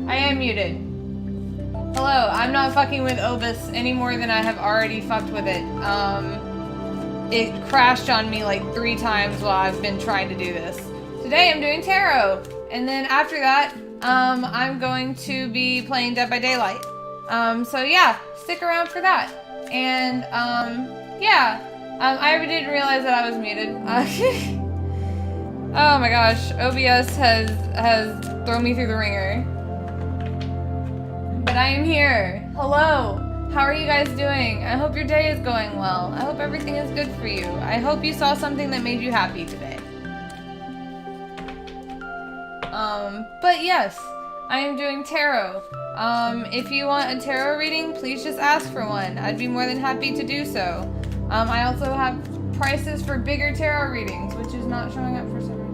I am muted. Hello, I'm not fucking with Obis any more than I have already fucked with it. It crashed on me like 3 times while I've been trying to do this. Today I'm doing tarot, and then after that, I'm going to be playing Dead by Daylight. So yeah, stick around for that. And, I didn't realize that I was muted. Oh my gosh, OBS has thrown me through the ringer. But I am here. Hello. How are you guys doing? I hope your day is going well. I hope everything is good for you. I hope you saw something that made you happy today. But yes, I am doing tarot. If you want a tarot reading, please just ask for one. I'd be more than happy to do so. I also have prices for bigger tarot readings, which is not showing up for some reason.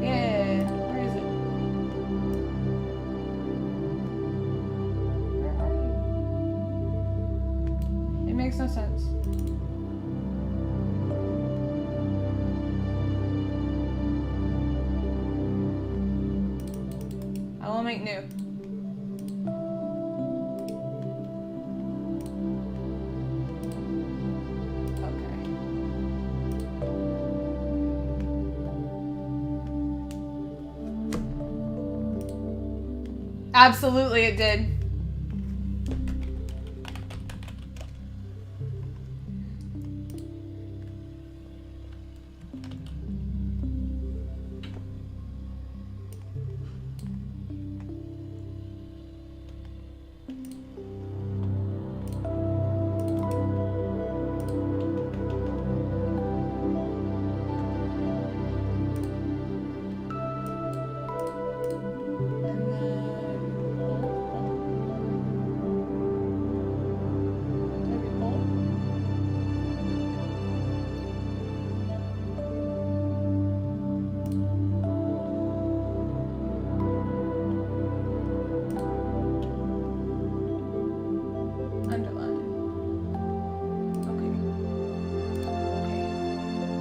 Yeah, where is it? Where are you? It makes no sense. I will make new. Okay. Absolutely it did.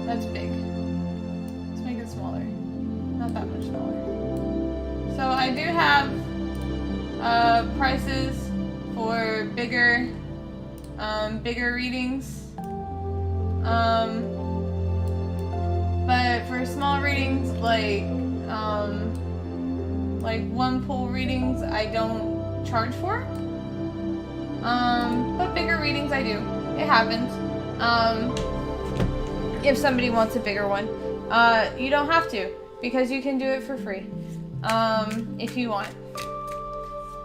That's big. Let's make it smaller. Not that much smaller. So I do have prices for bigger readings. But for small readings like one pull readings I don't charge for. But bigger readings I do. It happens. If somebody wants a bigger one. You don't have to, because you can do it for free. If you want.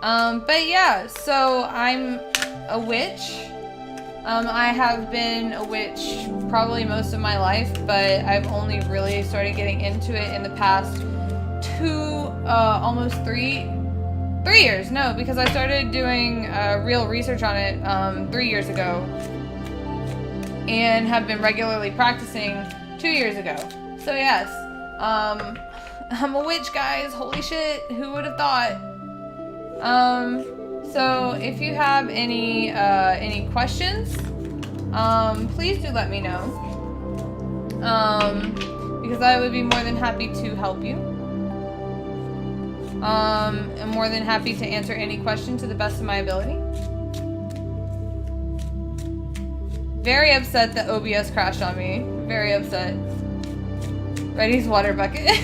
But yeah, so I'm a witch. I have been a witch probably most of my life, but I've only really started getting into it in the past almost three years. No, because I started doing real research on it 3 years ago. And have been regularly practicing 2 years ago. So yes, I'm a witch, guys. Holy shit, who would have thought? So if you have any questions, please do let me know. Because I would be more than happy to help you. I'm more than happy to answer any question to the best of my ability. Very upset that OBS crashed on me. Very upset. Reddy's water bucket.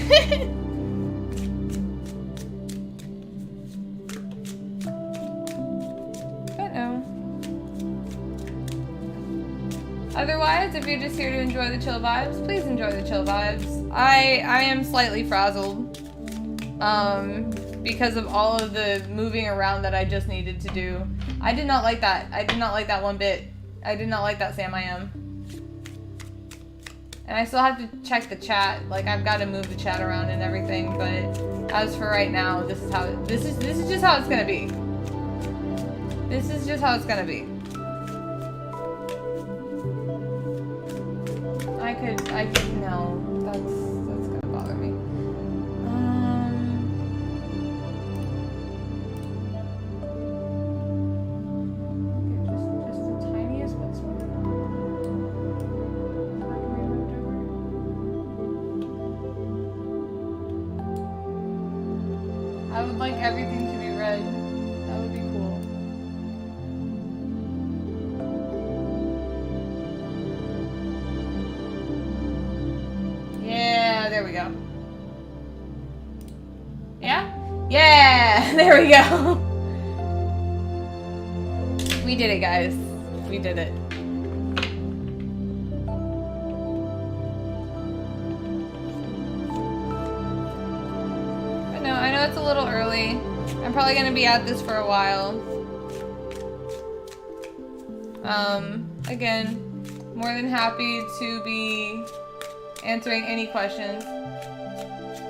But no. Otherwise, if you're just here to enjoy the chill vibes, please enjoy the chill vibes. I am slightly frazzled. Because of all of the moving around that I just needed to do. I did not like that. I did not like that one bit. I did not like that Sam I am. And I still have to check the chat. Like, I've got to move the chat around and everything, but as for right now, this is just how it's gonna be. This is just how it's gonna be. No, that's gonna bother me. I would like everything to be red. That would be cool. Yeah, there we go. Yeah? Yeah! There we go! We did it, guys. We did it. I know it's a little early. I'm probably gonna be at this for a while. Again, more than happy to be answering any questions.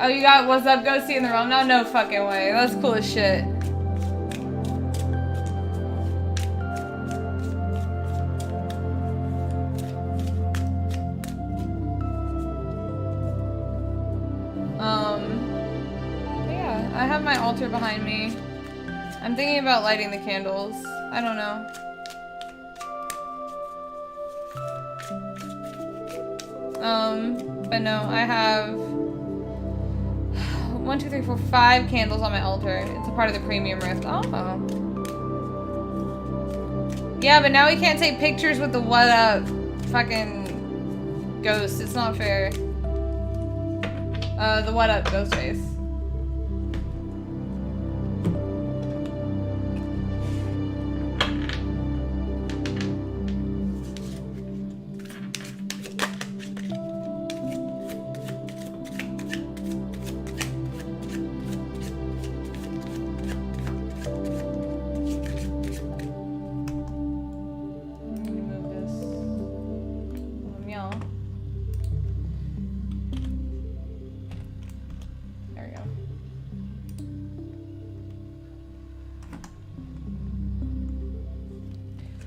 Oh, you got what's up, Ghosty in the realm now? No fucking way. That's cool as shit. I have my altar behind me. I'm thinking about lighting the candles. I don't know. But no, I have 1, 2, 3, 4, 5 candles on my altar. It's a part of the premium rift. Oh. Yeah, but now we can't take pictures with the what up fucking ghost. It's not fair. The what up ghost face.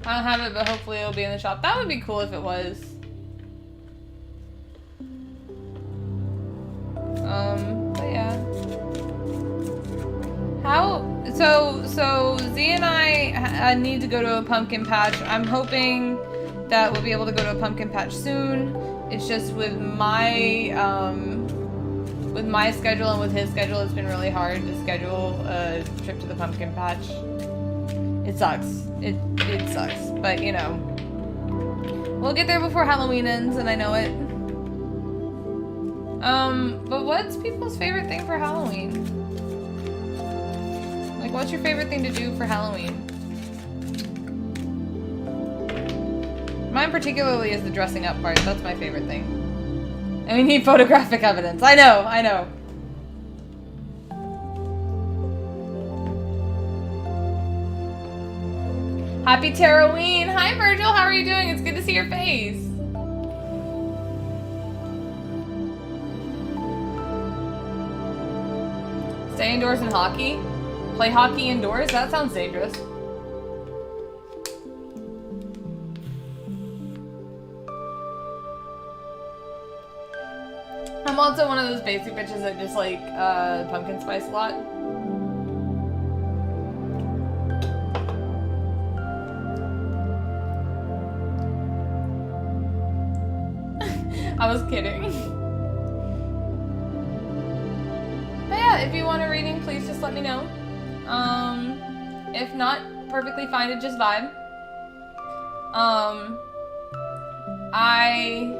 I don't have it, but hopefully it'll be in the shop. That would be cool if it was. But yeah. So Z and I need to go to a pumpkin patch. I'm hoping that we'll be able to go to a pumpkin patch soon. It's just with my schedule and with his schedule, it's been really hard to schedule a trip to the pumpkin patch. It sucks. It sucks. But, you know, we'll get there before Halloween ends, and I know it. But what's people's favorite thing for Halloween? Like, what's your favorite thing to do for Halloween? Mine particularly is the dressing up part. That's my favorite thing. And we need photographic evidence. I know, I know. Happy Tarroween! Hi Virgil, how are you doing? It's good to see your face. Stay indoors in hockey? Play hockey indoors? That sounds dangerous. I'm also one of those basic bitches that just like pumpkin spice a lot. I was kidding. But yeah, if you want a reading, please just let me know. If not, perfectly fine to just vibe. I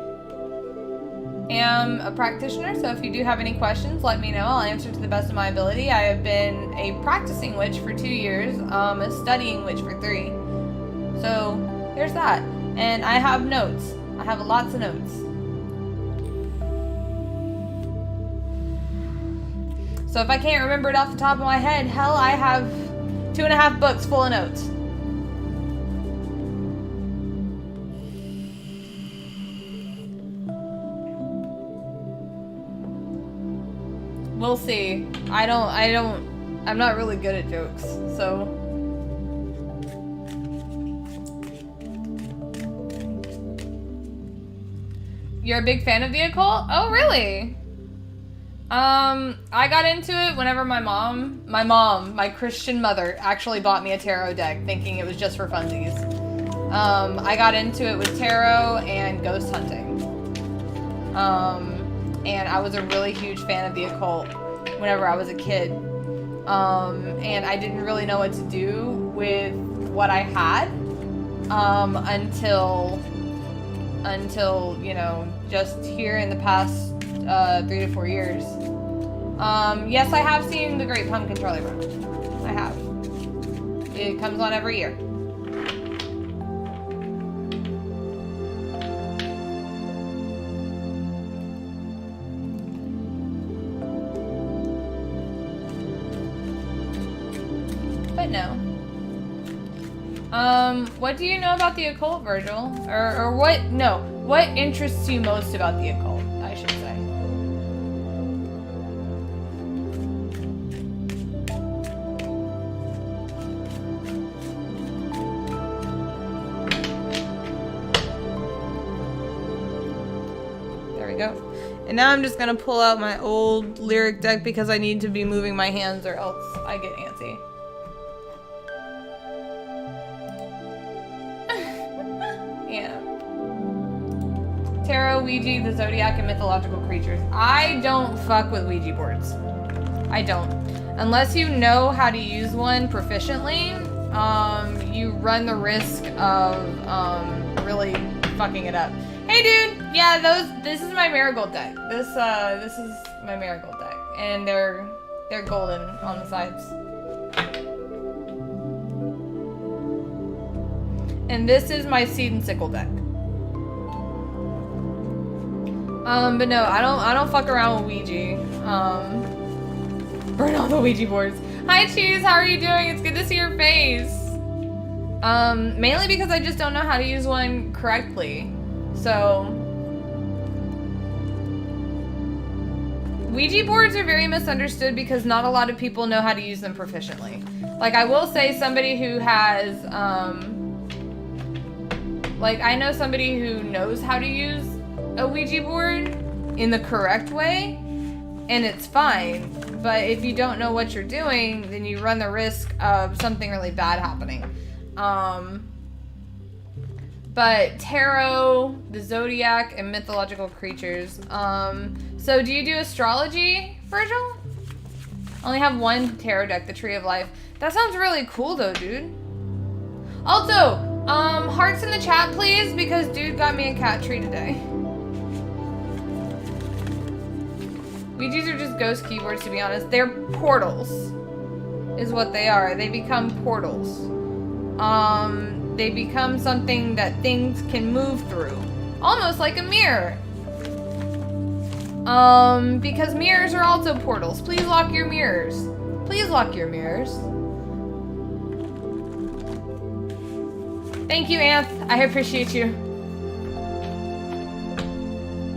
am a practitioner, so if you do have any questions, let me know. I'll answer to the best of my ability. I have been a practicing witch for 2 years, a studying witch for 3. So there's that. And I have notes. I have lots of notes. So if I can't remember it off the top of my head, hell, I have 2.5 books full of notes. We'll see. I'm not really good at jokes, so. You're a big fan of the occult? Oh, really? I got into it whenever my Christian mother actually bought me a tarot deck thinking it was just for funsies. I got into it with tarot and ghost hunting. And I was a really huge fan of the occult whenever I was a kid. And I didn't really know what to do with what I had, until, you know, just here in the past 3 to 4 years. Yes, I have seen The Great Pumpkin, Charlie Brown. I have. It comes on every year. But no. What do you know about the occult, Virgil? Or what, no, what interests you most about the occult, I should say? There we go. And now I'm just gonna pull out my old lyric deck because I need to be moving my hands or else I get antsy. Yeah. Tarot, Ouija, the Zodiac, and mythological creatures. I don't fuck with Ouija boards. I don't. Unless you know how to use one proficiently, you run the risk of really fucking it up. Hey dude! Yeah, this is my marigold deck. This is my marigold deck. And they're golden on the sides. And this is my seed and sickle deck. But no, I don't fuck around with Ouija. Burn all the Ouija boards. Hi Cheese, how are you doing? It's good to see your face. Mainly because I just don't know how to use one correctly. So Ouija boards are very misunderstood because not a lot of people know how to use them proficiently. Like, I will say somebody who has Like, I know somebody who knows how to use a Ouija board in the correct way, and it's fine. But if you don't know what you're doing, then you run the risk of something really bad happening. But tarot, the zodiac, and mythological creatures. So do you do astrology, Virgil? I only have one tarot deck, the Tree of Life. That sounds really cool though, dude. Also, hearts in the chat, please, because dude got me a cat tree today. Ouijas are just ghost keyboards, to be honest. They're portals, is what they are. They become portals. They become something that things can move through. Almost like a mirror. Because mirrors are also portals. Please lock your mirrors. Please lock your mirrors. Thank you, Anth. I appreciate you.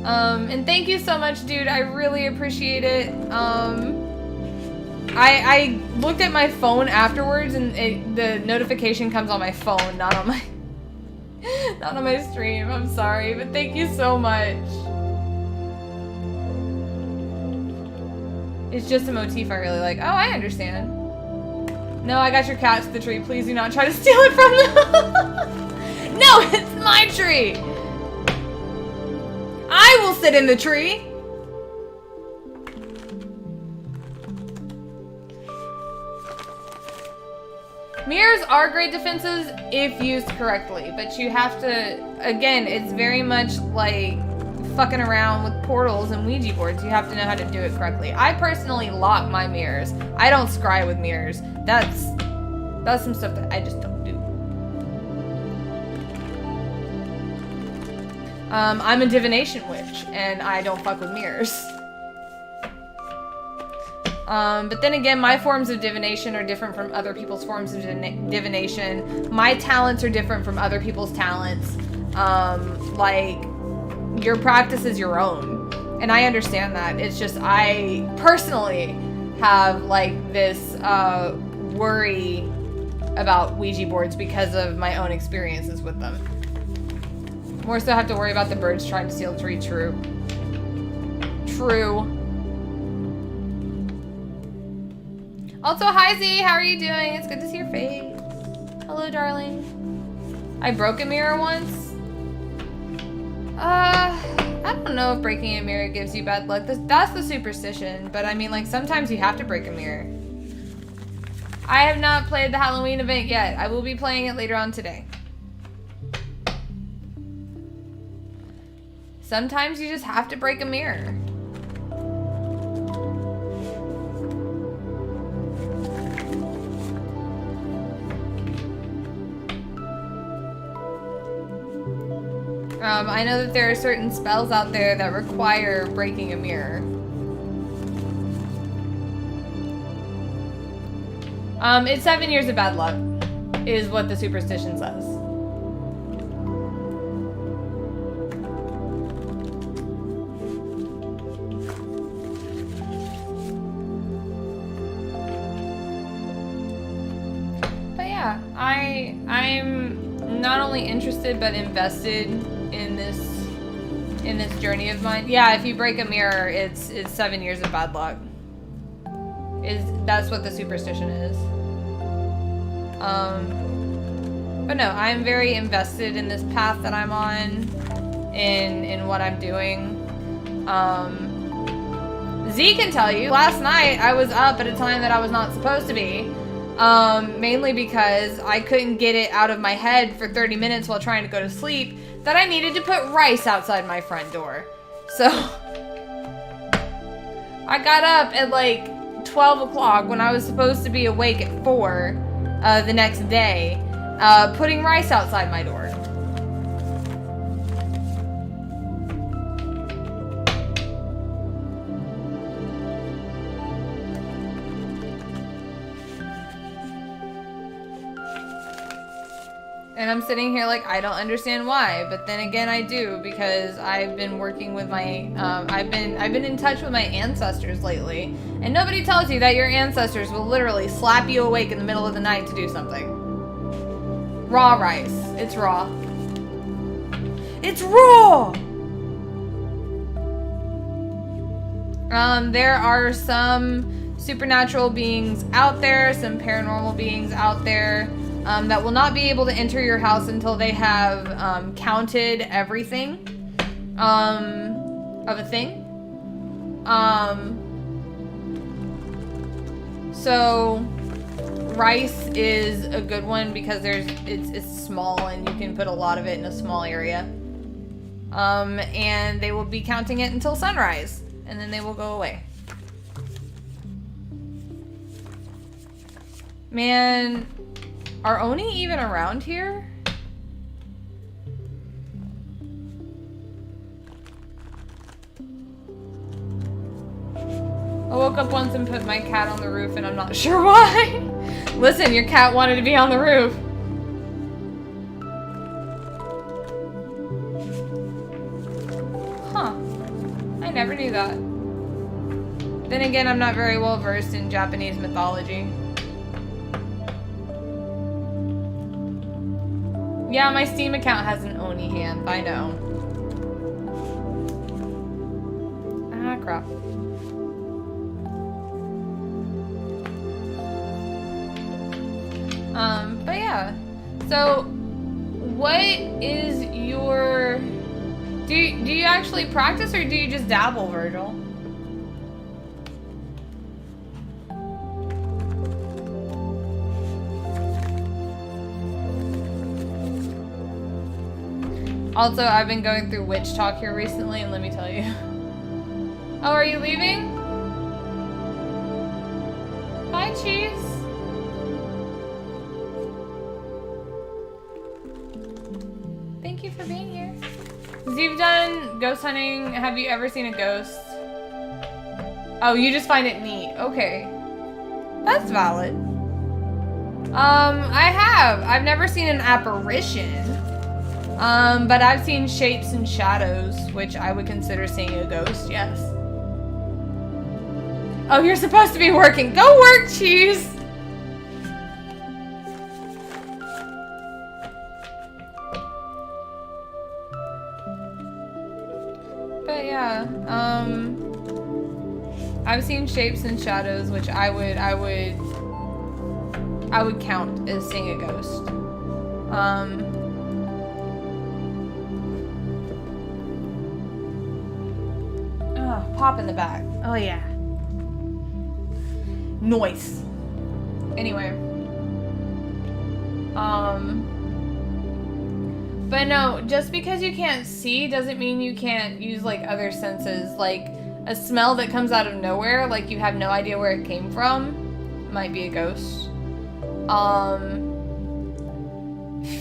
And thank you so much, dude. I really appreciate it. I looked at my phone afterwards, and the notification comes on my phone, not on my not on my stream. I'm sorry, but thank you so much. It's just a motif I really like. Oh, I understand. No, I got your cat to the tree. Please do not try to steal it from them. No, it's my tree. I will sit in the tree. Mirrors are great defenses if used correctly, but you have to, again, it's very much like fucking around with portals and Ouija boards. You have to know how to do it correctly. I personally lock my mirrors. I don't scry with mirrors. That's some stuff that I just don't do. I'm a divination witch, and I don't fuck with mirrors. But then again, my forms of divination are different from other people's forms of divination. My talents are different from other people's talents. Like, your practice is your own. And I understand that. It's just, I personally have, like, this, worry about Ouija boards because of my own experiences with them. More so have to worry about the birds trying to steal the tree. True. True. Also, hi Z, how are you doing? It's good to see your face. Hello, darling. I broke a mirror once. I don't know if breaking a mirror gives you bad luck. That's the superstition, but I mean, like, sometimes you have to break a mirror. I have not played the Halloween event yet. I will be playing it later on today. Sometimes you just have to break a mirror. I know that there are certain spells out there that require breaking a mirror. It's 7 years of bad luck, is what the superstition says. But yeah, I'm not only interested but invested in this journey of mine. Yeah, if you break a mirror, it's 7 years of bad luck. That's what the superstition is. But no, I'm very invested in this path that I'm on, in what I'm doing. Z can tell you, last night I was up at a time that I was not supposed to be. Mainly because I couldn't get it out of my head for 30 minutes while trying to go to sleep that I needed to put rice outside my front door. So I got up at like 12 o'clock when I was supposed to be awake at 4 the next day, putting rice outside my door. And I'm sitting here like, I don't understand why, but then again I do, because I've been working with my, I've been in touch with my ancestors lately, and nobody tells you that your ancestors will literally slap you awake in the middle of the night to do something. Raw rice. It's raw. It's raw! There are some supernatural beings out there, some paranormal beings out there, that will not be able to enter your house until they have, counted everything, of a thing. So rice is a good one because it's small and you can put a lot of it in a small area. And they will be counting it until sunrise, and then they will go away. Man, are Oni even around here? I woke up once and put my cat on the roof and I'm not sure why. Listen, your cat wanted to be on the roof. Huh. I never knew that. Then again, I'm not very well versed in Japanese mythology. Yeah, my Steam account has an Oni hand, I know. Ah, crap. But yeah. So, what is your... Do you actually practice or do you just dabble, Virgil? Also, I've been going through witch talk here recently, and let me tell you. Oh, are you leaving? Bye, Cheese. Thank you for being here. So you've done ghost hunting. Have you ever seen a ghost? Oh, you just find it neat. Okay. That's valid. I have. I've never seen an apparition. But I've seen shapes and shadows, which I would consider seeing a ghost, yes. Oh, you're supposed to be working. Go work, Cheese! But yeah, I've seen shapes and shadows, which I would count as seeing a ghost. Pop in the back. Oh yeah. Noise. Anyway. But no, just because you can't see doesn't mean you can't use like other senses. Like a smell that comes out of nowhere, like you have no idea where it came from, might be a ghost.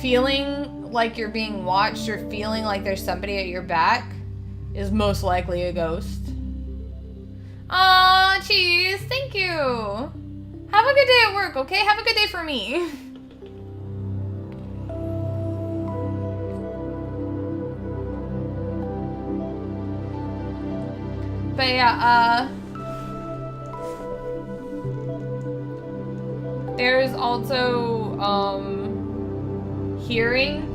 Feeling like you're being watched or feeling like there's somebody at your back is most likely a ghost. Aw, Cheese, thank you. Have a good day at work, okay? Have a good day for me. But yeah, there's also, hearing.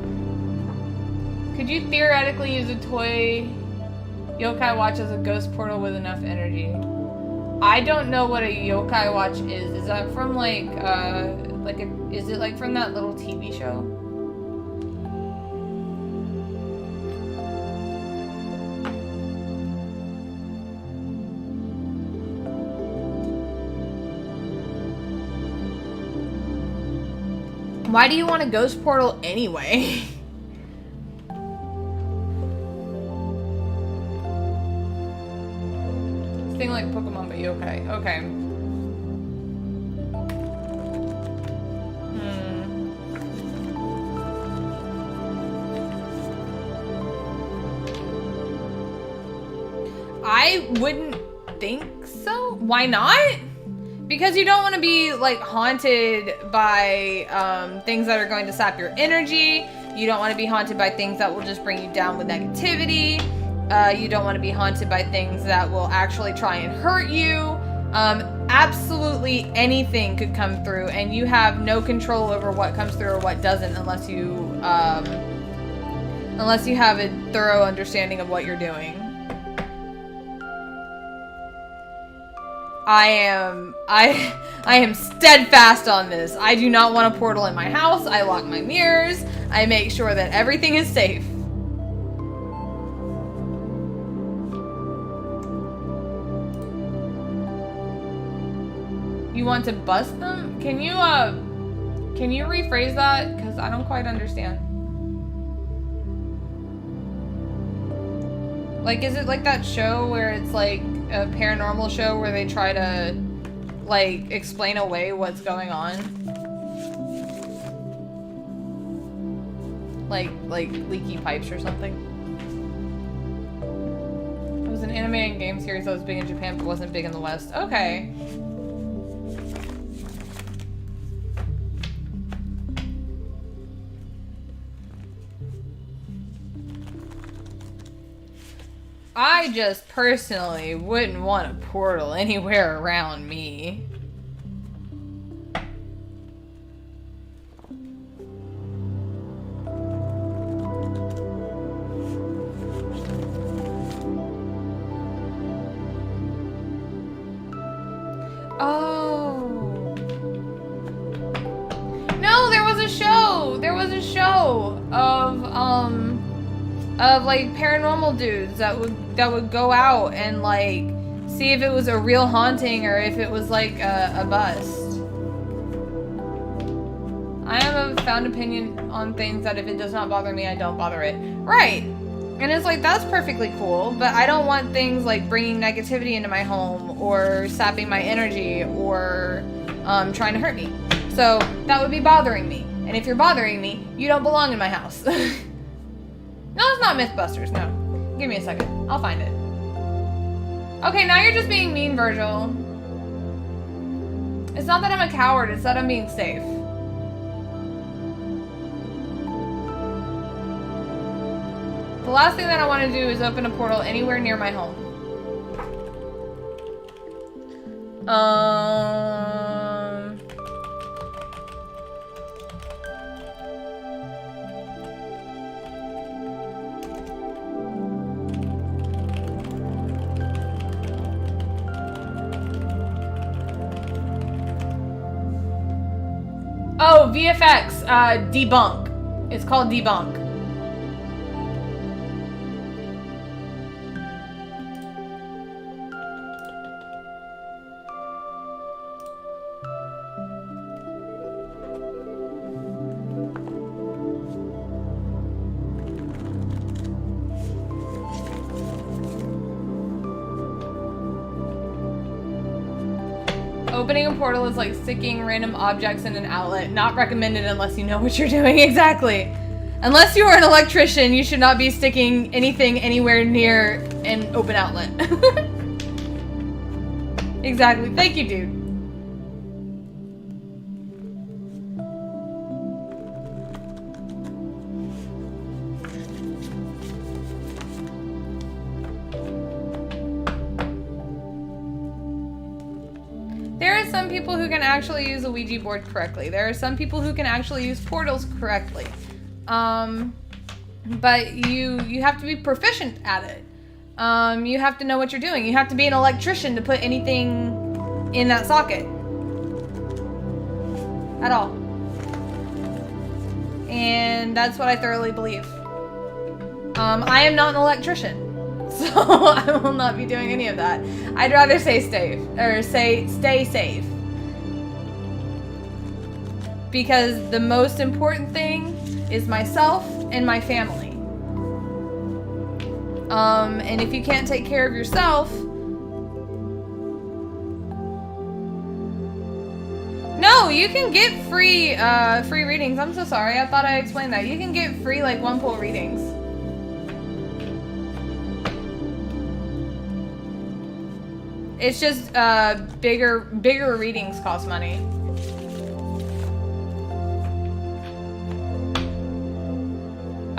Could you theoretically use a toy yokai watch as a ghost portal with enough energy? I don't know what a yokai watch is. Is that from is it like from that little TV show? Why do you want a ghost portal anyway? Thing like Pokemon, but yokai. Okay. I wouldn't think so. Why not? Because you don't want to be like haunted by things that are going to sap your energy. You don't want to be haunted by things that will just bring you down with negativity. You don't want to be haunted by things that will actually try and hurt you. Absolutely anything could come through, and you have no control over what comes through or what doesn't unless you Unless you have a thorough understanding of what you're doing. I am steadfast on this. I do not want a portal in my house. I lock my mirrors. I make sure that everything is safe. You want to bust them? Can you rephrase that? Because I don't quite understand. Like, is it like that show where it's like a paranormal show where they try to, like, explain away what's going on? Like leaky pipes or something? It was an anime and game series that was big in Japan but wasn't big in the West. Okay. I just personally wouldn't want a portal anywhere around me. Oh. No, there was a show. There was a show of like paranormal dudes that would go out and like see if it was a real haunting or if it was like a bust. I have a found opinion on things that if it does not bother me, I don't bother it. Right. And it's like, that's perfectly cool, but I don't want things like bringing negativity into my home or sapping my energy or trying to hurt me. So that would be bothering me. And if you're bothering me, you don't belong in my house. No, it's not Mythbusters, no. Give me a second. I'll find it. Okay, now you're just being mean, Virgil. It's not that I'm a coward, it's that I'm being safe. The last thing that I want to do is open a portal anywhere near my home. Oh, VFX, debunk. It's called debunk. Opening a portal is like sticking random objects in an outlet. Not recommended unless you know what you're doing. Exactly. Unless you are an electrician, you should not be sticking anything anywhere near an open outlet. Exactly. Thank you, dude. There are some people who can actually use a Ouija board correctly. There are some people who can actually use portals correctly. But you have to be proficient at it. You have to know what you're doing. You have to be an electrician to put anything in that socket. At all. And that's what I thoroughly believe. I am not an electrician. So I will not be doing any of that. I'd rather stay safe, or stay safe. Because the most important thing is myself and my family. And if you can't take care of yourself, no, you can get free free readings. I'm so sorry. I thought I explained that. You can get free like one pull readings. It's just bigger readings cost money.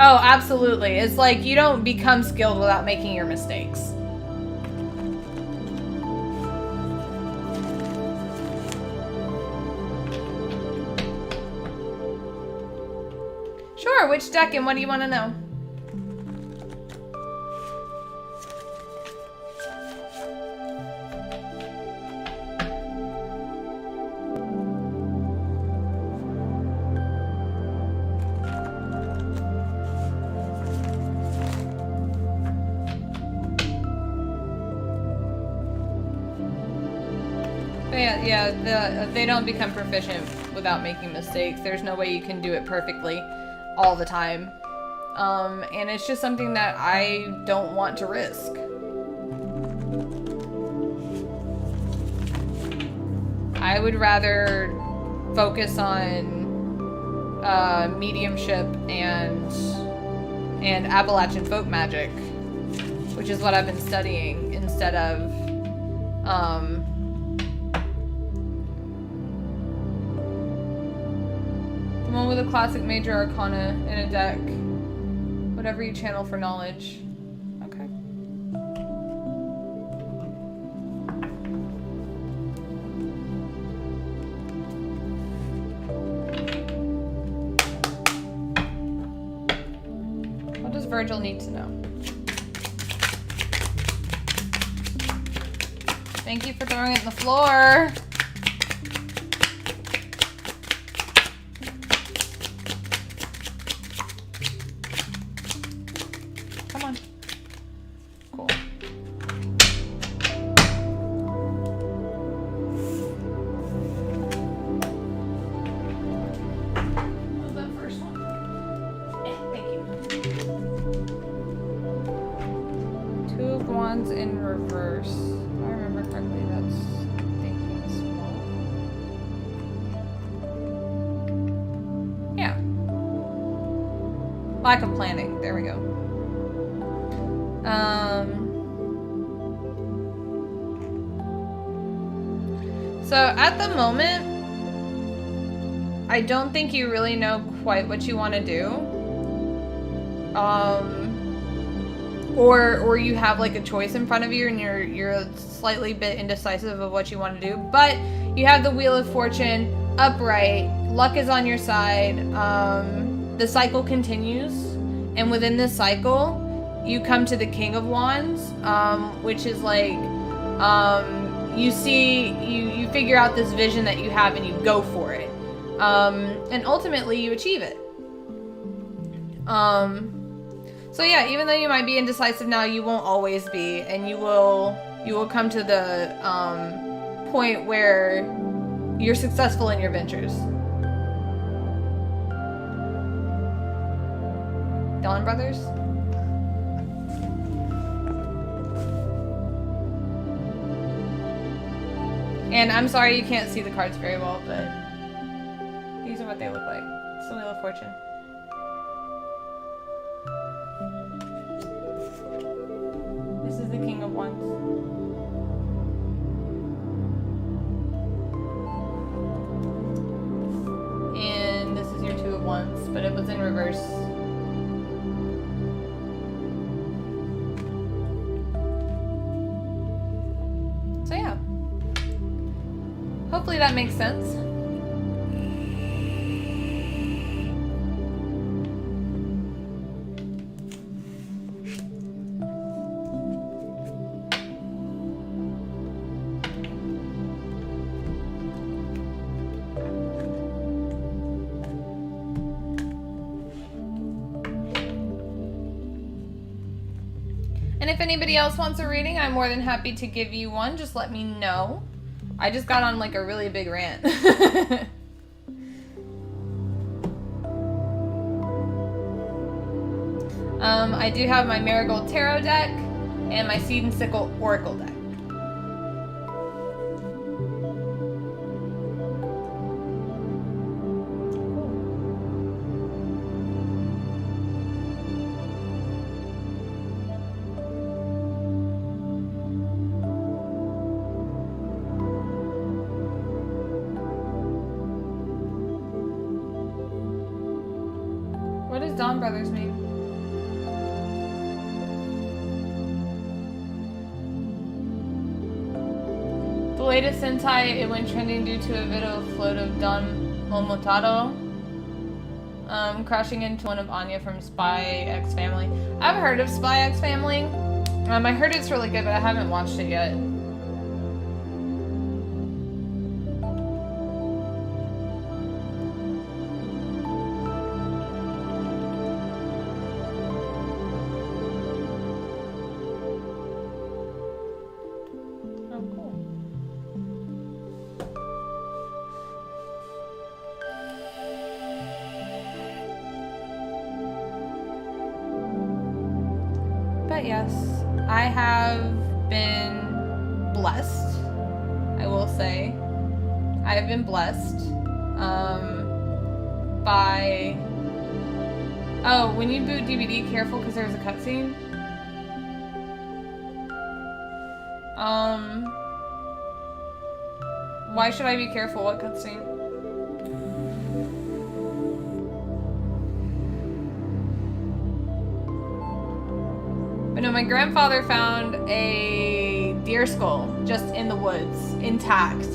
Oh, absolutely. It's like you don't become skilled without making your mistakes. Sure, which deck and what do you want to know? But yeah, they don't become proficient without making mistakes. There's no way you can do it perfectly all the time. And it's just something that I don't want to risk. I would rather focus on mediumship and Appalachian folk magic, which is what I've been studying, instead of the one with a classic major arcana in a deck. Whatever you channel for knowledge. Okay. What does Virgil need to know? Thank you for throwing it on the floor. Come on. Cool. What was that first one? Thank you. Two of Wands in reverse. If I remember correctly, that's thinking small. Yeah. Lack of planning. There we go. So at the moment, I don't think you really know quite what you want to do. Or you have like a choice in front of you and you're slightly bit indecisive of what you want to do. But you have the Wheel of Fortune upright, luck is on your side, the cycle continues, and within this cycle, you come to the King of Wands, which is like, you figure out this vision that you have and you go for it. And ultimately you achieve it. So yeah, even though you might be indecisive now, you won't always be, and you will come to the point where you're successful in your ventures. Dawn Brothers? And I'm sorry you can't see the cards very well, but these are what they look like. It's the Wheel of Fortune. This is the King of Wands. And this is your Two of Wands, but it was in reverse. So yeah. Hopefully that makes sense. And if anybody else wants a reading, I'm more than happy to give you one. Just let me know. I just got on like a really big rant. I do have my Marigold Tarot deck and my Seed and Sickle Oracle deck. What does Dawn Brothers mean? The latest Sentai, it went trending due to a video float of Don Momotaro crashing into one of Anya from Spy X Family. I've heard of Spy X Family. I heard it's really good, but I haven't watched it yet. yes, I have been blessed, I will say. I have been blessed by... Oh, when you boot DBD, careful because there's a cutscene. Why should I be careful? What cutscene? But no, my grandfather found a deer skull just in the woods, intact.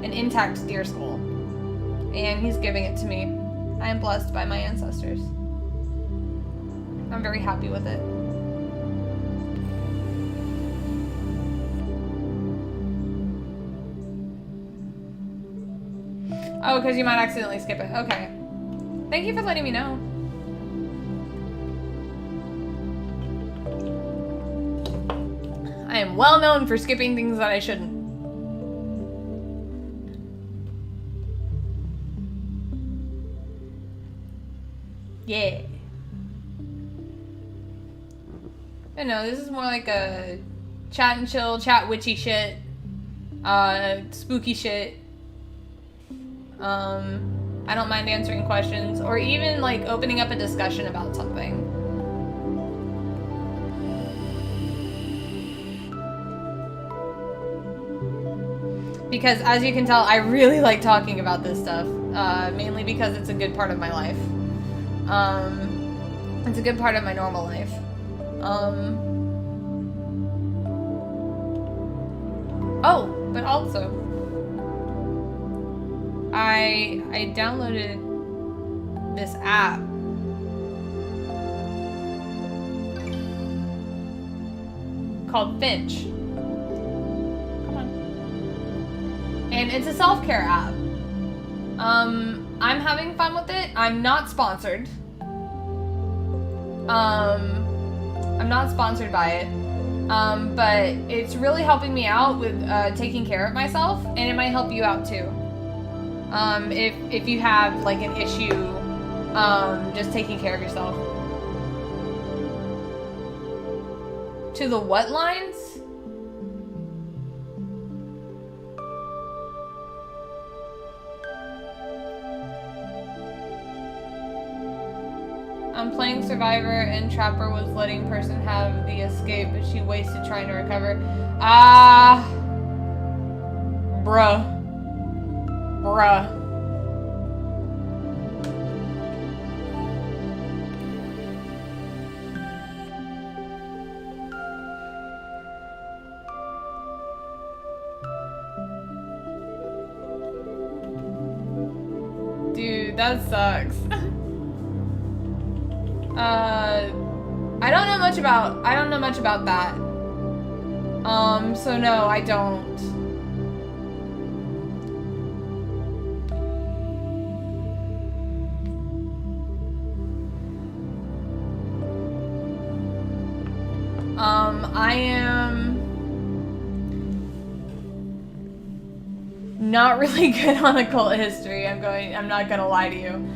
An intact deer skull. And he's giving it to me. I am blessed by my ancestors. I'm very happy with it. Oh, because you might accidentally skip it. Okay. Thank you for letting me know. I am well known for skipping things that I shouldn't. Yeah. I know, this is more like a chat and chill, chat witchy shit. Spooky shit. I don't mind answering questions or even like opening up a discussion about something. Because as you can tell, I really like talking about this stuff, mainly because it's a good part of my life. It's a good part of my normal life. Oh, but also, I downloaded this app called Finch. Come on. And it's a self-care app. I'm having fun with it. I'm not sponsored. I'm not sponsored by it. But it's really helping me out with taking care of myself, and it might help you out too. If you have like an issue, just taking care of yourself. To the what lines? I'm playing Survivor and Trapper was letting person have the escape, but she wasted trying to recover. Bruh. Dude, that sucks. I don't know much about that. So no, I don't. I am not really good on occult history. I'm not gonna lie to you.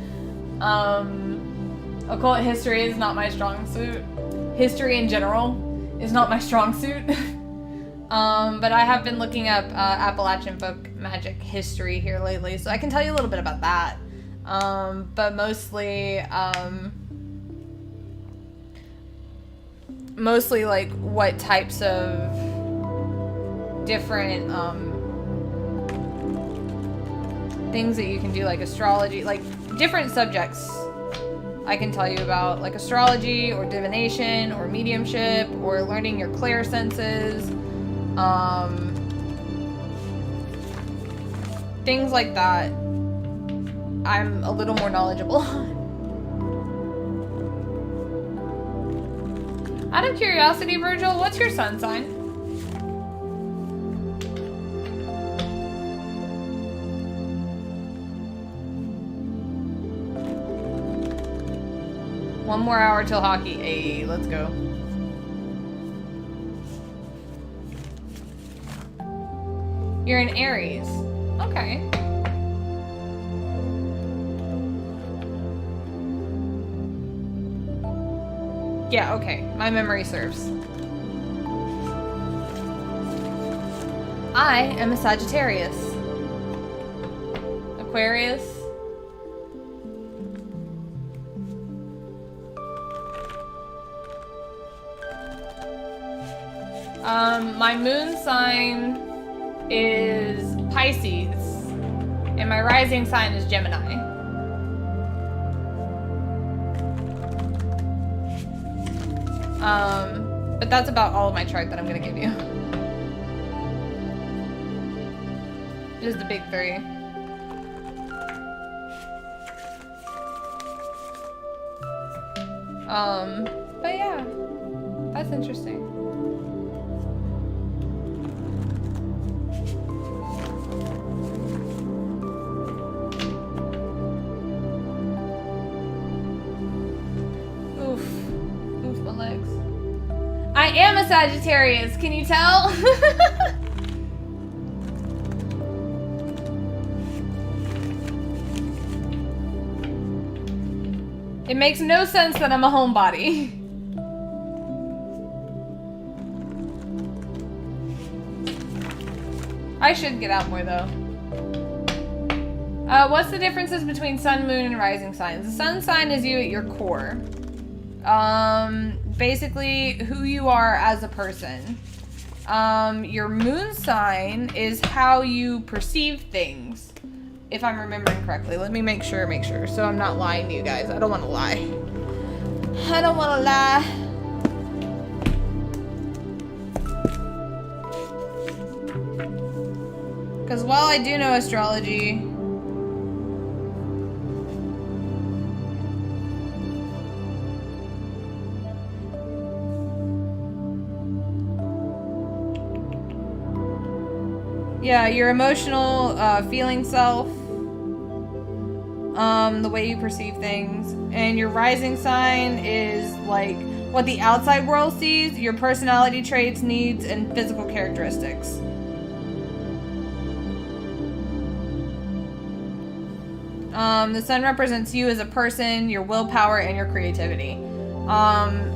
Occult history is not my strong suit. History in general is not my strong suit. But I have been looking up Appalachian folk magic history here lately, so I can tell you a little bit about that. But mostly like what types of different things that you can do, like astrology, like different subjects I can tell you about, like astrology or divination or mediumship or learning your clairsenses, things like that. I'm a little more knowledgeable on. Out of curiosity, Virgil, what's your sun sign? One more hour till hockey. Hey, let's go. You're an Aries. Okay. Yeah, okay. My memory serves. I am a Sagittarius. Aquarius. My moon sign is Pisces, and my rising sign is Gemini. But that's about all of my chart that I'm gonna give you. Just the big three. But yeah, that's interesting. Oof, my legs. I am a Sagittarius, can you tell? It makes no sense that I'm a homebody. I should get out more though. What's the differences between sun, moon, and rising signs? The sun sign is you at your core. Basically who you are as a person. Your moon sign is how you perceive things. If I'm remembering correctly. Let me make sure so I'm not lying to you guys. I don't want to lie. I don't want to lie. Because while I do know astrology, yeah, your emotional feeling self, the way you perceive things, and your rising sign is like what the outside world sees, your personality traits, needs, and physical characteristics. The sun represents you as a person, your willpower, and your creativity.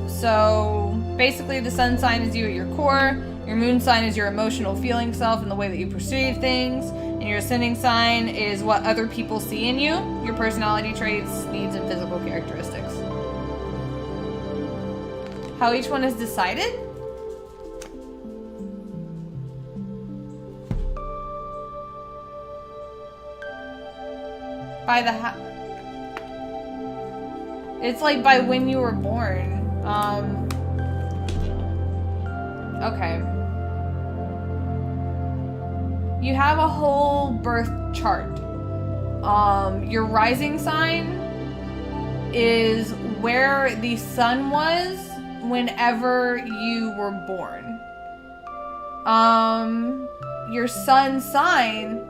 So basically the sun sign is you at your core, your moon sign is your emotional feeling self and the way that you perceive things, and your ascending sign is what other people see in you, your personality traits, needs, and physical characteristics. How each one is decided? By the it's like by when you were born. Okay. You have a whole birth chart. Your rising sign is where the sun was whenever you were born. Your sun sign,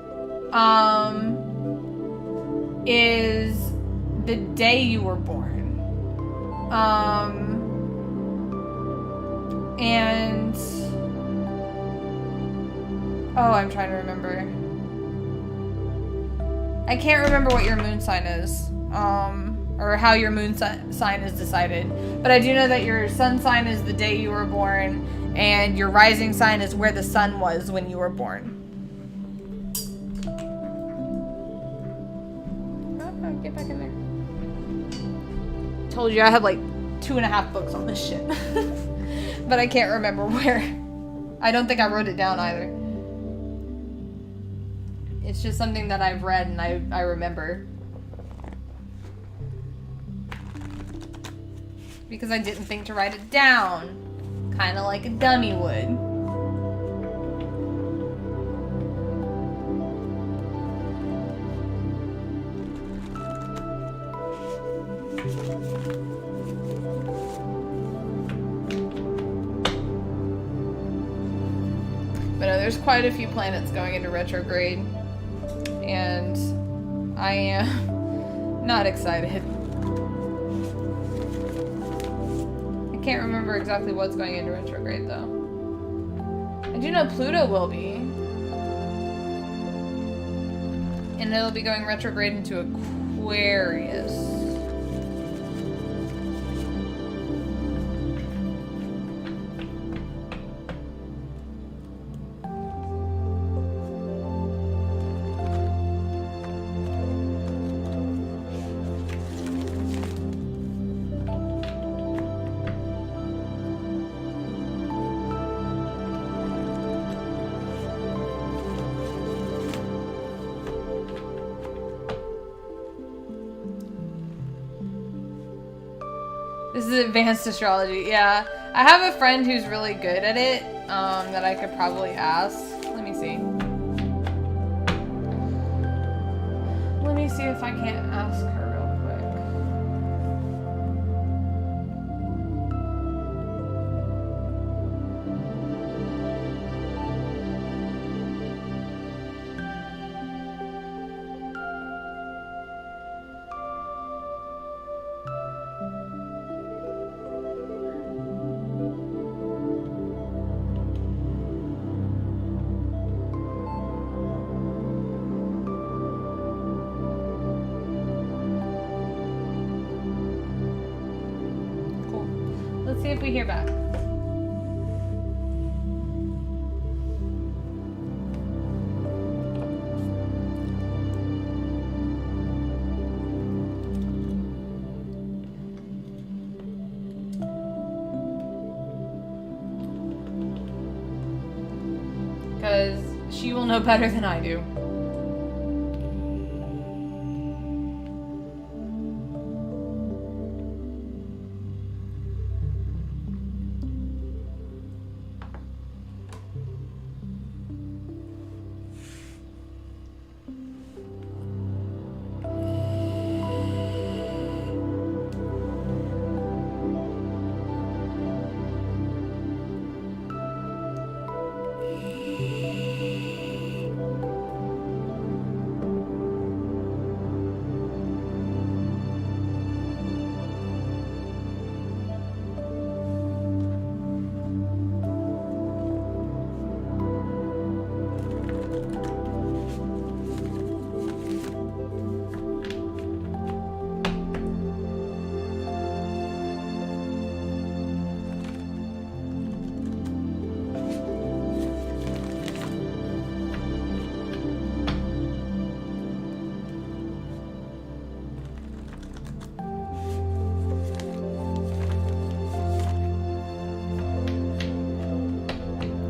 is the day you were born. And oh, I'm trying to remember. I can't remember what your moon sign is, or how your moon sign is decided. But I do know that your sun sign is the day you were born, and your rising sign is where the sun was when you were born. Get back in there. Told you I had like 2.5 books on this shit. But I can't remember where. I don't think I wrote it down either. It's just something that I've read and I remember. Because I didn't think to write it down. Kinda like a dummy would. But no, there's quite a few planets going into retrograde, and I am not excited. I can't remember exactly what's going into retrograde though. I do know Pluto will be, and it'll be going retrograde into Aquarius. This is advanced astrology. Yeah. I have a friend who's really good at it, that I could probably ask. Let me see. Let me see if I can't ask her real quick. Let's see if we hear back. Because she will know better than I do.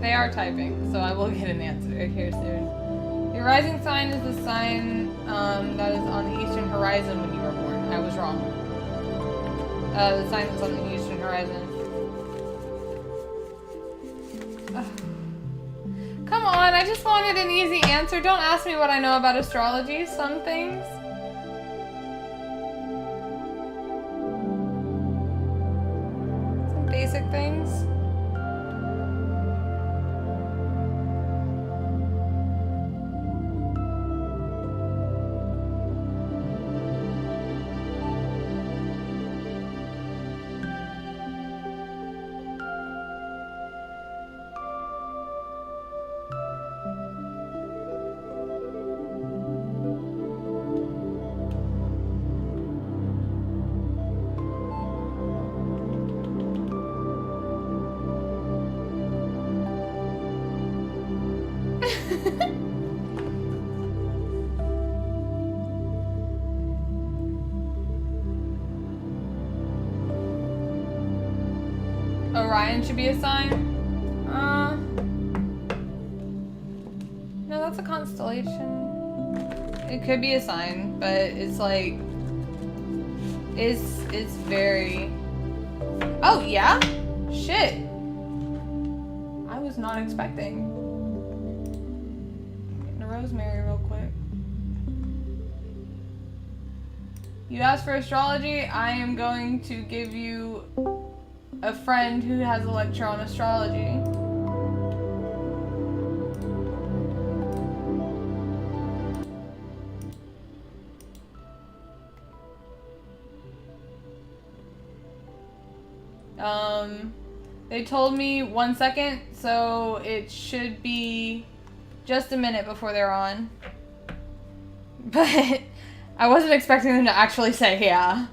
They are typing, so I will get an answer here soon. Your rising sign is the sign that is on the eastern horizon when you were born. I was wrong. The sign that's on the eastern horizon. Ugh. Come on, I just wanted an easy answer. Don't ask me what I know about astrology. Some things. Some basic things. Orion should be a sign? No, that's a constellation. It could be a sign, but it's like, it's very... Oh, yeah? Shit. I was not expecting. Getting a rosemary real quick. You asked for astrology, I am going to give you a friend who has a lecture on astrology. They told me 1 second, so it should be just a minute before they're on. But I wasn't expecting them to actually say yeah,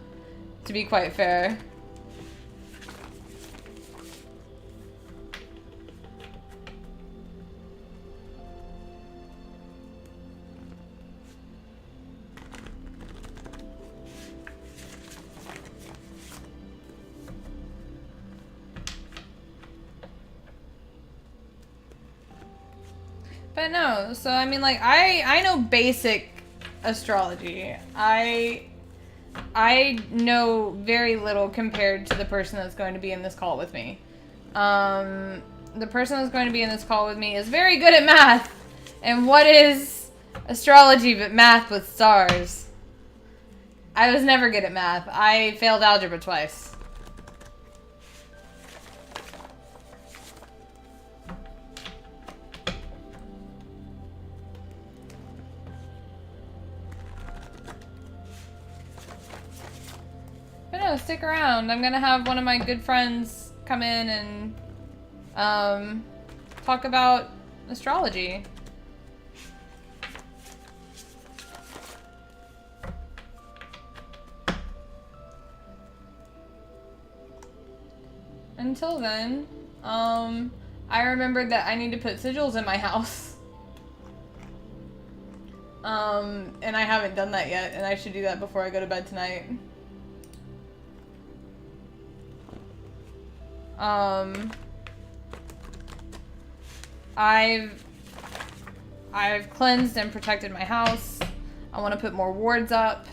to be quite fair. But no, so I mean, like, I know basic astrology. I I know very little compared to the person that's going to be in this call with me. The person that's going to be in this call with me is very good at math. And what is astrology but math with stars? I was never good at math. I failed algebra twice. But no, stick around. I'm gonna have one of my good friends come in and talk about astrology. Until then, I remembered that I need to put sigils in my house. And I haven't done that yet, and I should do that before I go to bed tonight. I've cleansed and protected my house. I want to put more wards up.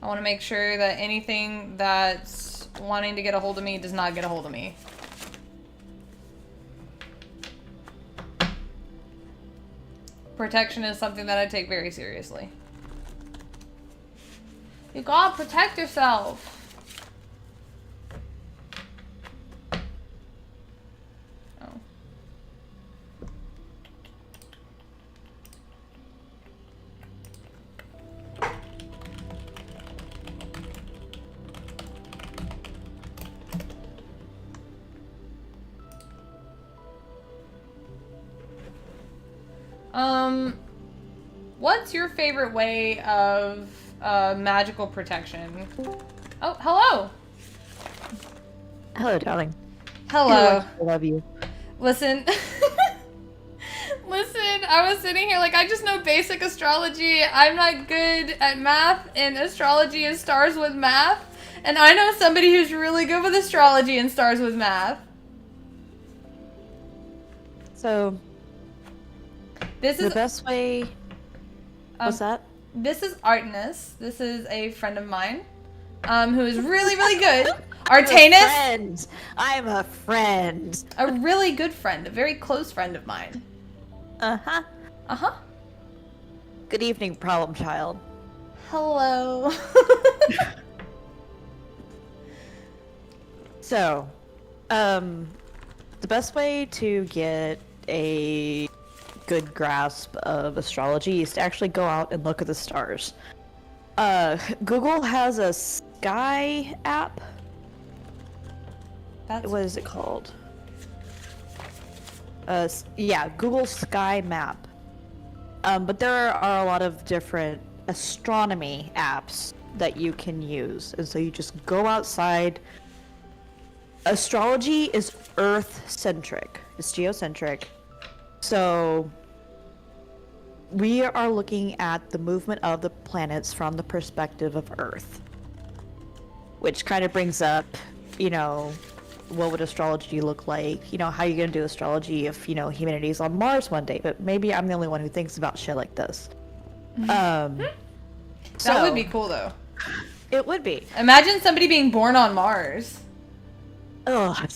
I want to make sure that anything that's wanting to get a hold of me does not get a hold of me. Protection is something that I take very seriously. You gotta protect yourself. What's your favorite way of magical protection? Oh, hello. Hello, darling. Hello. I love you. Listen. Listen, I was sitting here like, I just know basic astrology. I'm not good at math, and astrology is stars with math. And I know somebody who's really good with astrology and stars with math. So, this is the best way... What's that? This is Artemis. This is a friend of mine, who is really, really good. Artemis. I'm a friend. A really good friend, a very close friend of mine. Uh-huh. Uh-huh. Good evening, problem child. Hello. So, the best way to get a good grasp of astrology is to actually go out and look at the stars. Google has a sky app. What is it called? Yeah, Google Sky Map. But there are a lot of different astronomy apps that you can use. And so you just go outside. Astrology is Earth-centric. It's geocentric. So we are looking at the movement of the planets from the perspective of Earth. Which kind of brings up, you know, what would astrology look like? You know, how are you going to do astrology if, you know, humanity's on Mars one day? But maybe I'm the only one who thinks about shit like this. That would be cool, though. It would be. Imagine somebody being born on Mars. Ugh.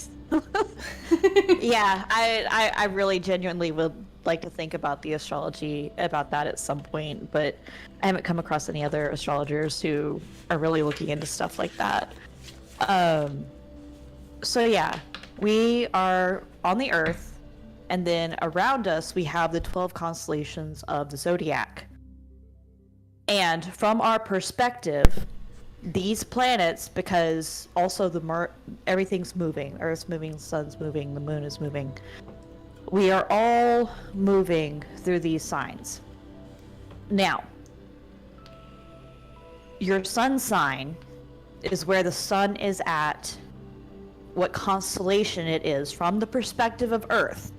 Yeah, I really genuinely would like to think about the astrology about that at some point, but I haven't come across any other astrologers who are really looking into stuff like that. So yeah, we are on the Earth, and then around us we have the 12 constellations of the zodiac. And from our perspective, these planets, because also everything's moving, Earth's moving, sun's moving, the moon is moving. We are all moving through these signs. Now, your sun sign is where the sun is at, what constellation it is from the perspective of Earth.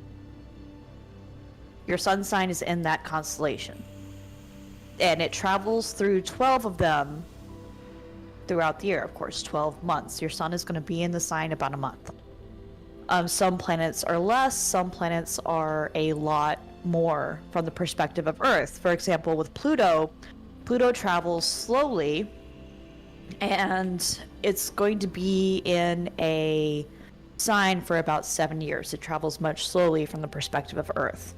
Your sun sign is in that constellation. And it travels through 12 of them throughout the year, of course, 12 months. Your sun is going to be in the sign about a month. Some planets are less, some planets are a lot more from the perspective of Earth. For example, with Pluto, Pluto travels slowly And it's going to be in a sign for about 7 years. It travels much slowly from the perspective of Earth.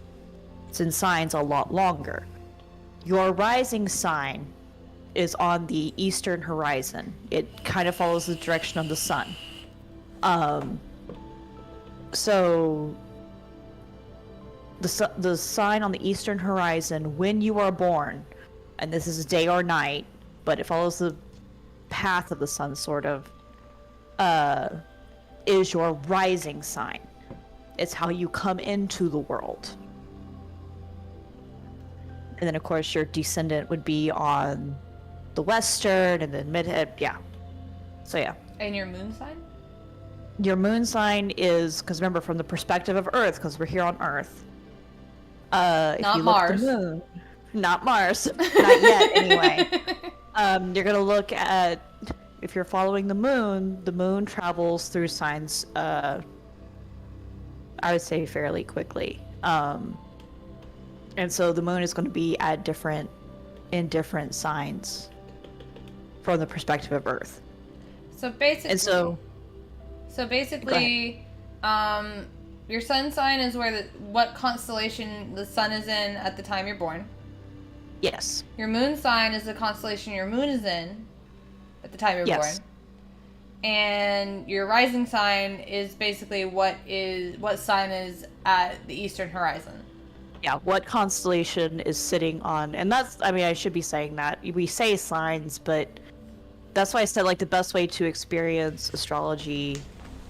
It's in signs a lot longer. Your rising sign is on the eastern horizon. It kind of follows the direction of the sun. So the sign on the eastern horizon when you are born, and this is day or night, but it follows the path of the sun sort of, is your rising sign. It's how you come into the world. And then of course your descendant would be on the western and then yeah. So yeah. And your moon sign? Your moon sign is, because remember, from the perspective of Earth, because we're here on Earth. If not you Mars. Look at the moon, not Mars, not yet anyway. You're gonna look at, if you're following the moon travels through signs, I would say fairly quickly. And so the moon is going to be at in different signs from the perspective of Earth. So basically, and so basically, your sun sign is what constellation the sun is in at the time you're born. Yes. Your moon sign is the constellation your moon is in at the time you're born. And your rising sign is basically what sign is at the eastern horizon. Yeah, what constellation is sitting on, and that's, I mean, I should be saying that. We say signs, but that's why I said, like, the best way to experience astrology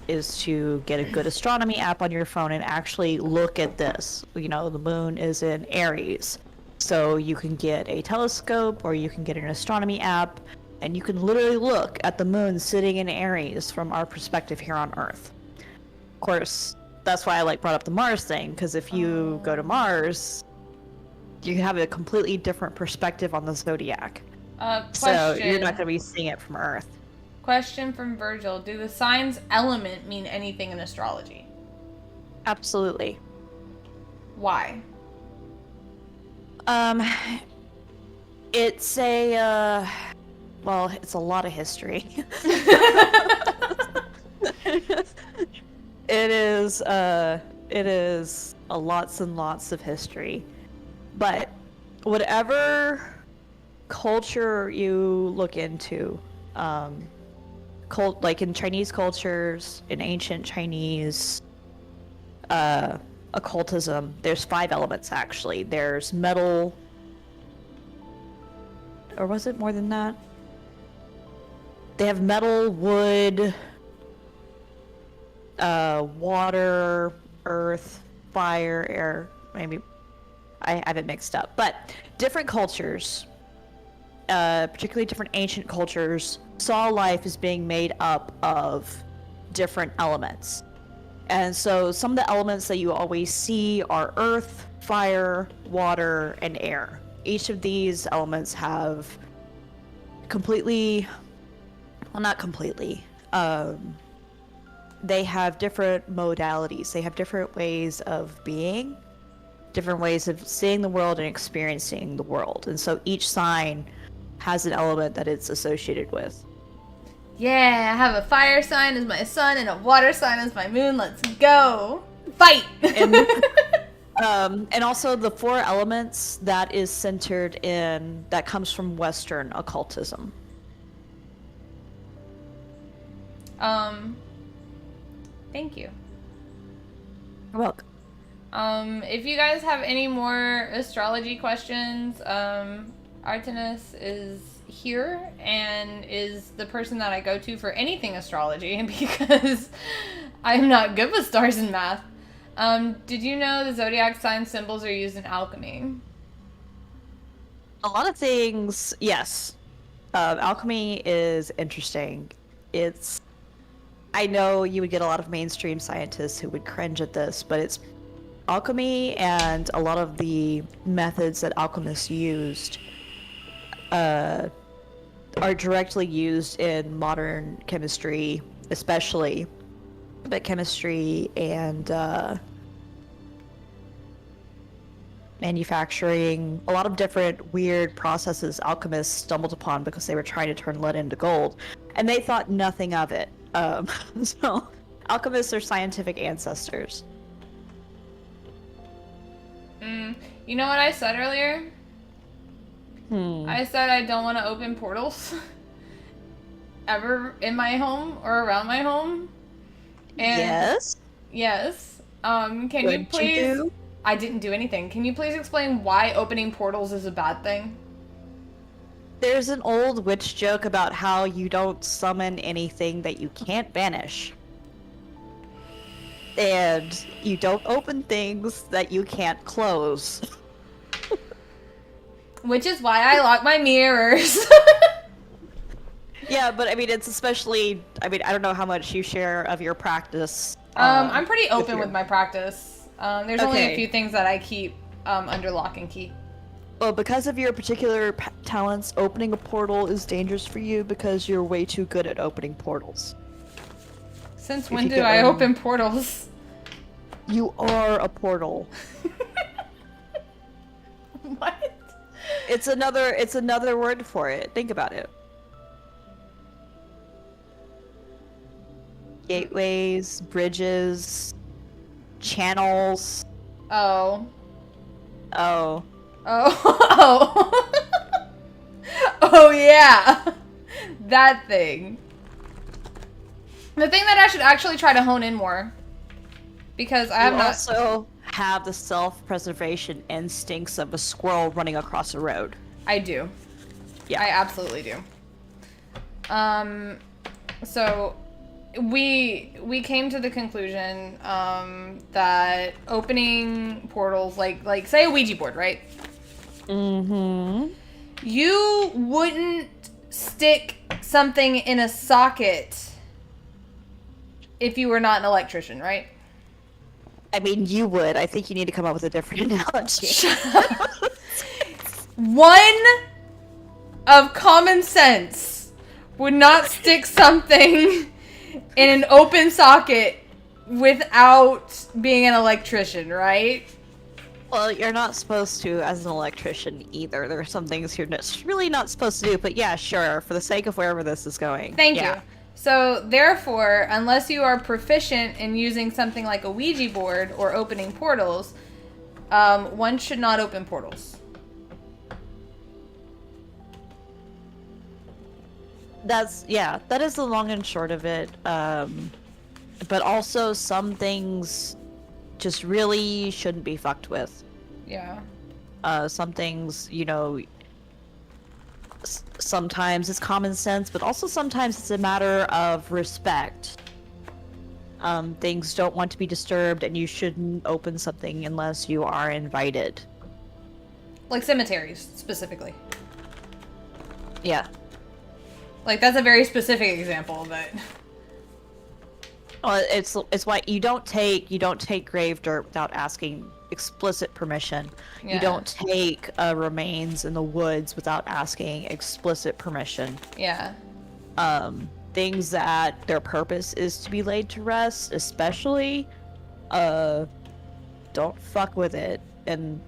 is to get a good astronomy app on your phone and actually look at this. You know, the moon is in Aries. So you can get a telescope or you can get an astronomy app and you can literally look at the moon sitting in Aries from our perspective here on Earth. Of course, that's why I brought up the Mars thing, because if you go to Mars, you have a completely different perspective on the zodiac. So you're not going to be seeing it from Earth. Question from Virgil. Do the signs element mean anything in astrology? Absolutely. Why? It's a, well, it's a lot of history. It is a lots and lots of history. But whatever culture you look into, like in Chinese cultures, in ancient Chinese, occultism, there's 5 elements actually. There's metal, or was it more than that? They have metal, wood, water, earth, fire, air. Maybe I have it mixed up, but different cultures, particularly different ancient cultures, saw life as being made up of different elements. And so some of the elements that you always see are earth, fire, water, and air. Each of these elements have completely, well, not completely, they have different modalities. They have different ways of being, different ways of seeing the world and experiencing the world. And so each sign has an element that it's associated with. Yeah, I have a fire sign as my sun and a water sign as my moon. Let's go. Fight! And also the 4 elements, that is centered in, that comes from Western occultism. Thank you. You're welcome. If you guys have any more astrology questions, Artemis is here and is the person that I go to for anything astrology because I'm not good with stars and math. Did you know the zodiac sign symbols are used in alchemy? A lot of things, yes. Alchemy is interesting. I know you would get a lot of mainstream scientists who would cringe at this, but it's alchemy, and a lot of the methods that alchemists used are directly used in modern chemistry, especially, but chemistry and manufacturing, a lot of different weird processes alchemists stumbled upon because they were trying to turn lead into gold, and they thought nothing of it. So, alchemists are scientific ancestors. You know what I said earlier? I said I don't want to open portals ever in my home or around my home. And Yes. Yes. Can you please... I didn't do anything. Can you please explain why opening portals is a bad thing? There's an old witch joke about how you don't summon anything that you can't banish. And you don't open things that you can't close. Which is why I lock my mirrors. Yeah, but I mean, it's especially... I mean, I don't know how much you share of your practice. I'm pretty open with my practice. There's only a few things that I keep under lock and key. Well, because of your particular talents, opening a portal is dangerous for you because you're way too good at opening portals. Since when do I open portals? You are a portal. What? It's another word for it. Think about it. Gateways, bridges, channels. Oh. Oh. Oh. Oh yeah. That thing. The thing that I should actually try to hone in more. Because I have also have the self-preservation instincts of a squirrel running across a road. I do. Yeah. I absolutely do. So we came to the conclusion that opening portals, like say a Ouija board, right? Mm-hmm. You wouldn't stick something in a socket if you were not an electrician, right? I mean, you would. I think you need to come up with a different analogy. One of common sense would not stick something in an open socket without being an electrician, right? Well, you're not supposed to as an electrician either. There are some things you're just really not supposed to do, but yeah, sure, for the sake of wherever this is going. Thank you. So, therefore, unless you are proficient in using something like a Ouija board or opening portals, one should not open portals. That is the long and short of it. But also some things just really shouldn't be fucked with. Yeah. Some things, you know, sometimes it's common sense, but also sometimes it's a matter of respect. Things don't want to be disturbed, and you shouldn't open something unless you are invited. Like cemeteries, specifically. Yeah. Like, that's a very specific example, but... Well, it's why you don't take grave dirt without asking explicit permission. Yeah. You don't take remains in the woods without asking explicit permission. Yeah. Things that their purpose is to be laid to rest, especially, don't fuck with it and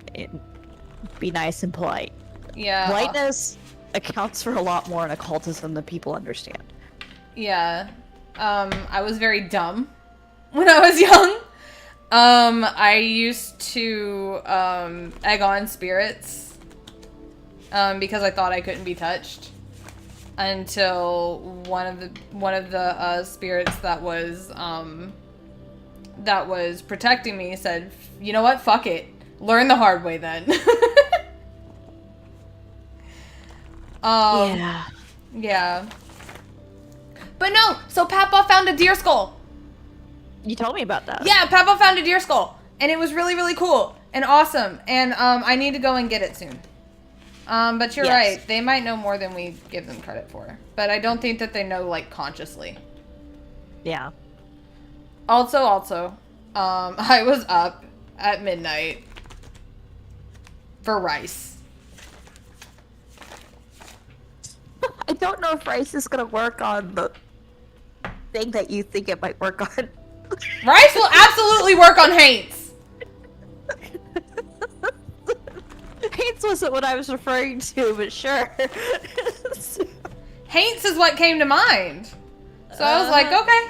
be nice and polite. Yeah. Politeness accounts for a lot more in occultism than people understand. Yeah. I was very dumb when I was young. I used to egg on spirits because I thought I couldn't be touched until one of the spirits that was protecting me said, "You know what? Fuck it. Learn the hard way then." Yeah. Yeah. But no, so Papa found a deer skull. You told me about that. Yeah, Papa found a deer skull. And it was really, really cool and awesome. And I need to go and get it soon. But you're right. They might know more than we give them credit for. But I don't think that they know, like, consciously. Yeah. Also, I was up at midnight for rice. I don't know if rice is gonna work on the thing that you think it might work on. Rice will absolutely work on Haints. Haints wasn't what I was referring to, but sure. Haints is what came to mind. So I was like, okay.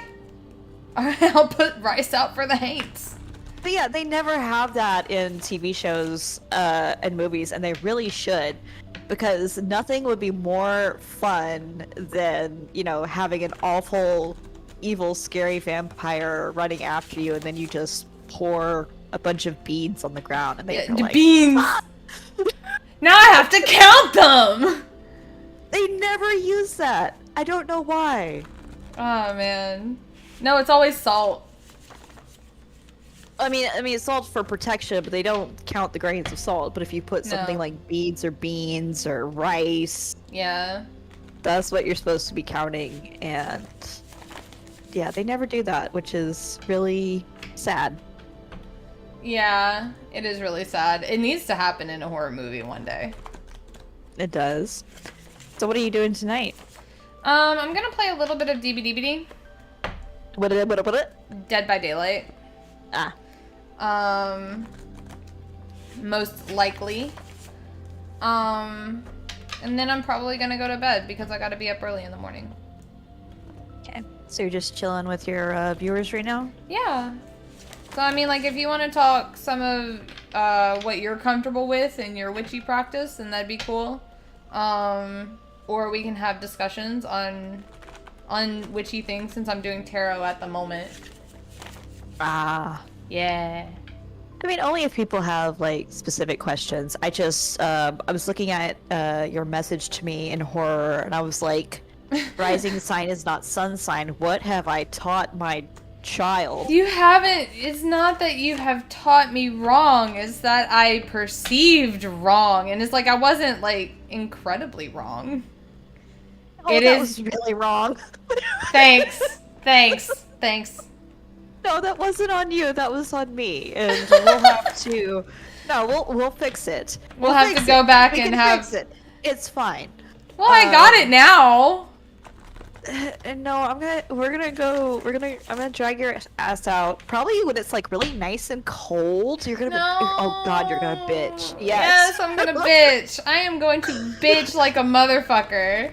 All right, I'll put rice out for the Haints. But yeah, they never have that in TV shows and movies, and they really should. Because nothing would be more fun than, you know, having an awful, evil, scary vampire running after you, and then you just pour a bunch of beads on the ground, and they're like, beans. Ah! Now I have to count them. They never use that. I don't know why. Oh man, no, it's always salt. I mean, it's salt for protection, but they don't count the grains of salt. But if you put something like beads or beans or rice, yeah, that's what you're supposed to be counting. And yeah, they never do that, which is really sad. Yeah, it is really sad. It needs to happen in a horror movie one day. It does. So what are you doing tonight? I'm gonna play a little bit of DBD. What? Dead by Daylight. Ah. Most likely. And then I'm probably gonna go to bed because I gotta be up early in the morning. Okay. So you're just chilling with your viewers right now? Yeah. So I mean, like, if you want to talk some of what you're comfortable with in your witchy practice, then that'd be cool. Or we can have discussions on witchy things since I'm doing tarot at the moment. Ah. Yeah. I mean, only if people have, like, specific questions. I just, I was looking at your message to me in horror, and I was like, rising sign is not sun sign. What have I taught my child? You haven't, it's not that you have taught me wrong, it's that I perceived wrong. And it's like, I wasn't, like, incredibly wrong. Oh, that was really wrong. Thanks. No, that wasn't on you. That was on me, and we'll have to. No, we'll fix it. We'll have to go back and have. Fix it. It's fine. Well, I got it now. No, I'm gonna drag your ass out. Probably when it's like really nice and cold. You're gonna. No. Oh God, you're gonna bitch. Yes, I'm gonna bitch. I am going to bitch like a motherfucker.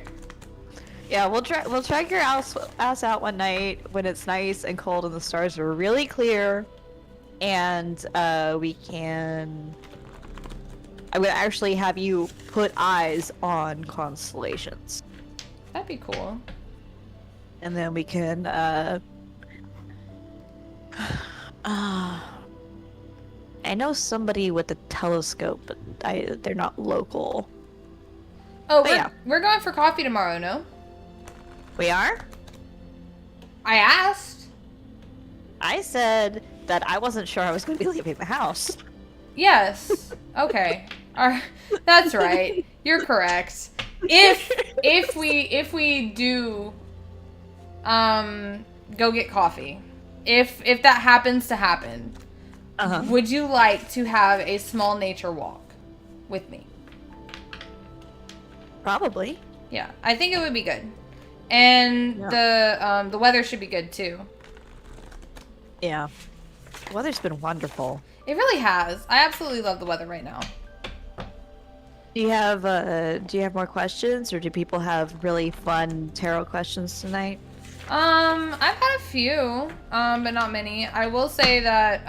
Yeah, we'll drag your ass out one night when it's nice and cold and the stars are really clear, and we can. I would actually have you put eyes on constellations. That'd be cool. And then we can. I know somebody with a telescope, but they're not local. Oh, But we're going for coffee tomorrow, no? We are? I asked. I said that I wasn't sure I was going to be leaving the house. Yes. Okay. That's right. You're correct. If we do go get coffee, if that happens to happen, would you like to have a small nature walk with me? Probably. Yeah, I think it would be good. And the weather should be good too. Yeah. The weather's been wonderful. It really has. I absolutely love the weather right now. Do you have more questions, or do people have really fun tarot questions tonight? I've had a few, but not many. I will say that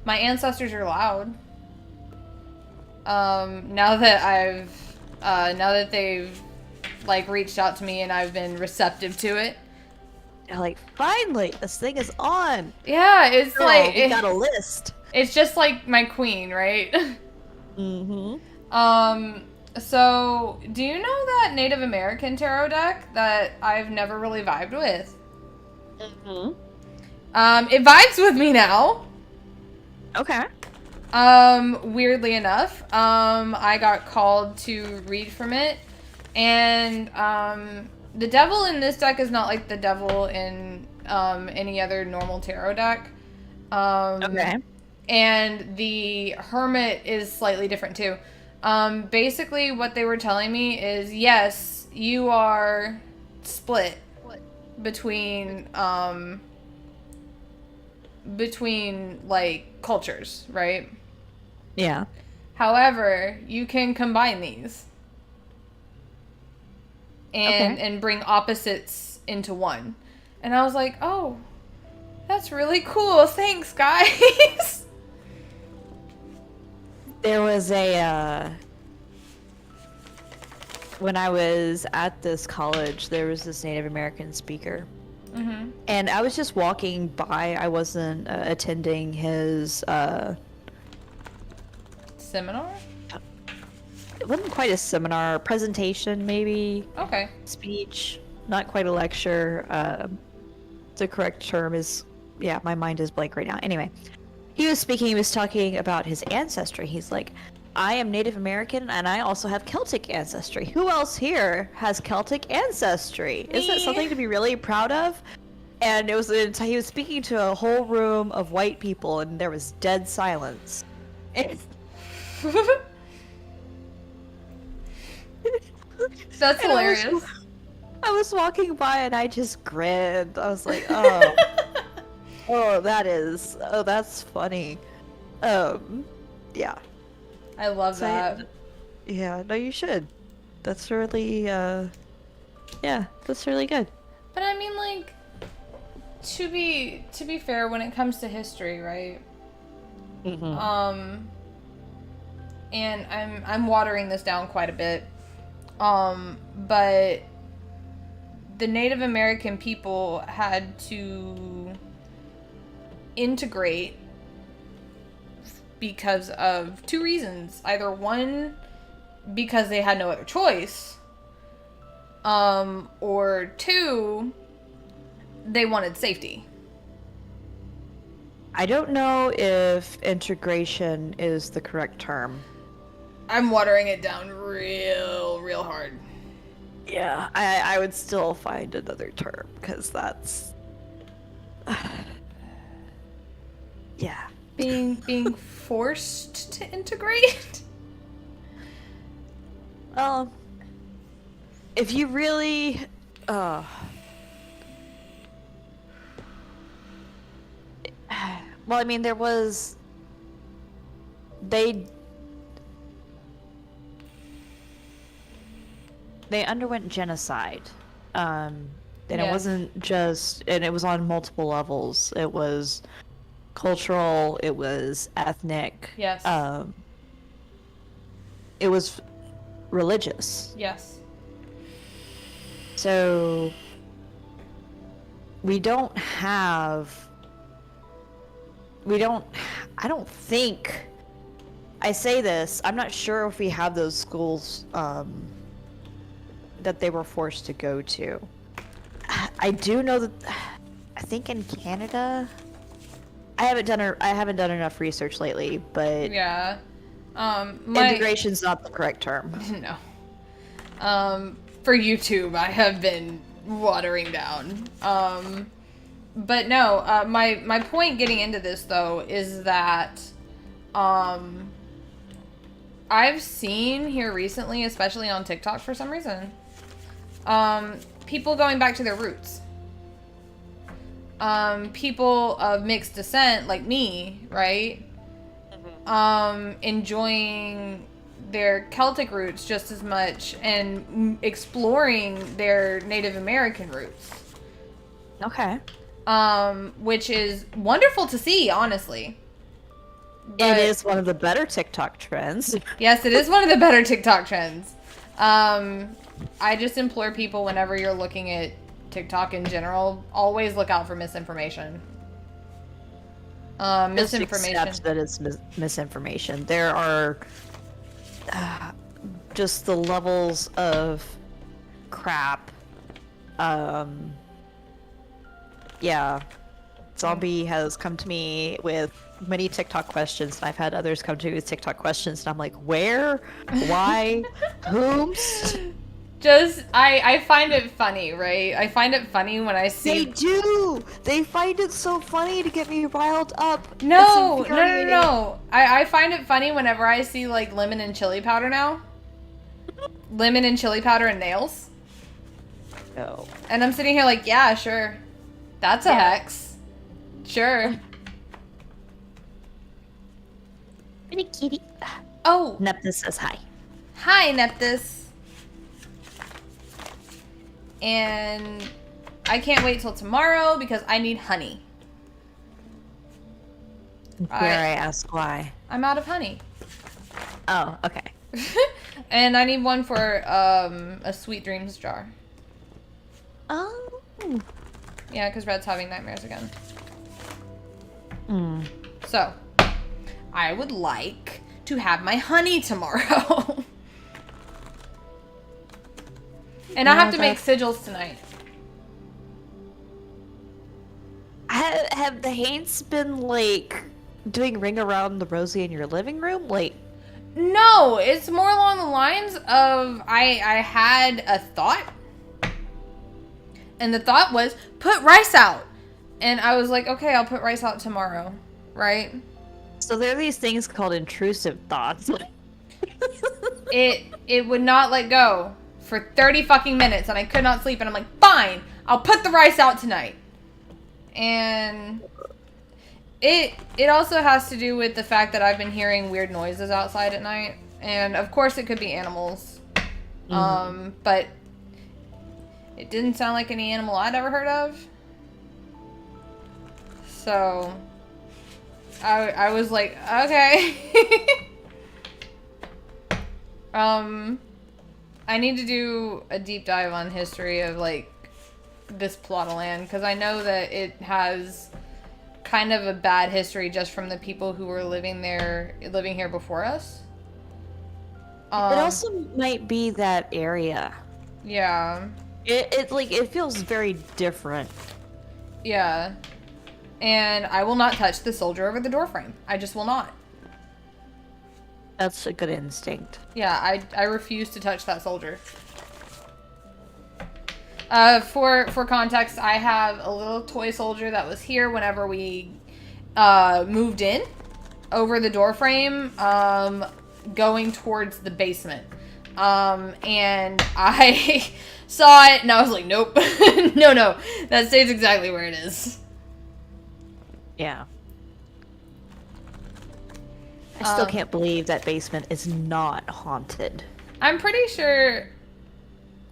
my ancestors are loud. Now that they've like reached out to me and I've been receptive to it. They're like, finally, this thing is on. Yeah, it's like we got a list. It's just like my queen, right? Mm-hmm. So do you know that Native American tarot deck that I've never really vibed with? Mm-hmm. It vibes with me now. Okay. Weirdly enough, I got called to read from it, and the devil in this deck is not like the devil in any other normal tarot deck. Okay. And the hermit is slightly different too. Basically what they were telling me is, yes, you are split between like cultures, right? Yeah. However, you can combine these. And bring opposites into one. And I was like, oh, that's really cool. Thanks, guys. There was when I was at this college, there was this Native American speaker. Mm-hmm. And I was just walking by. I wasn't attending his Seminar? It wasn't quite a seminar, presentation maybe. Okay. Speech, not quite a lecture. The correct term is, yeah, my mind is blank right now. Anyway, he was speaking, he was talking about his ancestry. He's like, I am Native American and I also have Celtic ancestry. Who else here has Celtic ancestry? Me. Isn't it something to be really proud of? And it was he was speaking to a whole room of white people and there was dead silence. That's hilarious. I was walking by and I just grinned. I was like, oh, that's funny. Yeah. I love that. Yeah, no, you should. That's really, yeah, that's really good. But I mean, like, to be fair, when it comes to history, right? Mm-hmm. And I'm watering this down quite a bit. But the Native American people had to integrate because of two reasons. Either one, because they had no other choice, or two, they wanted safety. I don't know if integration is the correct term. I'm watering it down real hard. Yeah, I would still find another term, because that's... yeah. Being forced to integrate? Well, if you really... well, I mean, there was... They underwent genocide. And Yes. it wasn't just... And it was on multiple levels. It was cultural, it was ethnic. Yes. It was religious. Yes. So... I don't think... I say this, I'm not sure if we have those schools, that they were forced to go to. I do know that... I think in Canada... I haven't done enough research lately, but... Yeah. Integration's not the correct term. No. For YouTube, I have been watering down. But no, my point getting into this, though, is that, I've seen here recently, especially on TikTok for some reason, people going back to their roots. People of mixed descent, like me, right? Enjoying their Celtic roots just as much and exploring their Native American roots. Okay. Which is wonderful to see, honestly. It is one of the better TikTok trends. Yes, it is one of the better TikTok trends. I just implore people, whenever you're looking at TikTok in general, always look out for misinformation. Misinformation. Just accept that it's misinformation. There are just the levels of crap. Yeah. ZomBby has come to me with many TikTok questions, and I've had others come to me with TikTok questions, and I'm like, where? Why? Whomst? Just, I find it funny, right? I find it funny when I see... They do! They find it so funny to get me riled up. No. I find it funny whenever I see, like, lemon and chili powder now. Lemon and chili powder and nails. No. And I'm sitting here like, yeah, sure. That's a hex. Sure. Pretty kitty. Oh, Neptus says hi. hi, Neptus. And I can't wait till tomorrow because I need honey. Dare I ask why? I'm out of honey. Oh, okay. And I need one for a Sweet Dreams jar. Oh. Yeah, because Red's having nightmares again. Mm. So, I would like to have my honey tomorrow. And I have to make sigils tonight. Have the Haints been, like, doing ring around the Rosie in your living room? Like, No, it's more along the lines of I had a thought. And the thought was, put rice out. And I was like, okay, I'll put rice out tomorrow. Right? so there are these things called intrusive thoughts. It would not let go for 30 fucking minutes. And I could not sleep. And I'm like, fine, I'll put the rice out tonight. And it also has to do with the fact that I've been hearing weird noises outside at night. And of course it could be animals. But it didn't sound like any animal I'd ever heard of. So I was like, okay. I need to do a deep dive on history of like this plot of land, because I know that it has kind of a bad history just from the people who were living here before us. It also might be that area. Yeah. It feels very different. Yeah. And I will not touch the soldier over the doorframe. I just will not. That's a good instinct. Yeah, I refuse to touch that soldier. For context, I have a little toy soldier that was here whenever we moved in over the doorframe, going towards the basement. And I saw it and I was like, nope. No, that stays exactly where it is. Yeah. I still can't believe that basement is not haunted. I'm pretty sure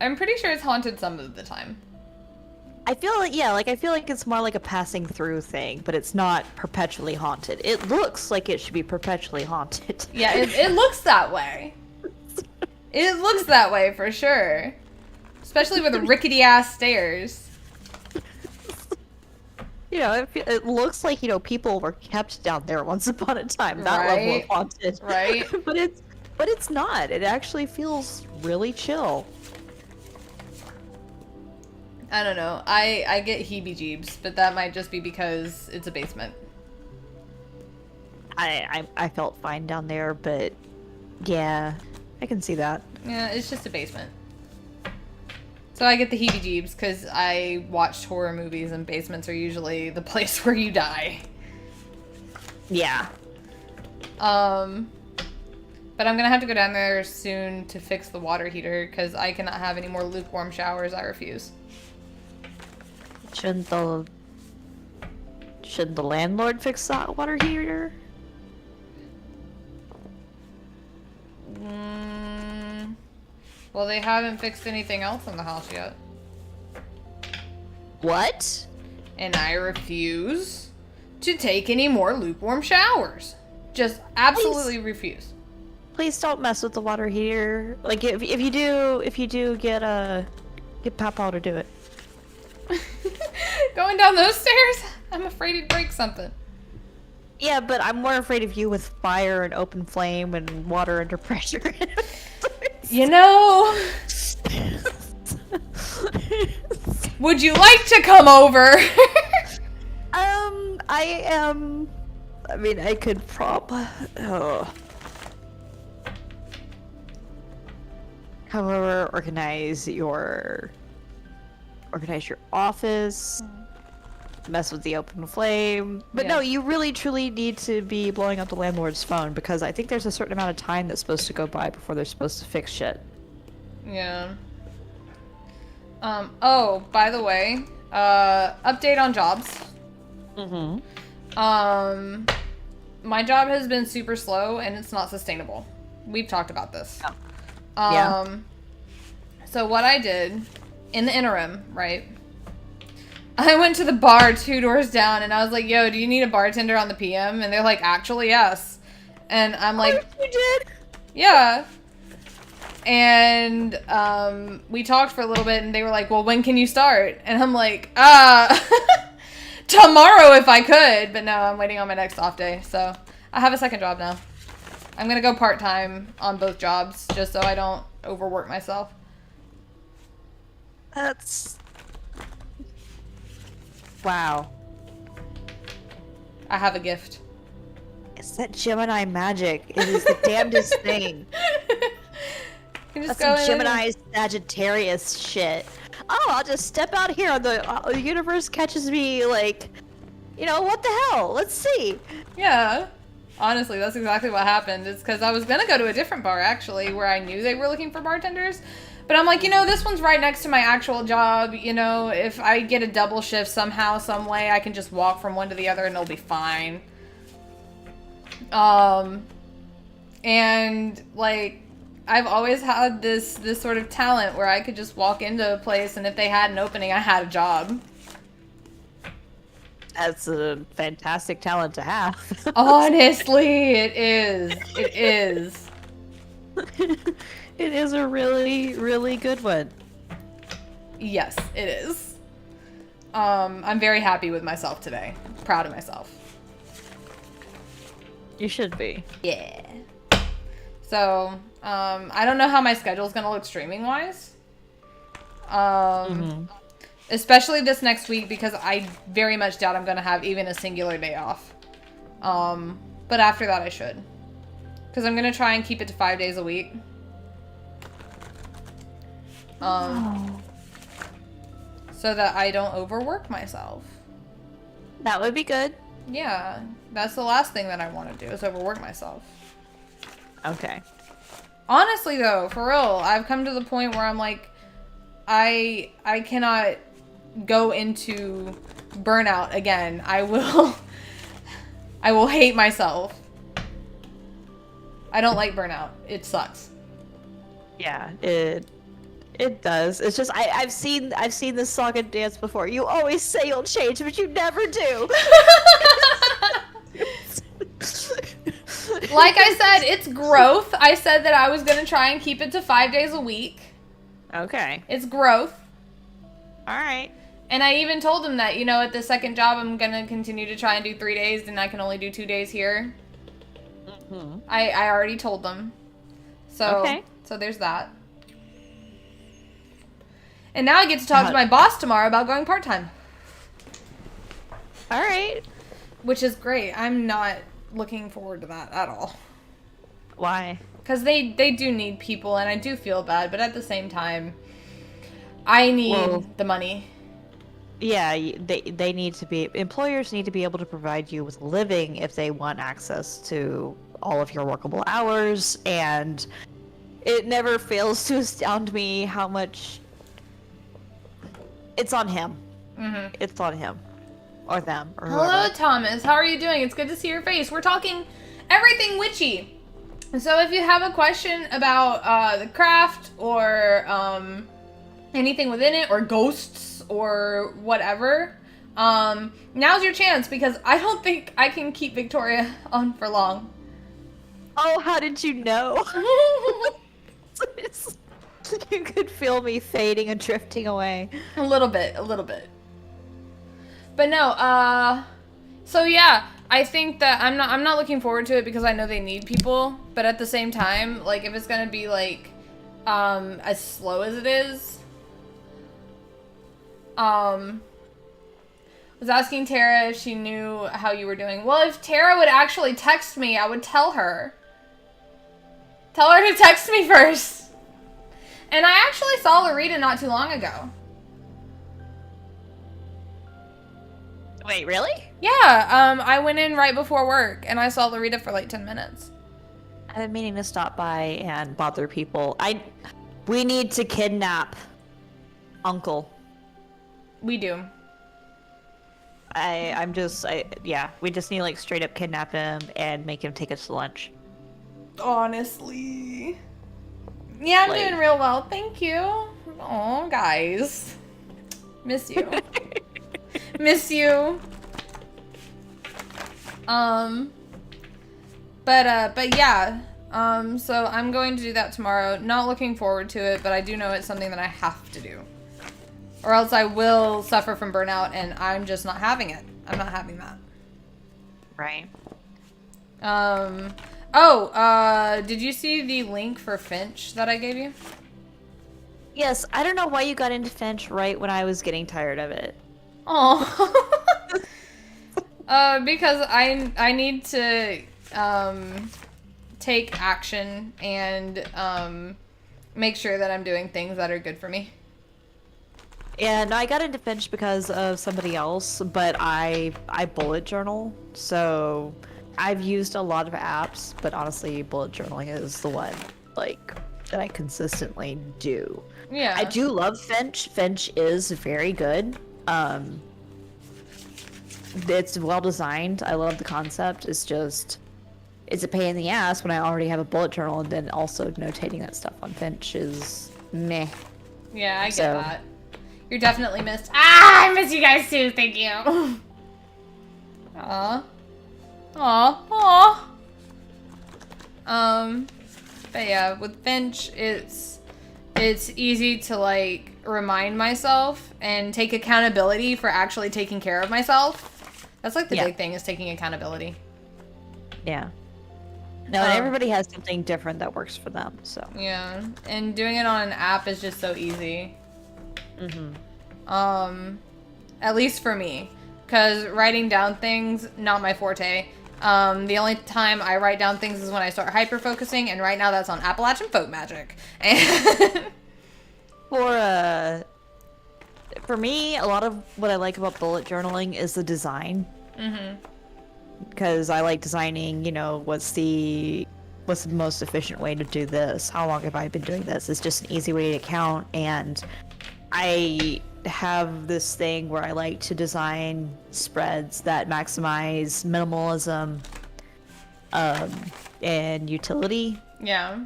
it's haunted some of the time. I feel like it's more like a passing through thing, but it's not perpetually haunted. It looks like it should be perpetually haunted. Yeah, it looks that way. It looks that way for sure. Especially with the rickety ass stairs. You know, it looks like, you know, people were kept down there once upon a time. That level of haunted. Right. But it's not. It actually feels really chill. I don't know. I get heebie-jeebs, but that might just be because it's a basement. I felt fine down there, but yeah, I can see that. Yeah, it's just a basement. So I get the heebie-jeebs because I watched horror movies and basements are usually the place where you die. Yeah. But I'm gonna have to go down there soon to fix the water heater because I cannot have any more lukewarm showers. I refuse. Shouldn't the landlord fix that water heater? Well, they haven't fixed anything else in the house yet. What? And I refuse to take any more lukewarm showers. Just absolutely refuse. Please don't mess with the water heater. Like if you do get Papa to do it. Going down those stairs? I'm afraid he'd break something. Yeah, but I'm more afraid of you with fire and open flame and water under pressure. You know, would you like to come over? I could however, organize your office, mess with the open flame. But no, you really truly need to be blowing up the landlord's phone because I think there's a certain amount of time that's supposed to go by before they're supposed to fix shit. Yeah. Oh, by the way, update on jobs. Mm-hmm. My job has been super slow and it's not sustainable. We've talked about this. Oh. Yeah. So what I did in the interim, right? I went to the bar 2 doors down and I was like, yo, do you need a bartender on the PM? And they're like, actually, yes. And I'm like, you did? yeah. And we talked for a little bit and they were like, well, when can you start? And I'm like, tomorrow if I could. But no, I'm waiting on my next off day. So I have a second job now. I'm going to go part-time on both jobs just so I don't overwork myself. That's... Wow. I have a gift. It's that Gemini magic. It is the damnedest thing. You just That's some go in Gemini Sagittarius shit. Oh, I'll just step out here. The universe catches me, like, you know, what the hell? Let's see. Yeah. Honestly, that's exactly what happened. It's because I was going to go to a different bar, actually, where I knew they were looking for bartenders. But I'm like, you know, this one's right next to my actual job. You know, if I get a double shift somehow, some way, I can just walk from one to the other and it'll be fine. And, like, I've always had this sort of talent where I could just walk into a place and if they had an opening, I had a job. That's a fantastic talent to have. Honestly, it is. It is. It is a really, really good one. Yes, it is. I'm very happy with myself today. Proud of myself. You should be. Yeah. So, I don't know how my schedule's gonna look streaming-wise. Especially this next week because I very much doubt I'm gonna have even a singular day off. But after that I should. Because I'm gonna try and keep it to 5 days a week. So that I don't overwork myself. That would be good. Yeah, that's the last thing that I want to do is overwork myself. Okay. Honestly though, for real, I've come to the point where I'm like, I cannot go into burnout again. I will hate myself. I don't like burnout. It sucks. Yeah, it does. It's just I've seen this song and dance before. You always say you'll change, but you never do. Like I said, it's growth. I said that I was gonna try and keep it to 5 days a week. Okay. It's growth. All right. And I even told him that, you know, at the second job, I'm gonna continue to try and do 3 days, and I can only do 2 days here. I already told them. So, okay. So there's that. And now I get to talk to my boss tomorrow about going part-time. All right. Which is great. I'm not looking forward to that at all. Why? Because they do need people, and I do feel bad, but at the same time, I need the money. Yeah, they need to be, employers need to be able to provide you with a living if they want access to all of your workable hours, and it never fails to astound me how much it's on him. It's on him. Or them. Or Hello, whoever. Thomas. How are you doing? It's good to see your face. We're talking everything witchy. So if you have a question about the craft or anything within it or ghosts or whatever, now's your chance because I don't think I can keep Victoria on for long. Oh, how did you know? You could feel me fading and drifting away. A little bit. But no, so yeah, I think that I'm not looking forward to it because I know they need people, but at the same time, like if it's gonna be like as slow as it is, was asking Tara if she knew how you were doing. Well, if Tara would actually text me, I would tell her. Tell her to text me first. And I actually saw Larita not too long ago. Wait, really? Yeah, I went in right before work, and I saw Larita for like 10 minutes. I've been meaning to stop by and bother people. We need to kidnap Uncle. We do. Yeah, we just need to like straight up kidnap him and make him take us to lunch. Honestly. Yeah, I'm Like- doing real well. Thank you. Oh, guys. Miss you. Miss you. But yeah. So I'm going to do that tomorrow. Not looking forward to it, but I do know it's something that I have to do. Or else I will suffer from burnout, and I'm just not having it. I'm not having that. Right. Did you see the link for Finch that I gave you? Yes, I don't know why you got into Finch right when I was getting tired of it. Oh. Because I need to take action and make sure that I'm doing things that are good for me. Yeah, no, I got into Finch because of somebody else, but I bullet journal, so I've used a lot of apps, but honestly, bullet journaling is the one, like, that I consistently do. Yeah. I do love Finch. Finch is very good. It's well designed. I love the concept. It's just, it's a pain in the ass when I already have a bullet journal, and then also notating that stuff on Finch is meh. Yeah, I get So- that. You're definitely missed. Ah, I miss you guys too. Thank you. Aw. Aw. Aw. But yeah, with Finch, it's easy to like remind myself and take accountability for actually taking care of myself. That's like the Yeah. big thing, is taking accountability. Yeah. No, and everybody has something different that works for them, so. Yeah, and doing it on an app is just so easy. Mm-hmm. At least for me, because writing down things, not my forte. The only time I write down things is when I start hyper focusing, and right now that's on Appalachian folk magic. And For me, a lot of what I like about bullet journaling is the design. mm-hmm. Because I like designing, what's the most efficient way to do this? How long have I been doing this? It's just an easy way to count, and I have this thing where I like to design spreads that maximize minimalism and utility. Yeah.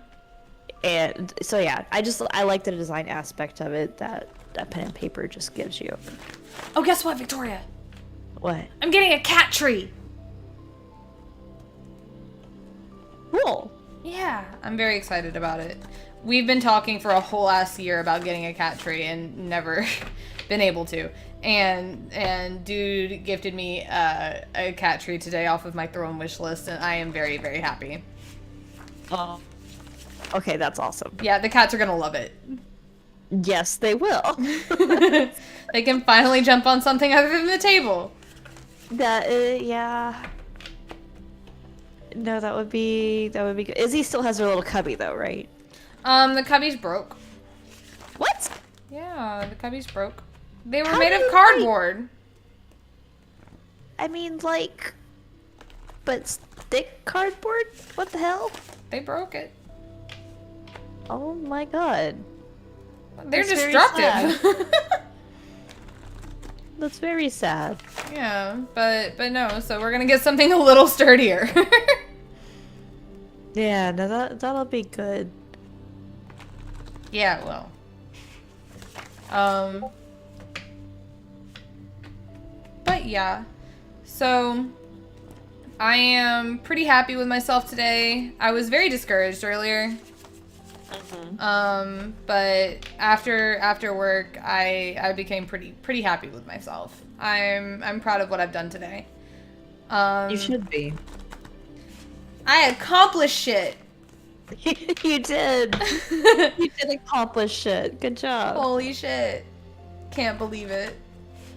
And so yeah, I like the design aspect of it that pen and paper just gives you. Oh, guess what, Victoria? What? I'm getting a cat tree. Cool. Yeah, I'm very excited about it. We've been talking for a whole ass year about getting a cat tree and never been able to. And dude gifted me a cat tree today off of my throne wish list, and I am very, very happy. Oh. Okay, that's awesome. Yeah, the cats are gonna love it. Yes, they will. They can finally jump on something other than the table. Yeah. No, that would be good. Izzy still has her little cubby though, right? The cubbies broke. What? Yeah, the cubbies broke. They were How made do of you, cardboard. I mean, but thick cardboard? What the hell? They broke it. Oh my god. They're That's very destructive. That's very sad. Yeah, but no, so we're gonna get something a little sturdier. Yeah, no, that'll be good. Yeah, it will. But yeah, so I am pretty happy with myself today. I was very discouraged earlier. But after work, I became pretty happy with myself. I'm proud of what I've done today. You should be. I accomplished shit. You did. You did accomplish shit. Good job. Holy shit. Can't believe it.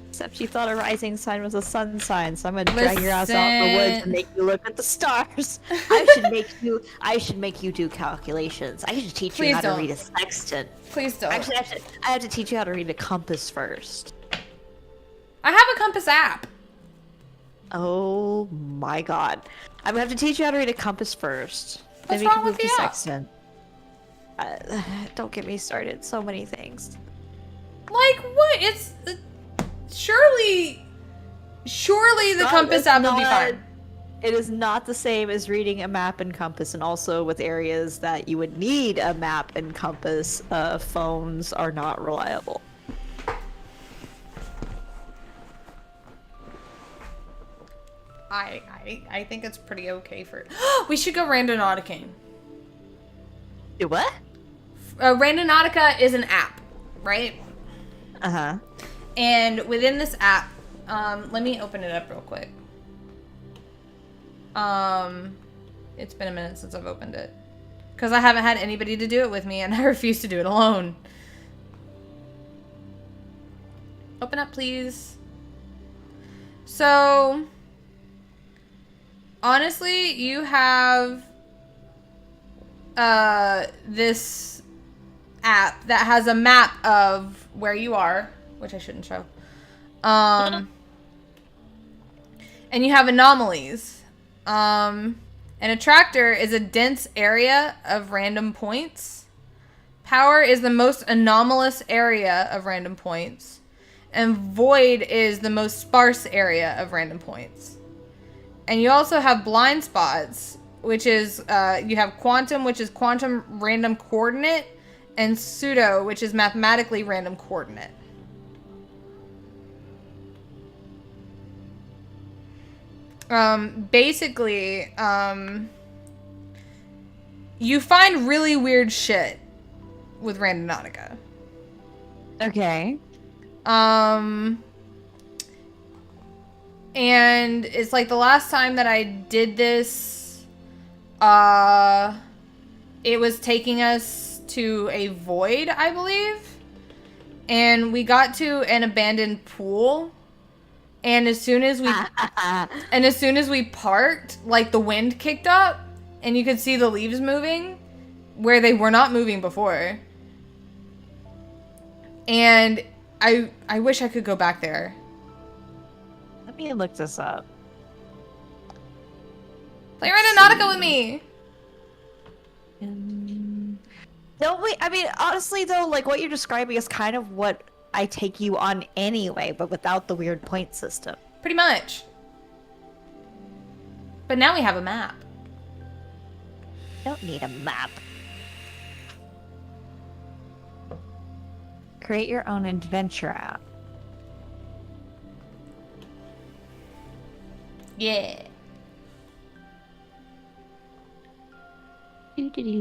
Except you thought a rising sign was a sun sign, so I'm gonna drag your ass out in the woods and make you look at the stars. I should make you do calculations. I should teach you how to read a sextant. Please don't. Actually, I have to teach you how to read a compass first. I have a compass app. Oh my god. I'm gonna have to teach you how to read a compass first. What's then we wrong can move with to the app? sextant. Don't get me started. So many things. Like what? It's surely the compass app will be fine. It is not the same as reading a map and compass, and also with areas that you would need a map and compass, phones are not reliable. I think it's pretty okay for... We should go Randonautica. Do what? Randonautica is an app, right? Uh-huh. And within this app, let me open it up real quick. It's been a minute since I've opened it. Because I haven't had anybody to do it with me, and I refuse to do it alone. Open up, please. So... Honestly, you have this app that has a map of where you are, which I shouldn't show. And you have anomalies. An attractor is a dense area of random points. Power is the most anomalous area of random points. And void is the most sparse area of random points. And you also have blind spots, which is, you have quantum, which is quantum random coordinate, and pseudo, which is mathematically random coordinate. Basically, you find really weird shit with Randonautica. Okay. And it's like the last time that I did this, it was taking us to a void, I believe. And we got to an abandoned pool. And as soon as we parked, like the wind kicked up and you could see the leaves moving where they were not moving before. And I wish I could go back there. Let me look this up. Play Randonautica with me! Don't we? I mean, honestly, though, like, what you're describing is kind of what I take you on anyway, but without the weird point system. Pretty much. But now we have a map. Don't need a map. Create your own adventure app. Yeah. Doo-doo-doo.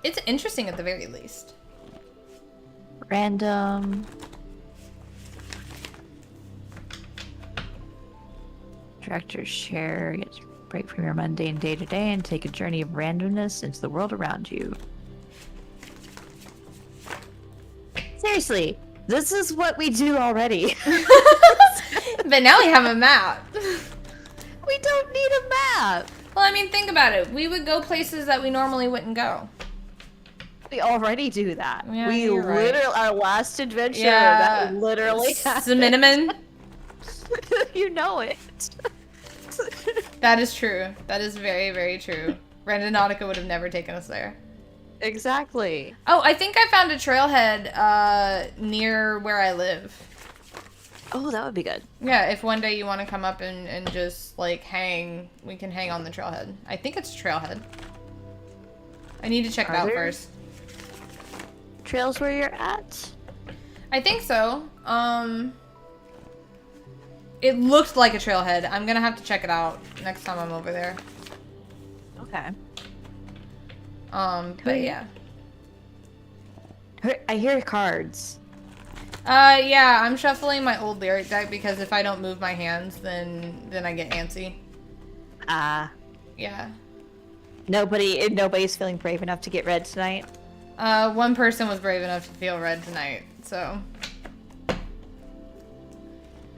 It's interesting at the very least. Random. Directors share. Get to break from your mundane day-to-day and take a journey of randomness into the world around you. Seriously, this is what we do already. But now we have a map. We don't need a map. Well, I mean, think about it. We would go places that we normally wouldn't go. We already do that. Yeah, we you're right. literally, our last adventure, Yeah. that literally happened. Cinnamon. You know it. That is true. That is very, very true. Randonautica would have never taken us there. Exactly. Oh, I think I found a trailhead near where I live. Oh, that would be good. Yeah, if one day you want to come up and just, like, hang, we can hang on the trailhead. I think it's a trailhead. I need to check it out first. Trails where you're at? I think so. It looked like a trailhead. I'm gonna have to check it out next time I'm over there. Okay. But yeah. I hear cards. Yeah, I'm shuffling my old lyric deck because if I don't move my hands, then I get antsy. Yeah. Nobody's feeling brave enough to get red tonight. One person was brave enough to feel red tonight, so.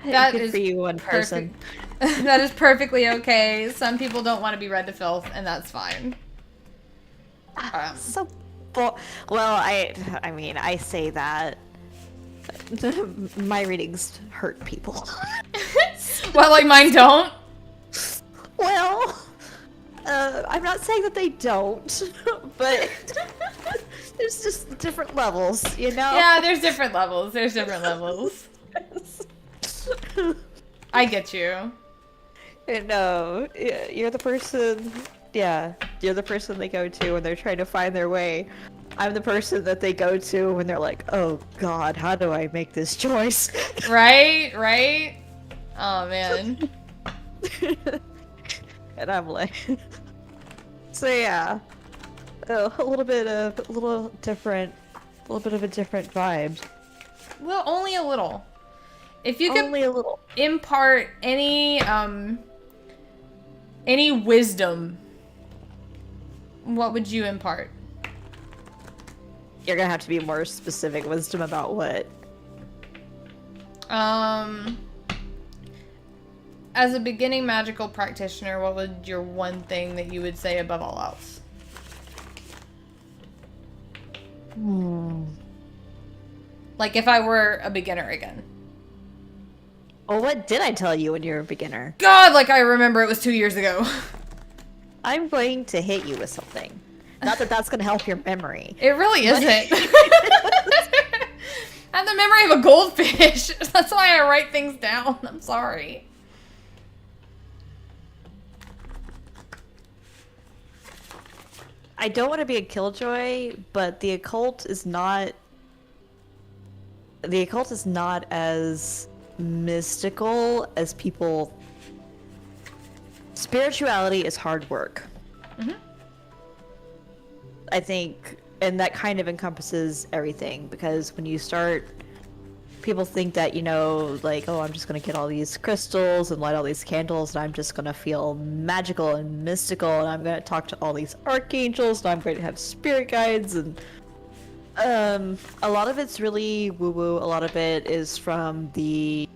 That Good is for you, one person. That is perfectly okay. Some people don't want to be red to filth, and that's fine. Well, I mean, I say that. My readings hurt people. Well, like mine don't? Well, I'm not saying that they don't, but there's just different levels, you know? Yeah, there's different levels. There's different levels. I get you. No, you're the person. Yeah, you're the person they go to when they're trying to find their way. I'm the person that they go to when they're like, "Oh God, how do I make this choice?" Right, right. Oh man. And I'm like, so yeah, a little bit of a little bit of a different vibe. Well, only a little. If you could Only a little. impart any wisdom, what would you impart? You're gonna have to be more specific. Wisdom about what? As a beginning magical practitioner, what would your one thing that you would say above all else? Like if I were a beginner again. Well, what did I tell you when you were a beginner? God, like I remember it was 2 years ago. I'm going to hit you with something. Not that that's gonna help your memory. It really isn't. I have the memory of a goldfish. That's why I write things down. I'm sorry. I don't want to be a killjoy, but the occult is not as mystical as people. Spirituality is hard work. Mm-hmm. I think, and that kind of encompasses everything, because when you start, people think that, you know, like, oh, I'm just gonna get all these crystals and light all these candles and I'm just gonna feel magical and mystical and I'm gonna talk to all these archangels and I'm going to have spirit guides, and a lot of it's really woo-woo. A lot of it is from the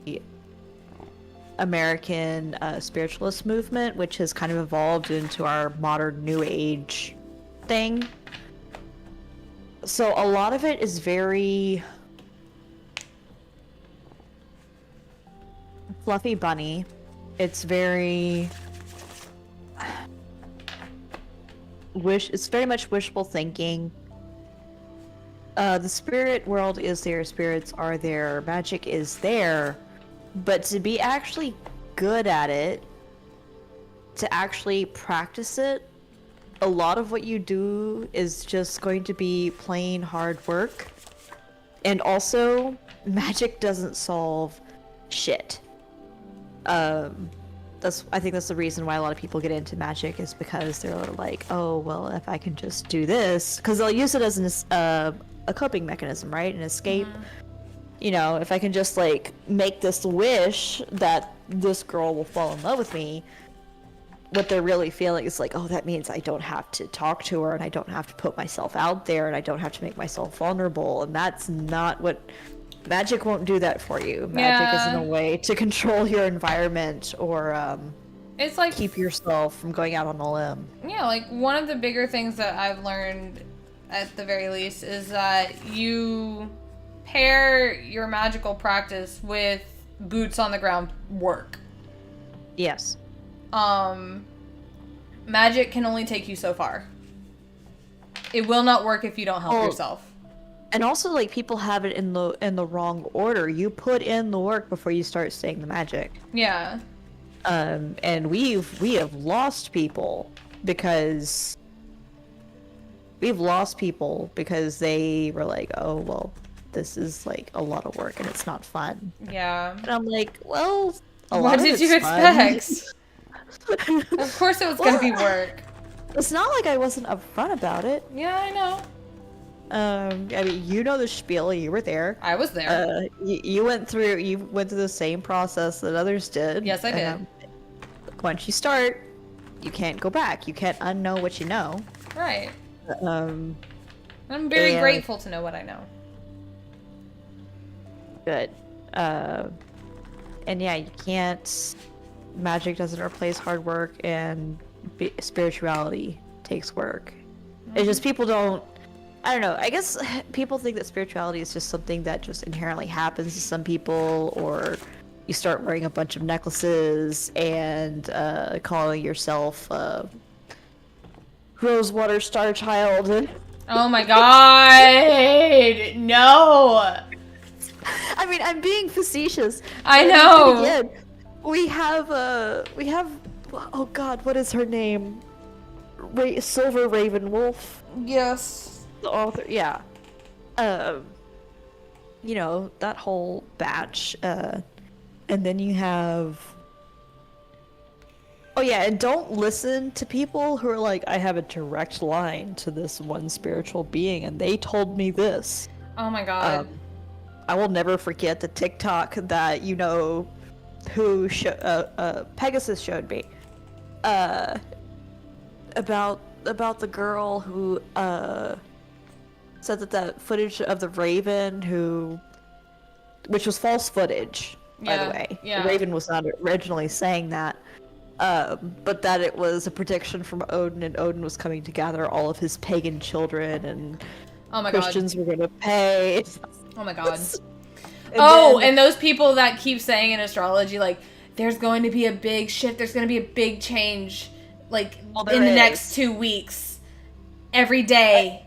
American spiritualist movement, which has kind of evolved into our modern new age thing. So a lot of it is very fluffy bunny. It's very it's very much wishful thinking. The spirit world is there, spirits are there, magic is there, but to be actually good at it, to actually practice it, a lot of what you do is just going to be plain hard work. And also, magic doesn't solve shit. I think that's the reason why a lot of people get into magic, is because they're like, oh, well, if I can just do this, because they'll use it as a coping mechanism, right? An escape. Mm-hmm. You know, if I can just like make this wish that this girl will fall in love with me, what they're really feeling is like, oh, that means I don't have to talk to her and I don't have to put myself out there and I don't have to make myself vulnerable. And that's not what magic won't do that for you. Magic isn't a way to control your environment or it's like keep yourself from going out on a limb. Yeah, like one of the bigger things that I've learned at the very least is that you pair your magical practice with boots on the ground work. Yes. Magic can only take you so far. It will not work if you don't help yourself. And also, like, people have it in the wrong order. You put in the work before you start saying the magic. Yeah. And we have lost people because they were like, oh, well, this is like a lot of work and it's not fun. Yeah. And I'm like, well, what did you expect? Of course it was gonna be work. It's not like I wasn't upfront about it. Yeah, I know. I mean, you know the spiel. You were there. I was there. You went through the same process that others did. Yes, I did. Once you start, you can't go back. You can't unknow what you know. Right. I'm very grateful to know what I know. Good. And yeah, you can't. Magic doesn't replace hard work, and spirituality takes work. Mm-hmm. It's just people don't. I don't know. I guess people think that spirituality is just something that just inherently happens to some people, or you start wearing a bunch of necklaces and calling yourself Rosewater Star Child. Oh my god! No! I mean, I'm being facetious. I know! we have oh god, what is her name? Silver Ravenwolf, Yes. the author. Yeah. You know, that whole batch. And then you have. Oh yeah, and don't listen to people who are like, I have a direct line to this one spiritual being, and they told me this. Oh my god. I will never forget the TikTok that who Pegasus showed me. About the girl who said that footage of the Raven which was false footage, by the way. Yeah. The Raven was not originally saying that. But that it was a prediction from Odin, and Odin was coming to gather all of his pagan children, and Oh my Christians were gonna pay. Oh my god. And and those people that keep saying in astrology, like, there's going to be a big shift, there's going to be a big change, like, in the next 2 weeks. Every day.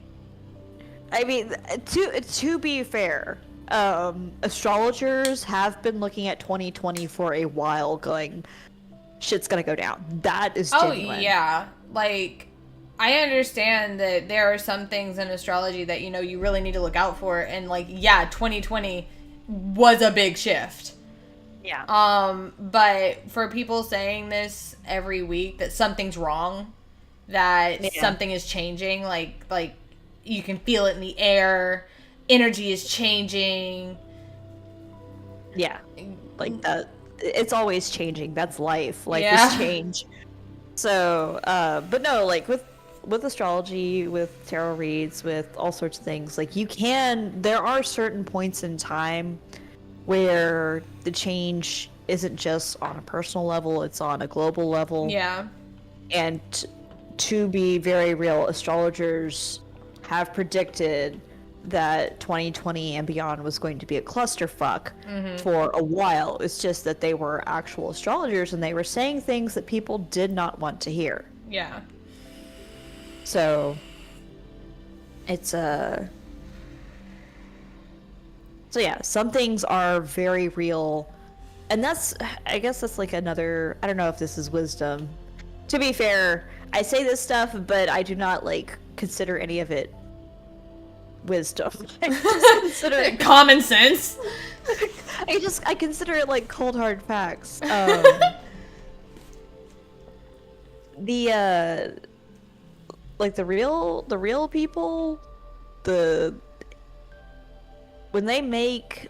I mean, to be fair, astrologers have been looking at 2020 for a while, going, shit's gonna go down. That is genuine. Oh, yeah. Like, I understand that there are some things in astrology that, you know, you really need to look out for. And, like, yeah, 2020 was a big shift. Yeah. But for people saying this every week, that something's wrong, that something is changing, like you can feel it in the air, energy is changing. Yeah. Like that. It's always changing. That's life. Life Yeah. is change. So, but no, like with astrology, with tarot reads, with all sorts of things, like there are certain points in time where the change isn't just on a personal level, it's on a global level. Yeah. And to be very real, astrologers have predicted that 2020 and beyond was going to be a clusterfuck for a while. It's just that they were actual astrologers and they were saying things that people did not want to hear. Yeah. So it's so yeah, some things are very real. And I guess that's like another, I don't know if this is wisdom. To be fair, I say this stuff, but I do not like consider any of it wisdom. I just consider it common sense. I consider it like cold hard facts. Like the real people, when they make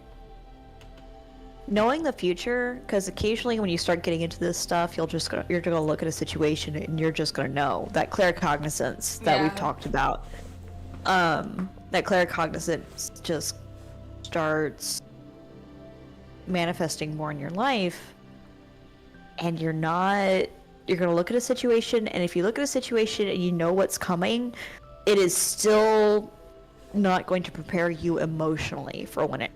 knowing the future, because occasionally when you start getting into this stuff, you're gonna look at a situation and you're just gonna know that claircognizance that we've talked about. That claircognizance just starts manifesting more in your life, and you're gonna look at a situation, and if you look at a situation and you know what's coming, it is still not going to prepare you emotionally for when it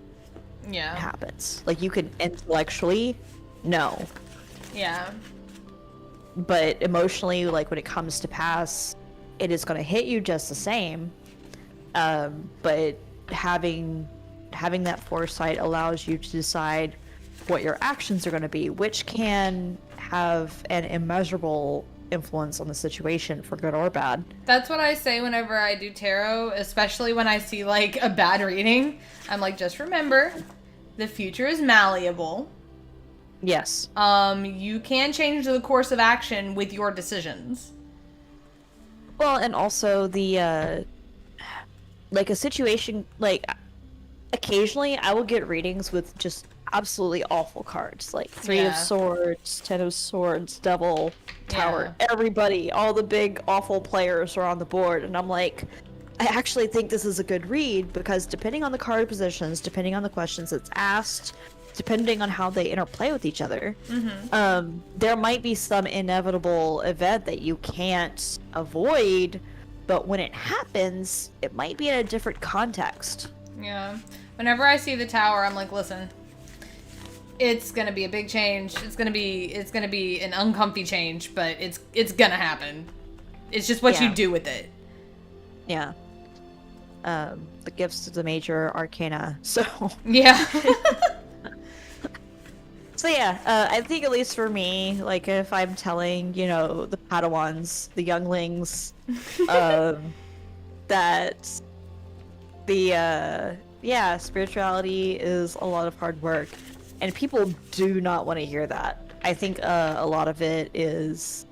happens. Like, you can intellectually know. Yeah. But emotionally, like, when it comes to pass, it is going to hit you just the same. But having that foresight allows you to decide what your actions are going to be, which can have an immeasurable influence on the situation, for good or bad. That's what I say whenever I do tarot, especially when I see like a bad reading. I'm like, just remember, the future is malleable. Yes. You can change the course of action with your decisions. Well, and also the like a situation, like occasionally I will get readings with just absolutely awful cards, like Three of Swords, Ten of Swords, Devil, Tower. Everybody, all the big awful players are on the board, and I'm like, I actually think this is a good read, because depending on the card positions, depending on the questions that's asked, depending on how they interplay with each other, there might be some inevitable event that you can't avoid, but when it happens, it might be in a different context. Yeah. Whenever I see the Tower, I'm like, listen, it's gonna be a big change. It's gonna be an uncomfy change, but it's gonna happen. It's just what you do with it. Yeah. The gifts of the major arcana. So yeah. So yeah, I think at least for me, like if I'm telling, you know, the Padawans, the younglings, that the yeah, spirituality is a lot of hard work, and people do not want to hear that. I think a lot of it is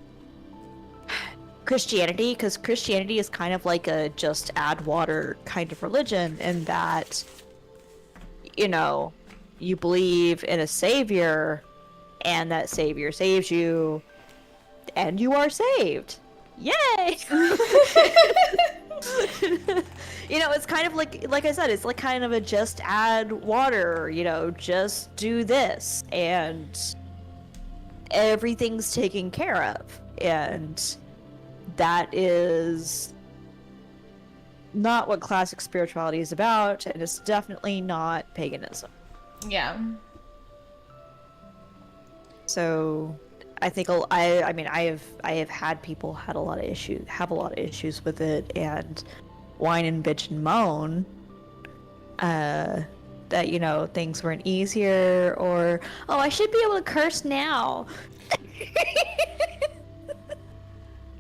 Christianity, because Christianity is kind of like a just add water kind of religion, in that, you know, you believe in a savior, and that savior saves you, and you are saved. Yay! You know, it's kind of like I said, it's like kind of a just add water, you know, just do this, and everything's taken care of. And that is not what classic spirituality is about, and it's definitely not paganism. Yeah. So I think I mean I have had people have a lot of issues with it, and whine and bitch and moan that, you know, things weren't easier, or oh, I should be able to curse now.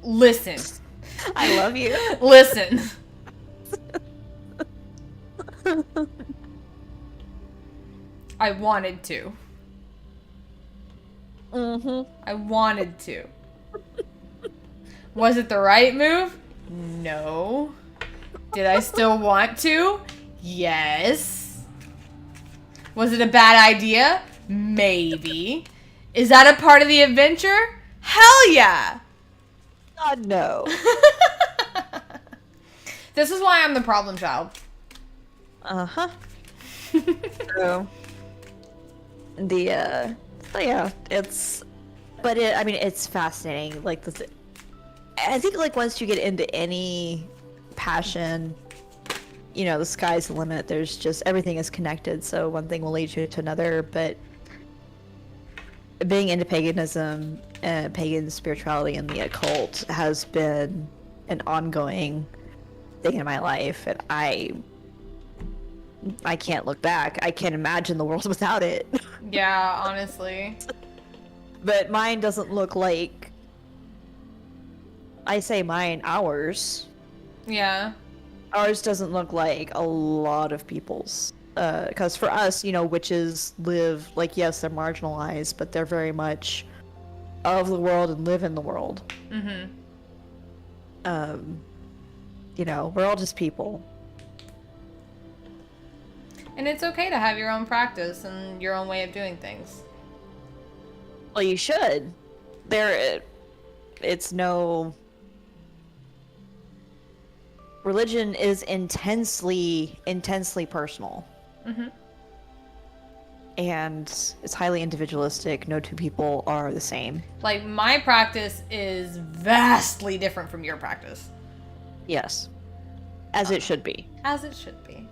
Listen. I love you. Listen. I wanted to. I wanted to. Was it the right move? No. Did I still want to? Yes. Was it a bad idea? Maybe. Is that a part of the adventure? Hell yeah. God, no. This is why I'm the problem child. Uh-huh. So, so yeah, I mean, it's fascinating. Like, I think, like, once you get into any passion, you know, the sky's the limit. There's just, everything is connected, so one thing will lead you to another. But being into paganism, pagan spirituality, and the occult has been an ongoing thing in my life, and I can't look back. I can't imagine the world without it. Yeah, honestly. But mine doesn't look like, I say mine, ours. Yeah. Ours doesn't look like a lot of people's. Because for us, you know, witches live, like, yes, they're marginalized, but they're very much of the world and live in the world. Mm-hmm. You know, we're all just people. And it's okay to have your own practice and your own way of doing things. Well, you should. It's no... Religion is intensely personal. Mm-hmm. And it's highly individualistic. No two people are the same. Like, my practice is vastly different from your practice. Yes. As it should be. As it should be.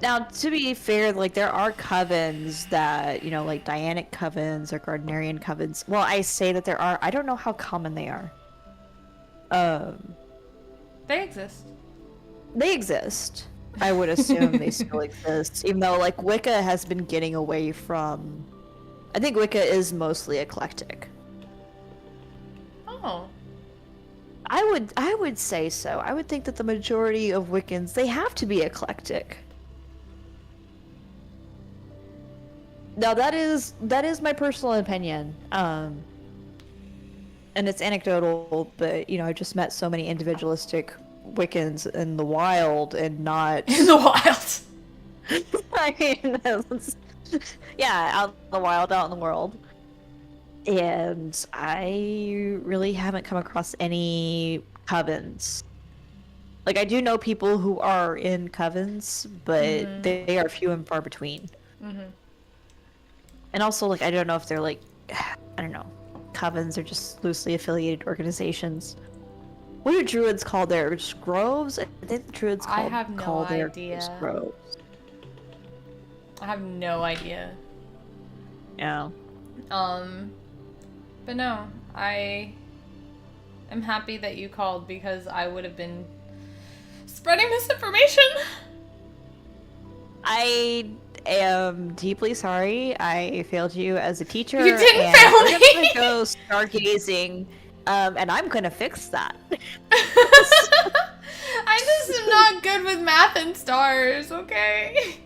Now, to be fair, like, there are covens that, you know, like Dianic covens or Gardnerian covens. Well, I say that there are. I don't know how common they are. They exist. They exist. I would assume they still exist, even though, like, Wicca has been getting away from... I think Wicca is mostly eclectic. Oh. I would say so. I would think that the majority of Wiccans, they have to be eclectic. Now, that is my personal opinion. And it's anecdotal, but, you know, I've just met so many individualistic Wiccans in the wild, and not... In the wild! I mean, yeah, out in the wild, out in the world. And I really haven't come across any covens. Like, I do know people who are in covens, but they are few and far between. Mm-hmm. And also, like, I don't know if they're, like, I don't know, covens are just loosely affiliated organizations. What do druids call theirs? Groves? I think the druids I have no call their idea. groves. I have no idea. Yeah. But no, I am happy that you called, because I would have been spreading misinformation. am deeply sorry. I failed you as a teacher. You didn't and fail we're me! gonna go stargazing, and I'm gonna fix that. I just am not good with math and stars, okay?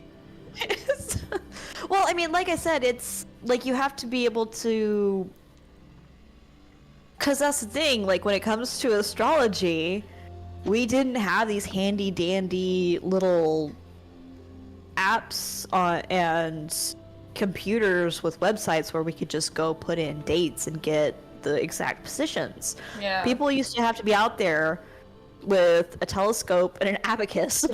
Well, I mean, like I said, it's like you have to be able to. Because that's the thing, like when it comes to astrology, we didn't have these handy dandy little apps and computers with websites where we could just go put in dates and get the exact positions. Yeah. People used to have to be out there with a telescope and an abacus.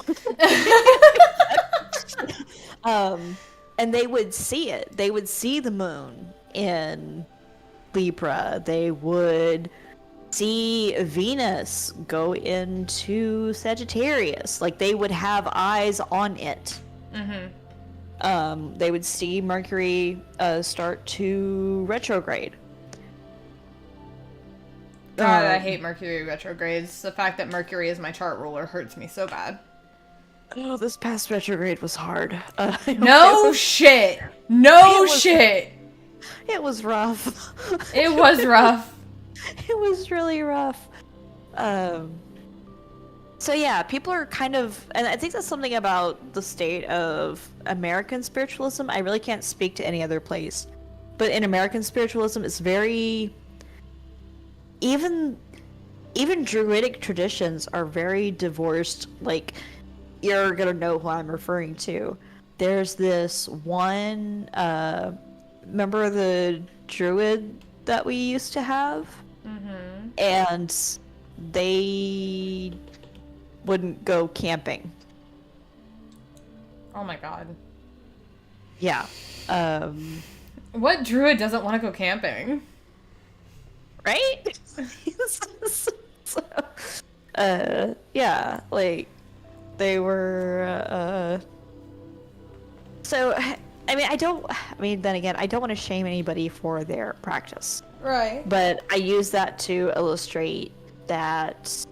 And they would see it. They would see the moon in Libra. They would see Venus go into Sagittarius. Like they would have eyes on it. They would see Mercury start to retrograde. God, I hate Mercury retrogrades. The fact that Mercury is my chart ruler hurts me so bad. Oh, this past retrograde was hard. No shit! No shit! It was rough. It was rough. It was really rough. So yeah, people are kind of, and I think that's something about the state of American spiritualism. I really can't speak to any other place, but in American spiritualism, it's very, even Druidic traditions are very divorced. Like, you're gonna know who I'm referring to. There's this one, remember the Druid that we used to have? And they wouldn't go camping. Oh my god. Yeah. What druid doesn't want to go camping? Right? So, yeah, like, they were, so, then again, I don't want to shame anybody for their practice. Right. But I use that to illustrate that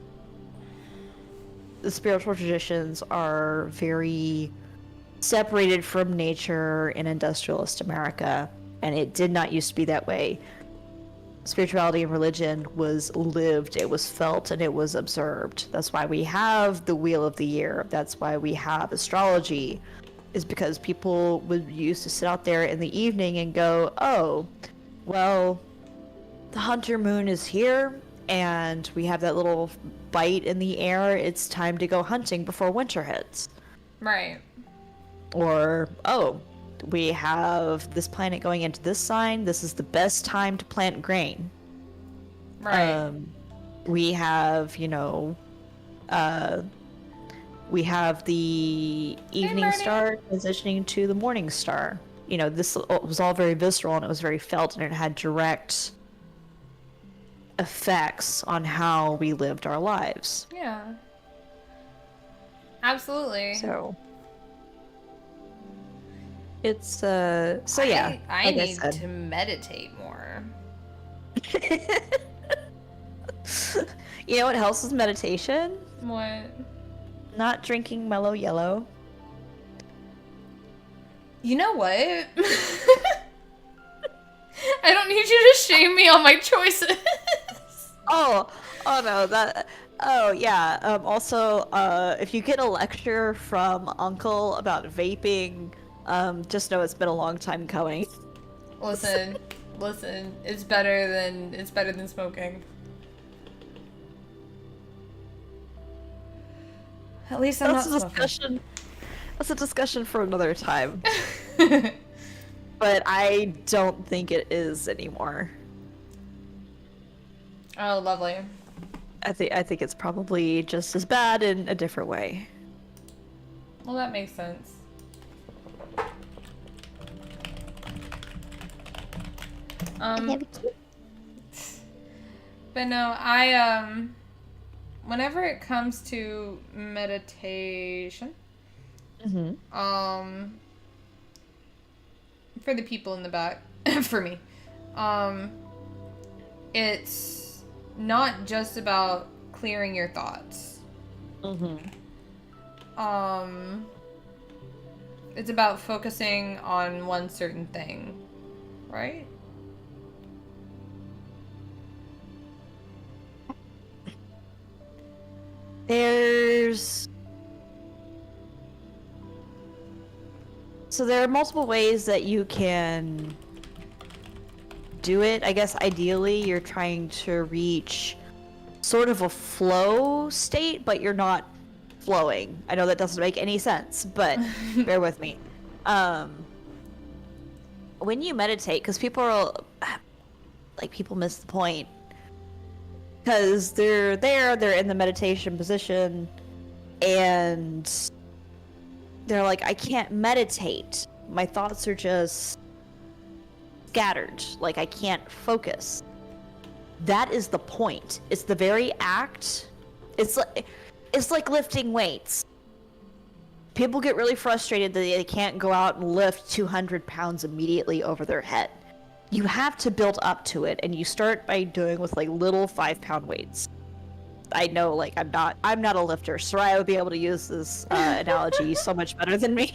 the spiritual traditions are very separated from nature in industrialist America, and it did not used to be that way. Spirituality and religion was lived, it was felt, and it was observed. That's why we have the Wheel of the Year. That's why we have astrology, is because people would used to sit out there in the evening and go, oh, well, the hunter moon is here, and we have that little bite in the air. It's time to go hunting before winter hits. Right. Or, oh, we have this planet going into this sign. This is the best time to plant grain. Right. We have, we have the evening star transitioning to the morning star. This was all very visceral, and it was very felt, and it had direct effects on how we lived our lives. Yeah. Absolutely. So it's yeah. I need to meditate more. You know what else is meditation? What? Not drinking mellow yellow. You know what? I don't need you to shame me on my choices. Oh no, oh yeah. Also, if you get a lecture from Uncle about vaping, just know it's been a long time coming. Listen, it's better than smoking. At least I'm not smoking. That's a discussion for another time. But I don't think it is anymore. Oh, lovely. I think it's probably just as bad in a different way. Well, that makes sense. But no, whenever it comes to meditation, for the people in the back, for me, it's not just about clearing your thoughts. It's about focusing on one certain thing, right? So there are multiple ways that you can do it. I guess ideally you're trying to reach sort of a flow state, but you're not flowing. I know that doesn't make any sense, but bear with me. When you meditate, because people miss the point. Because they're in the meditation position, and they're like, I can't meditate. My thoughts are just scattered. Like, I can't focus. That is the point. It's the very act. It's like lifting weights. People get really frustrated that they can't go out and lift 200 pounds immediately over their head. You have to build up to it, and you start by doing with like little 5-pound weights. I know, like, I'm not a lifter. Soraya would be able to use this analogy so much better than me.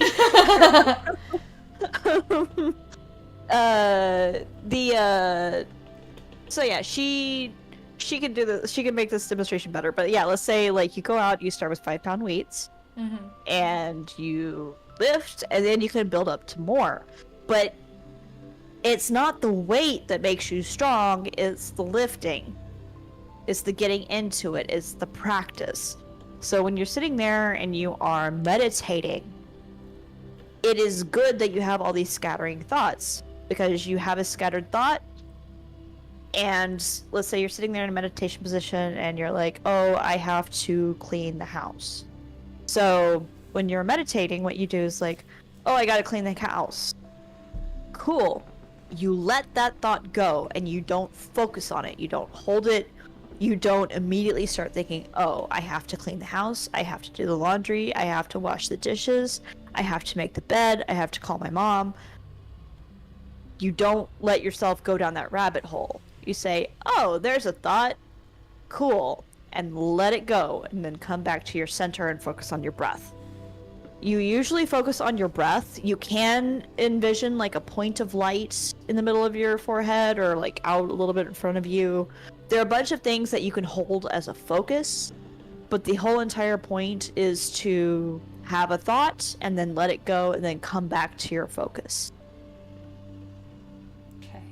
So yeah, she can do this. She can make this demonstration better. But yeah, let's say like you go out, you start with 5-pound weights, and you lift, and then you can build up to more. But it's not the weight that makes you strong, it's the lifting. It's the getting into it, it's the practice. So when you're sitting there and you are meditating, it is good that you have all these scattering thoughts, because you have a scattered thought, and let's say you're sitting there in a meditation position and you're like, oh, I have to clean the house. So when you're meditating, what you do is like, oh, I gotta clean the house. Cool. You let that thought go, and you don't focus on it. You don't hold it. You don't immediately start thinking, oh, I have to clean the house. I have to do the laundry. I have to wash the dishes. I have to make the bed. I have to call my mom. You don't let yourself go down that rabbit hole. You say, oh, there's a thought. Cool. And let it go, and then come back to your center and focus on your breath. You usually focus on your breath. You can envision like a point of light in the middle of your forehead, or like out a little bit in front of you. There are a bunch of things that you can hold as a focus, but the whole entire point is to have a thought and then let it go and then come back to your focus. Okay.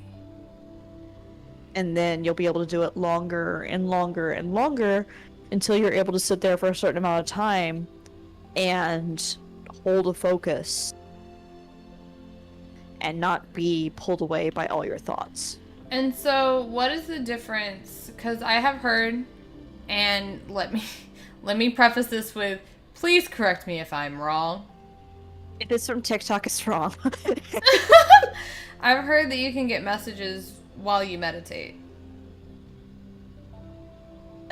And then you'll be able to do it longer and longer and longer until you're able to sit there for a certain amount of time and hold a focus and not be pulled away by all your thoughts. And so what is the difference? Because I have heard, and let me preface this with, please correct me if I'm wrong. If it's from TikTok, it's wrong. I've heard that you can get messages while you meditate.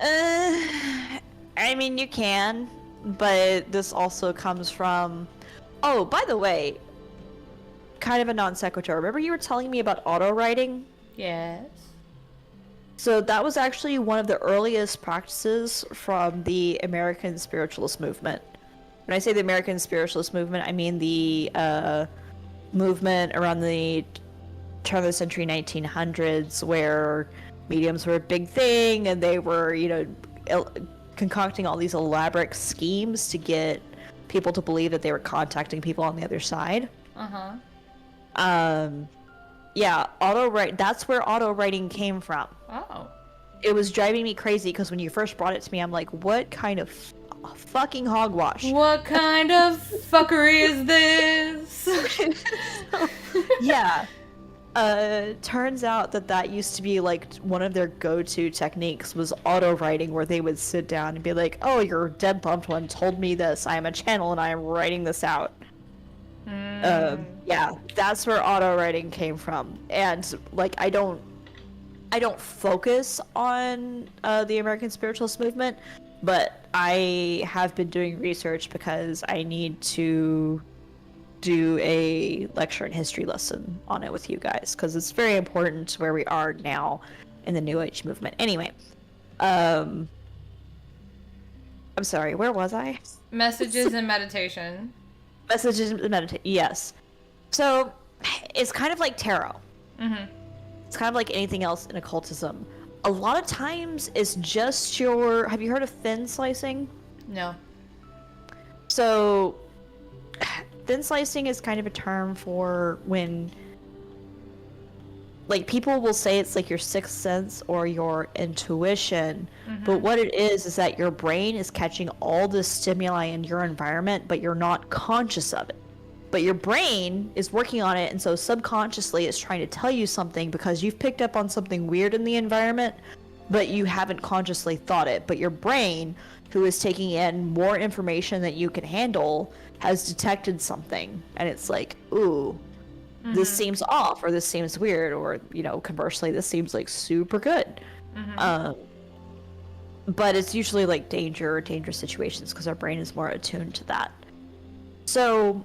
I mean, you can. But this also comes from... Oh, by the way, kind of a non sequitur. Remember you were telling me about auto-writing? Yes. So that was actually one of the earliest practices from the American Spiritualist movement. When I say the American Spiritualist movement, I mean the movement around the turn of the century 1900s, where mediums were a big thing, and they were, concocting all these elaborate schemes to get people to believe that they were contacting people on the other side. Yeah, that's where auto-writing came from. Oh. It was driving me crazy, because when you first brought it to me, I'm like, what kind of fucking hogwash? What kind of fuckery is this? Yeah. Turns out that used to be like one of their go-to techniques, was auto-writing, where they would sit down and be like, oh, your dead loved one told me this. I am a channel and I am writing this out. Yeah, that's where auto-writing came from. And like, I don't focus on the American Spiritualist movement, but I have been doing research because I need to do a lecture and history lesson on it with you guys, because it's very important where we are now in the New Age movement. Anyway, I'm sorry, where was I? Messages and meditation. Messages and meditate. Yes. So it's kind of like tarot. Mm-hmm. It's kind of like anything else in occultism. A lot of times it's just your... Have you heard of thin slicing? No. So thin slicing is kind of a term for when... Like, people will say it's like your sixth sense or your intuition, but what it is that your brain is catching all the stimuli in your environment, but you're not conscious of it. But your brain is working on it, and so subconsciously it's trying to tell you something because you've picked up on something weird in the environment, but you haven't consciously thought it. But your brain, who is taking in more information that you can handle, has detected something, and it's like, ooh, this seems off, or this seems weird, or, you know, conversely, this seems like super good. But it's usually like danger or dangerous situations because our brain is more attuned to that. So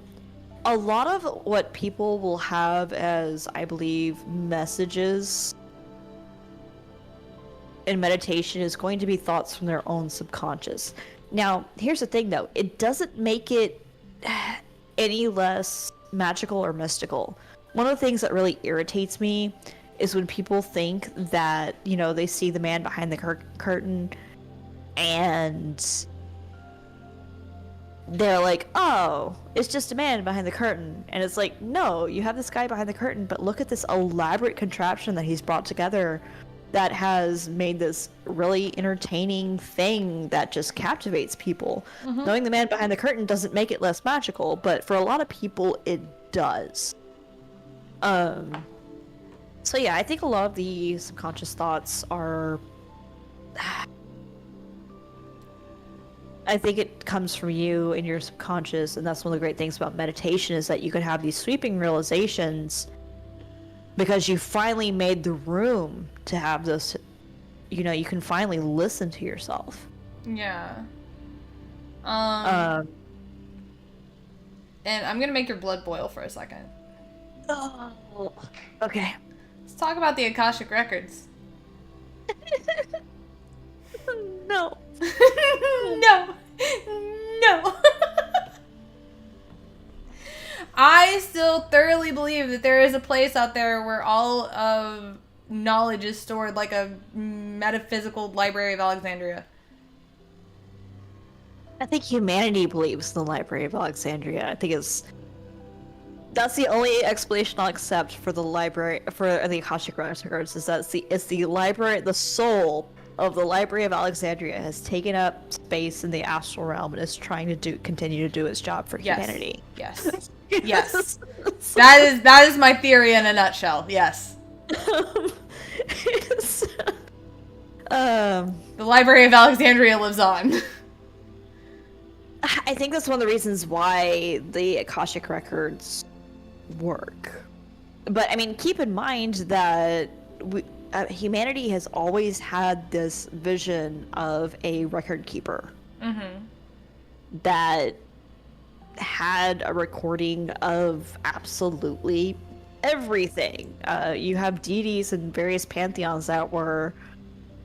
a lot of what people will have as, I believe, messages in meditation is going to be thoughts from their own subconscious. Now, here's the thing though, it doesn't make it any less magical or mystical. One of the things that really irritates me is when people think that, you know, they see the man behind the curtain and they're like, oh, it's just a man behind the curtain. And it's like, no, you have this guy behind the curtain, but look at this elaborate contraption that he's brought together that has made this really entertaining thing that just captivates people. Knowing the man behind the curtain doesn't make it less magical, but for a lot of people, it does. So yeah, I think a lot of the subconscious thoughts are... I think it comes from you and your subconscious, and that's one of the great things about meditation is that you can have these sweeping realizations because you finally made the room to have this, you know, you can finally listen to yourself. Yeah. And I'm gonna make your blood boil for a second. Oh, okay. Let's talk about the Akashic Records. No. No. No. I still thoroughly believe that there is a place out there where all of knowledge is stored, like a metaphysical Library of Alexandria. I think humanity believes in the Library of Alexandria. I think that's the only explanation I'll accept for the library, for the Akashic Records, is that it's the library, the soul of the Library of Alexandria has taken up space in the astral realm and is trying to continue to do its job for humanity. Yes. Yes. That is my theory in a nutshell. Yes. The Library of Alexandria lives on. I think that's one of the reasons why the Akashic Records work. But I mean, keep in mind that humanity has always had this vision of a record keeper that had a recording of absolutely everything. You have deities and various pantheons that were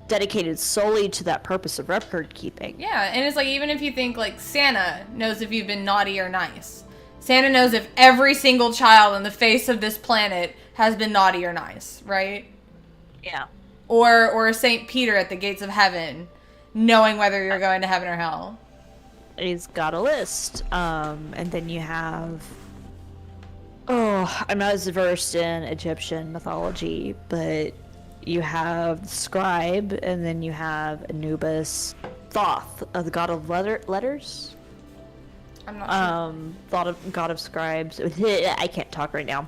dedicated solely to that purpose of record keeping. Yeah, and it's like, even if you think like Santa knows if you've been naughty or nice. Santa knows if every single child on the face of this planet has been naughty or nice, right? Yeah. Or Saint Peter at the gates of heaven, knowing whether you're going to heaven or hell. He's got a list. And then you have... Oh, I'm not as versed in Egyptian mythology, but you have the Scribe, and then you have Anubis, Thoth, the god of letters. I'm not sure. God of scribes. I can't talk right now.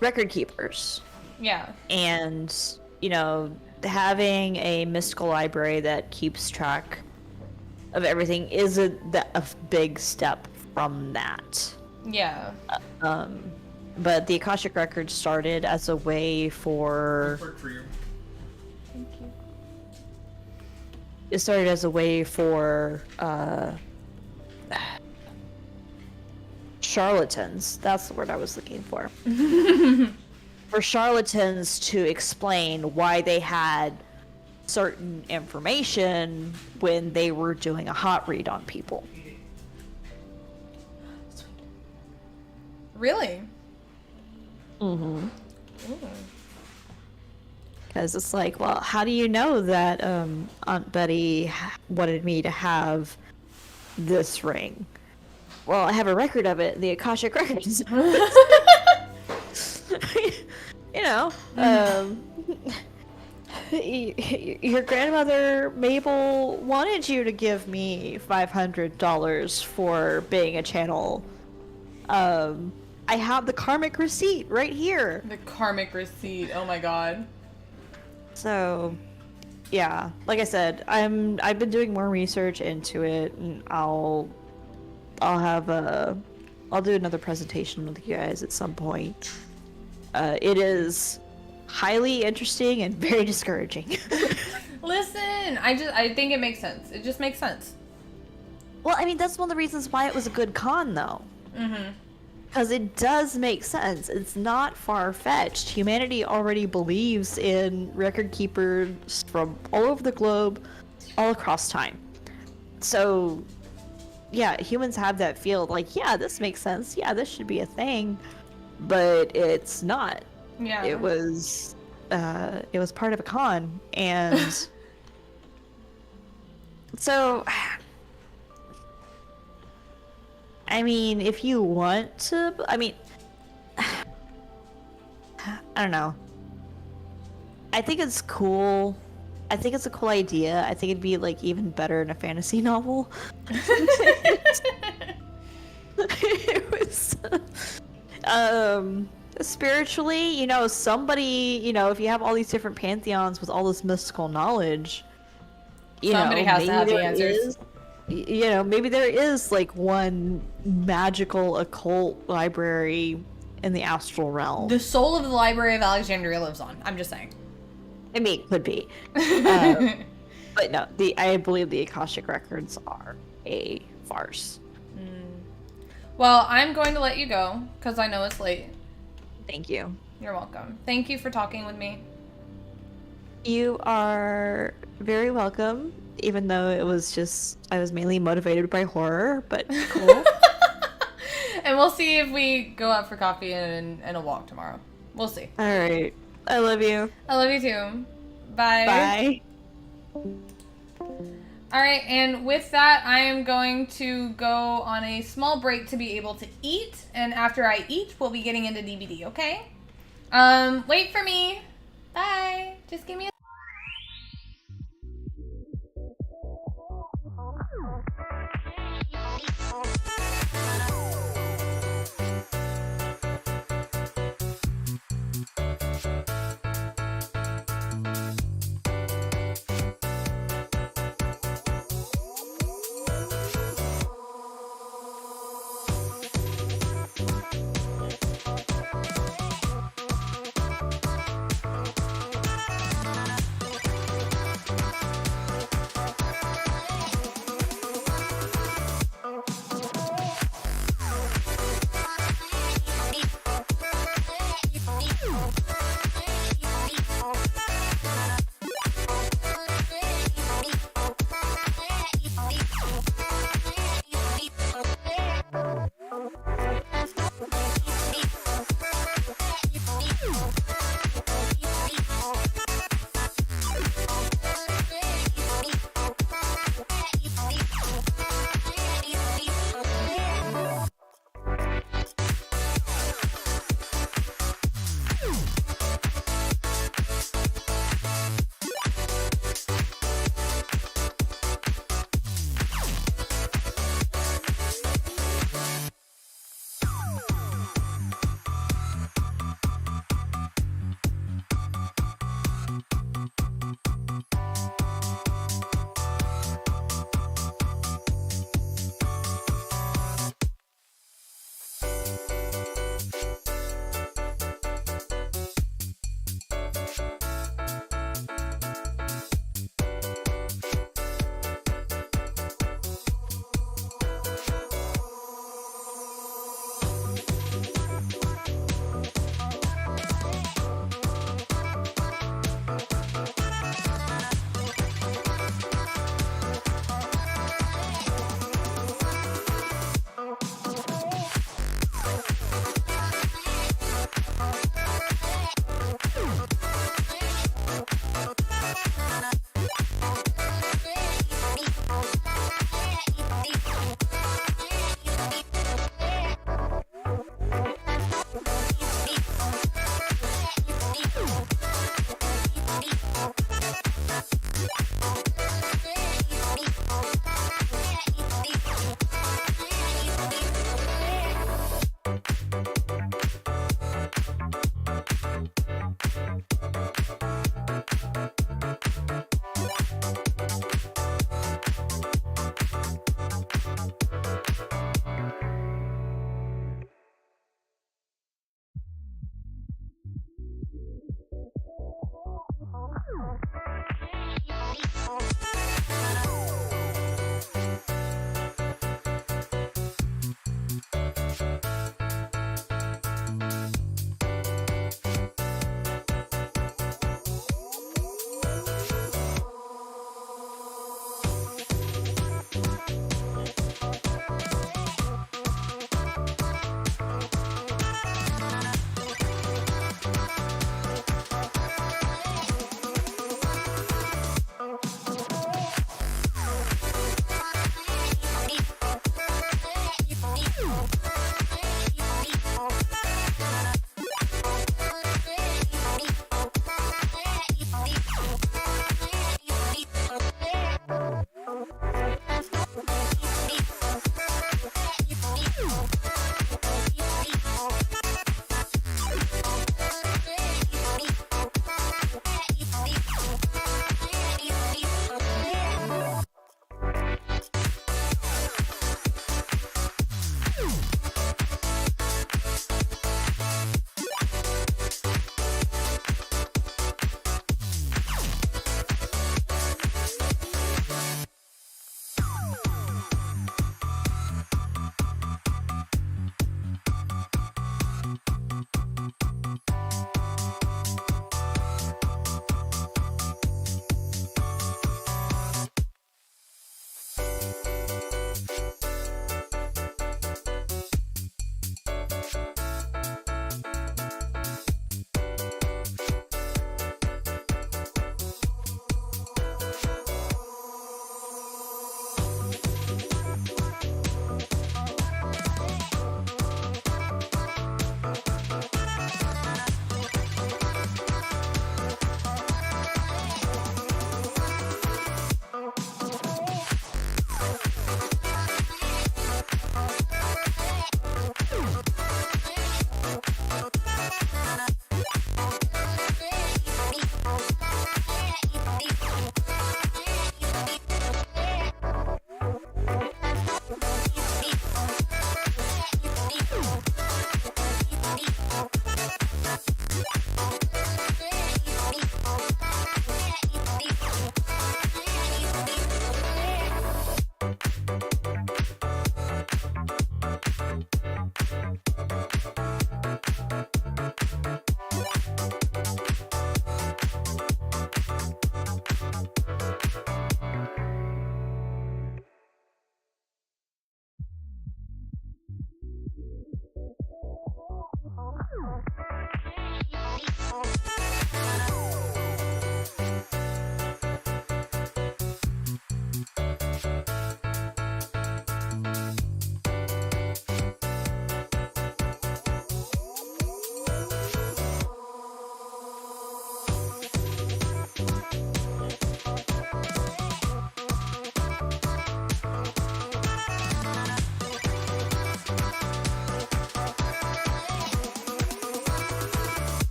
Record keepers. Yeah. And, you know, having a mystical library that keeps track of everything is a big step from that. Yeah. But the Akashic Records started as a way for... Thank you. It started as a way for charlatans. That's the word I was looking for. For charlatans to explain why they had certain information when they were doing a hot read on people. Really? Mm-hmm. Because it's like, well, how do you know that Aunt Betty wanted me to have this ring? Well, I have a record of it, the Akashic Records. You know, your grandmother Mabel wanted you to give me $500 for being a channel. I have the karmic receipt right here. The karmic receipt. Oh my god. So, yeah, like I said, I've been doing more research into it, and I'll do another presentation with you guys at some point. It is highly interesting and very discouraging. Listen, I think it makes sense. It just makes sense. Well, I mean, that's one of the reasons why it was a good con, though. Mm-hmm. Because it does make sense. It's not far-fetched. Humanity already believes in record keepers from all over the globe, all across time. So, yeah, humans have that feel like, yeah, this makes sense. Yeah, this should be a thing. But it's not. Yeah. It was part of a con. And so... I mean, if you want to... I mean... I don't know. I think it's cool. I think it's a cool idea. I think it'd be, like, even better in a fantasy novel. It was... spiritually, you know, somebody... You know, if you have all these different pantheons with all this mystical knowledge... Somebody has to have the answers. You know, maybe there is like one magical occult library in the astral realm. The soul of the Library of Alexandria lives on. I'm just saying. I mean, could be. But no, I believe the Akashic Records are a farce. Well, I'm going to let you go because I know it's late. Thank you. You're welcome. Thank you for talking with me. You are very welcome. Even though it was just, I was mainly motivated by horror, but cool. And we'll see if we go out for coffee and a walk tomorrow. We'll see. All right. I love you. I love you too. Bye. Bye. All right, and with that, I am going to go on a small break to be able to eat. And after I eat, we'll be getting into DBD, okay? Wait for me. Bye. Just give me a...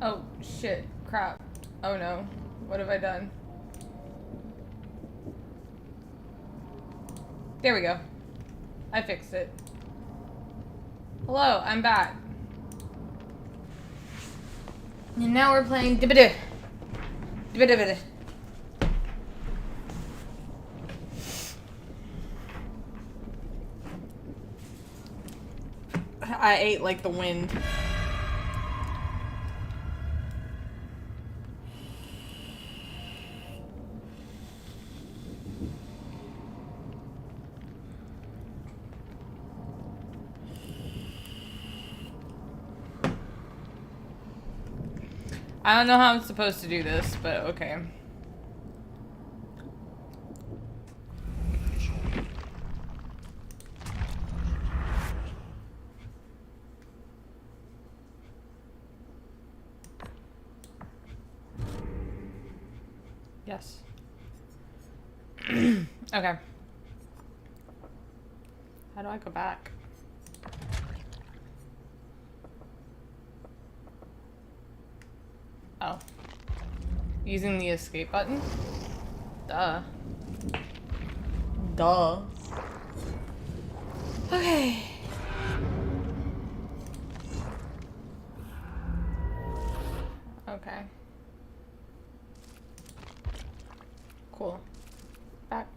Oh, shit. Crap. Oh no. What have I done? There we go. I fixed it. Hello, I'm back. And now we're playing DBD. DBD. I ate like the wind. I don't know how I'm supposed to do this, but okay. Yes. Okay. How do I go back? Oh. Using the escape button? Duh. Duh. Okay. Okay. Cool. Back.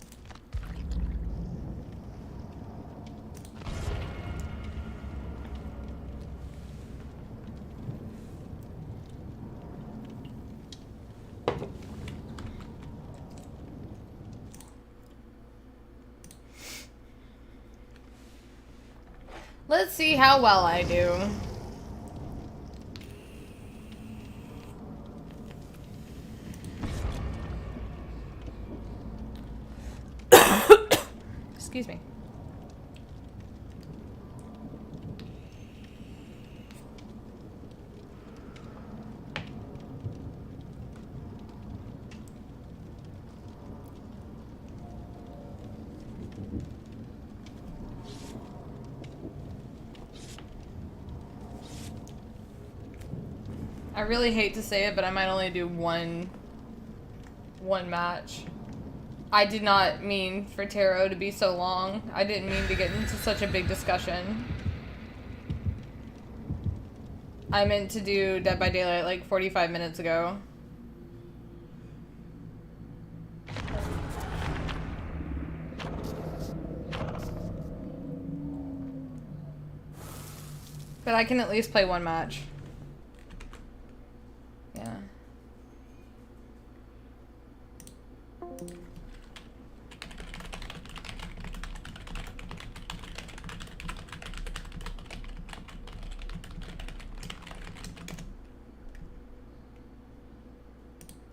Let's see how well I do. Excuse me. I really hate to say it, but I might only do one match. I did not mean for tarot to be so long. I didn't mean to get into such a big discussion. I meant to do Dead by Daylight like 45 minutes ago. But I can at least play one match. Yeah.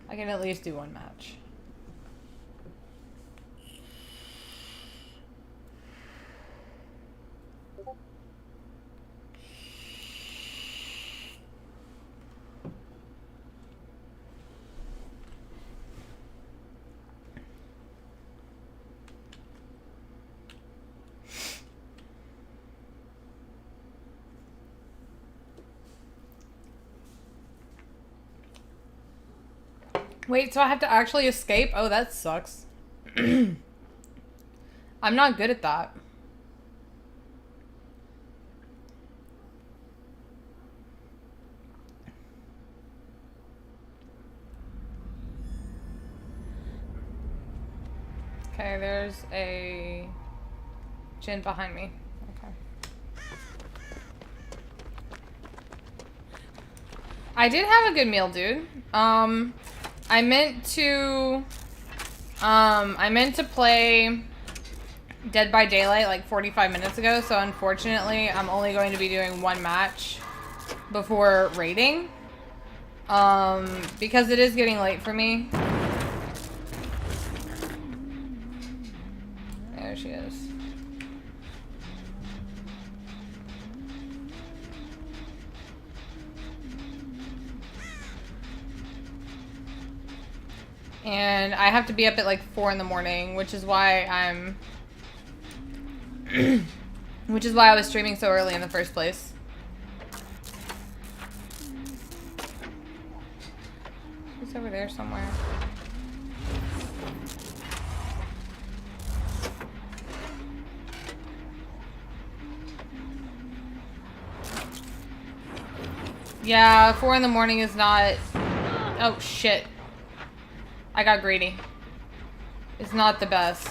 I can at least do one match. Wait, so I have to actually escape? Oh, that sucks. I'm not good at that. Okay, there's a Jinn behind me. Okay. I did have a good meal, dude. I meant to play Dead by Daylight like 45 minutes ago, so unfortunately I'm only going to be doing one match before raiding. Because it is getting late for me. There she is. And I have to be up at like 4 in the morning, which is why I'm... which is why I was streaming so early in the first place. She's over there somewhere. Yeah, 4 in the morning is not... Oh, shit. I got greedy. It's not the best.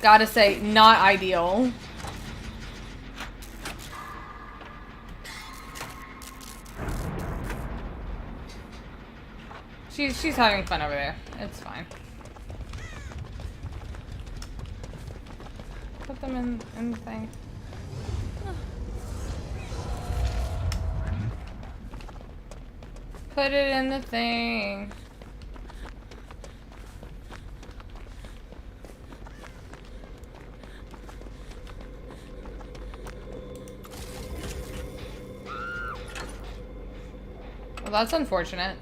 Gotta say, not ideal. She's having fun over there. It's fine. Put them in the thing. Put it in the thing. Well, that's unfortunate.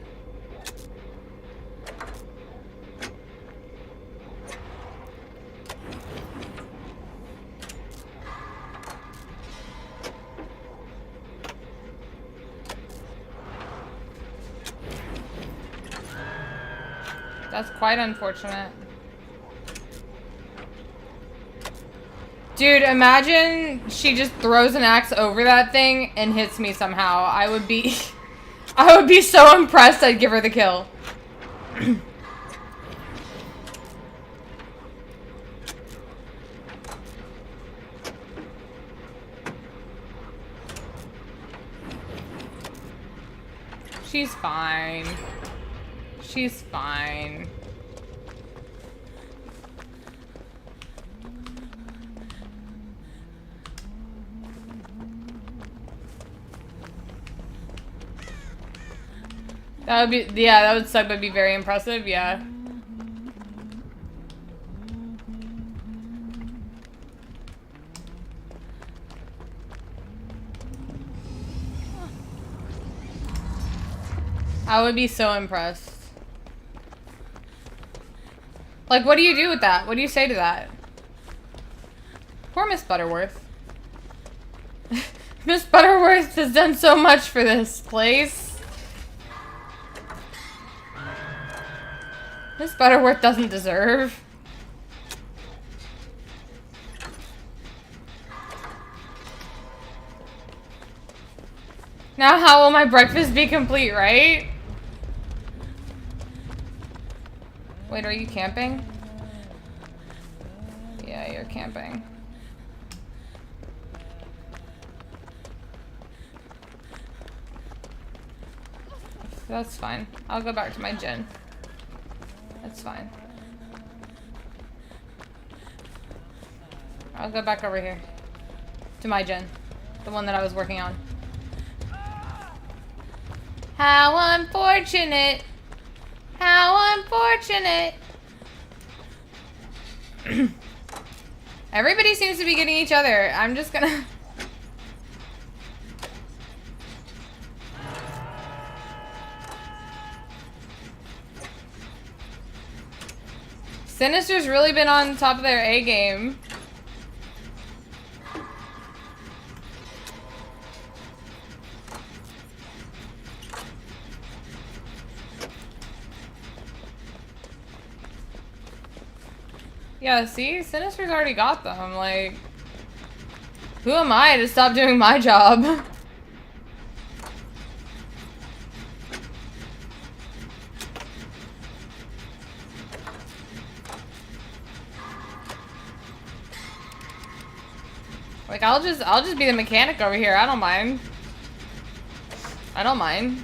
That's quite unfortunate. Dude, imagine she just throws an axe over that thing and hits me somehow. I would be I would be so impressed I'd give her the kill. She's fine. She's fine. That would be, yeah, that would suck, but be very impressive, yeah. I would be so impressed. Like, what do you do with that? What do you say to that? Poor Miss Butterworth. Miss Butterworth has done so much for this place. Miss Butterworth doesn't deserve. Now how will my breakfast be complete, right? Wait, are you camping? Yeah, you're camping. That's fine. I'll go back to my gen. That's fine. I'll go back over here. To my gen. The one that I was working on. How unfortunate! How unfortunate! Everybody seems to be getting each other. I'm just gonna... Sinister's really been on top of their A game. Yeah, see? Sinister's already got them, like... Who am I to stop doing my job? Like, I'll just be the mechanic over here, I don't mind. I don't mind.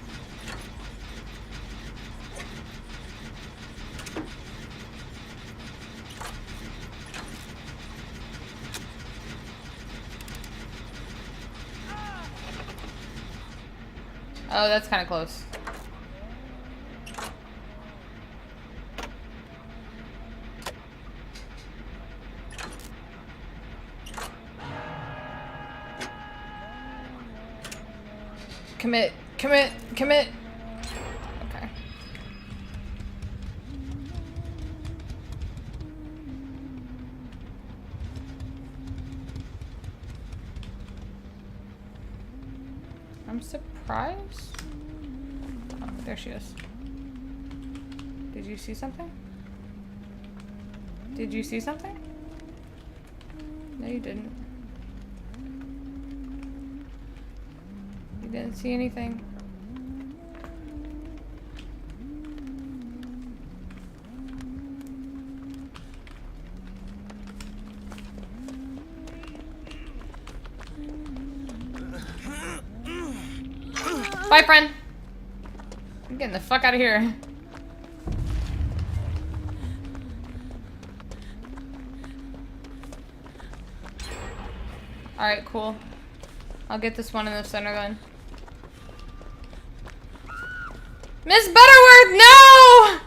Oh, that's kind of close. Commit, commit, commit. Okay. I'm surprised. Oh, there she is. Did you see something? Did you see something? No, you didn't. You didn't see anything. Bye, friend. I'm getting the fuck out of here. Alright, cool. I'll get this one in the center then. Miss Butterworth, no!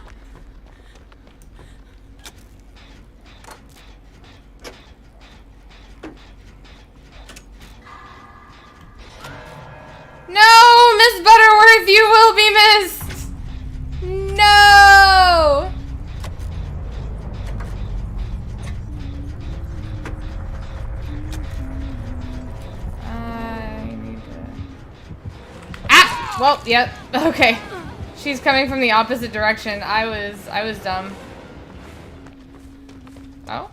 No, Miss Butterworth, you will be missed! No! I need to... Ah! Well, yep, okay. She's coming from the opposite direction. I was dumb. Oh?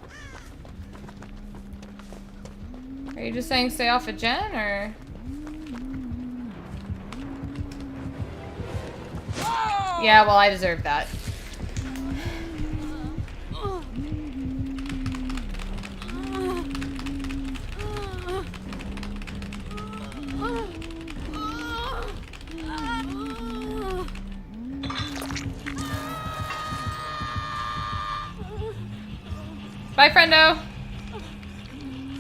Are you just saying stay off of Jen, or? Yeah, well, I deserve that. Bye, friendo.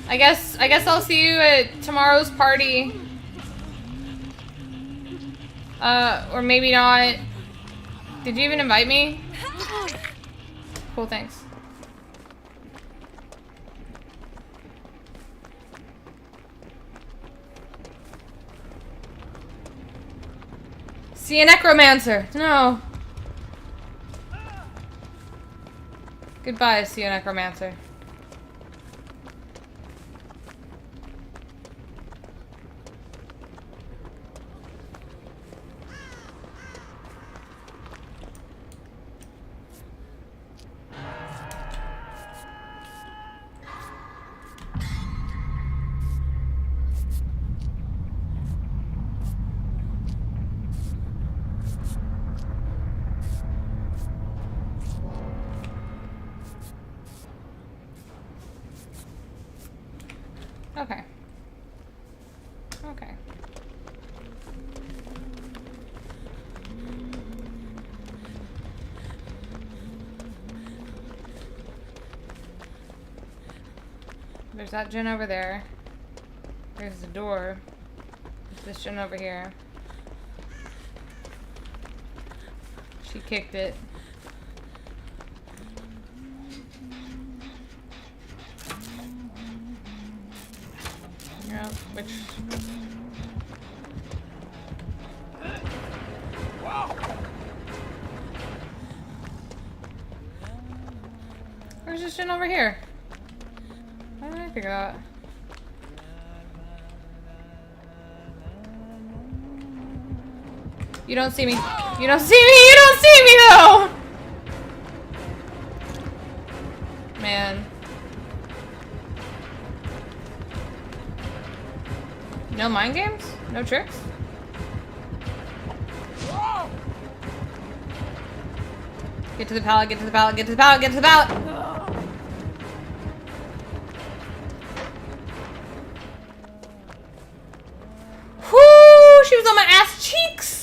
I guess I'll see you at tomorrow's party. Or maybe not. Did you even invite me? Cool, thanks. See a necromancer. No. Goodbye, see a necromancer. Okay. Okay. There's that gen over there. There's the door. There's this gen over here. She kicked it. Yeah, which... Where's this gen over here? Why did I figure that? You don't see me. You don't see me! You don't see me though! Man. No mind games? No tricks? Get to the pallet, get to the pallet, get to the pallet, get to the pallet! Whoo! She was on my ass cheeks!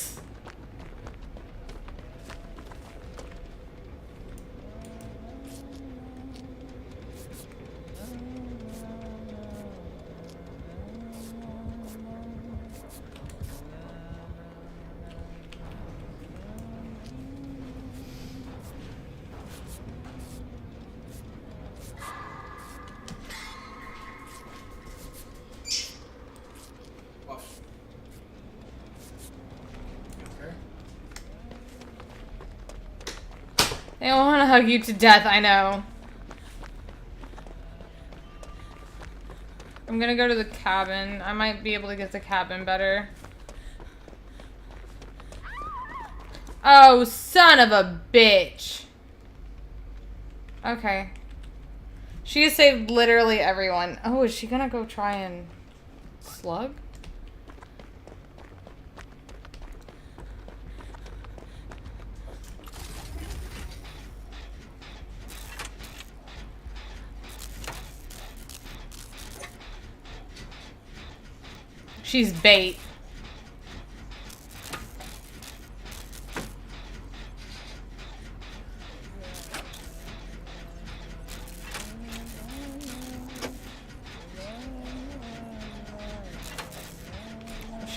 They don't want to hug you to death, I know. I'm gonna go to the cabin. I might be able to get the cabin better. Oh, son of a bitch. Okay. She has saved literally everyone. Oh, is she gonna go try and slug? She's bait.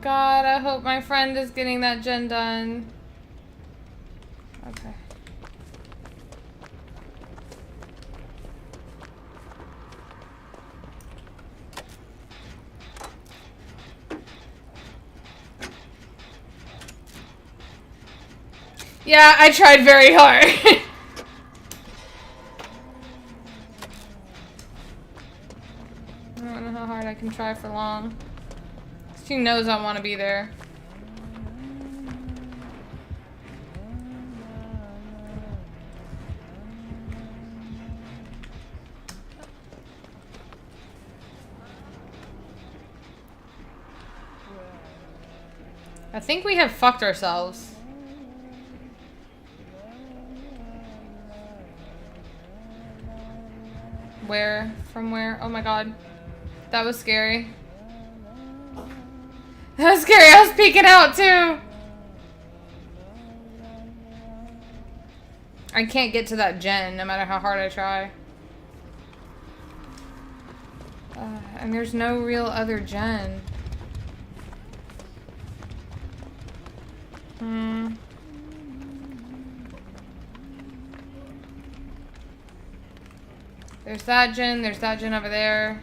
God, I hope my friend is getting that gen done. Okay. Yeah, I tried very hard. I don't know how hard I can try for long. She knows I want to be there. I think we have fucked ourselves. Where? From where? Oh my god. That was scary. That was scary. I was peeking out too. I can't get to that gen no matter how hard I try. And there's no real other gen. There's that gen over there.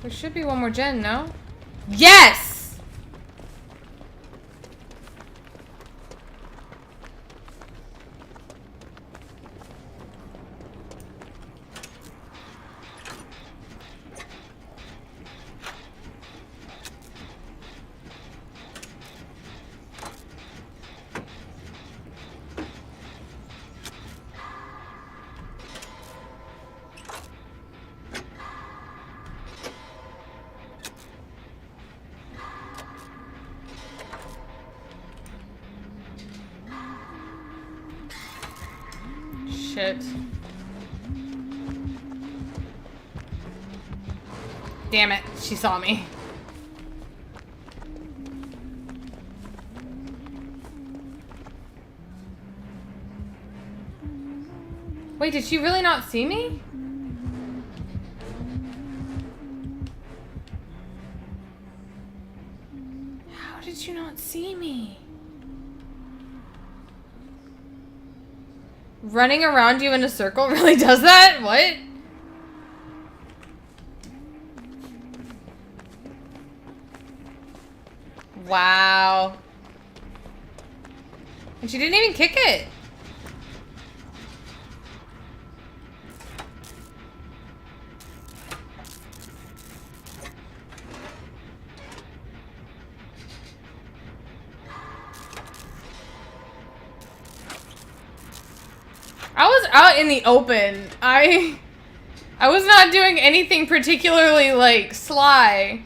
There should be one more gen, no? Yes! Shit. Damn it, she saw me. Wait, did she really not see me? How did you not see me? Running around you in a circle really does that? What? Wow. And she didn't even kick it. I was out in the open. I was not doing anything particularly, like, sly.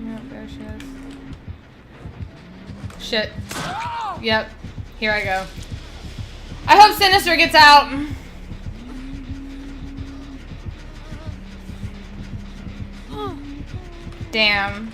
Yep, there she is. Shit. Yep. Here I go. I hope Sinister gets out. Damn.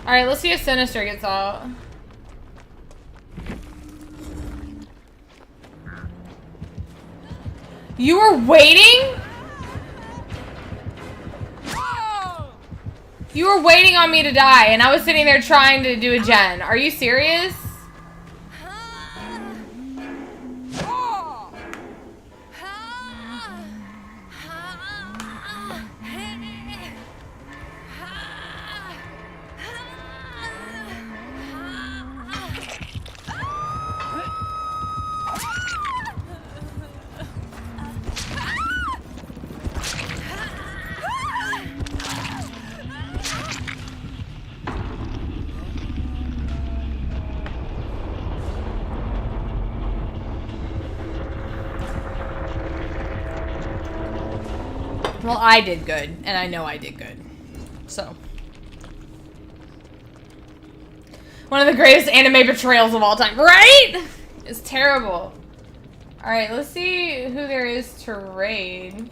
Alright, let's see if Sinister gets out. You were waiting? You were waiting on me to die, and I was sitting there trying to do a gen. Are you serious? Well, I did good, and I know I did good. So. One of the greatest anime betrayals of all time, right? It's terrible. Alright, let's see who there is to raid.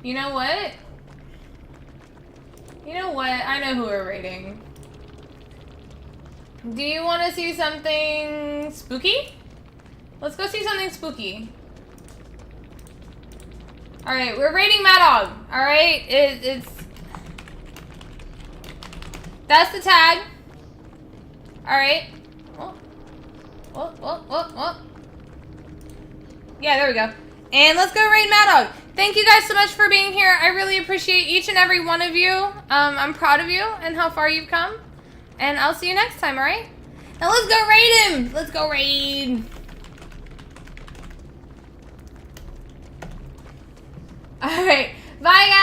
You know what? You know what? I know who we're raiding. Do you want to see something spooky? Let's go see something spooky. Alright, we're raiding Mad Dog. Alright? It's... That's the tag. Alright. Oh. Yeah, there we go. And let's go raid Mad Dog. Thank you guys so much for being here. I really appreciate each and every one of you. I'm proud of you and how far you've come. And I'll see you next time, alright? Now let's go raid him! Let's go raid! Alright, bye guys!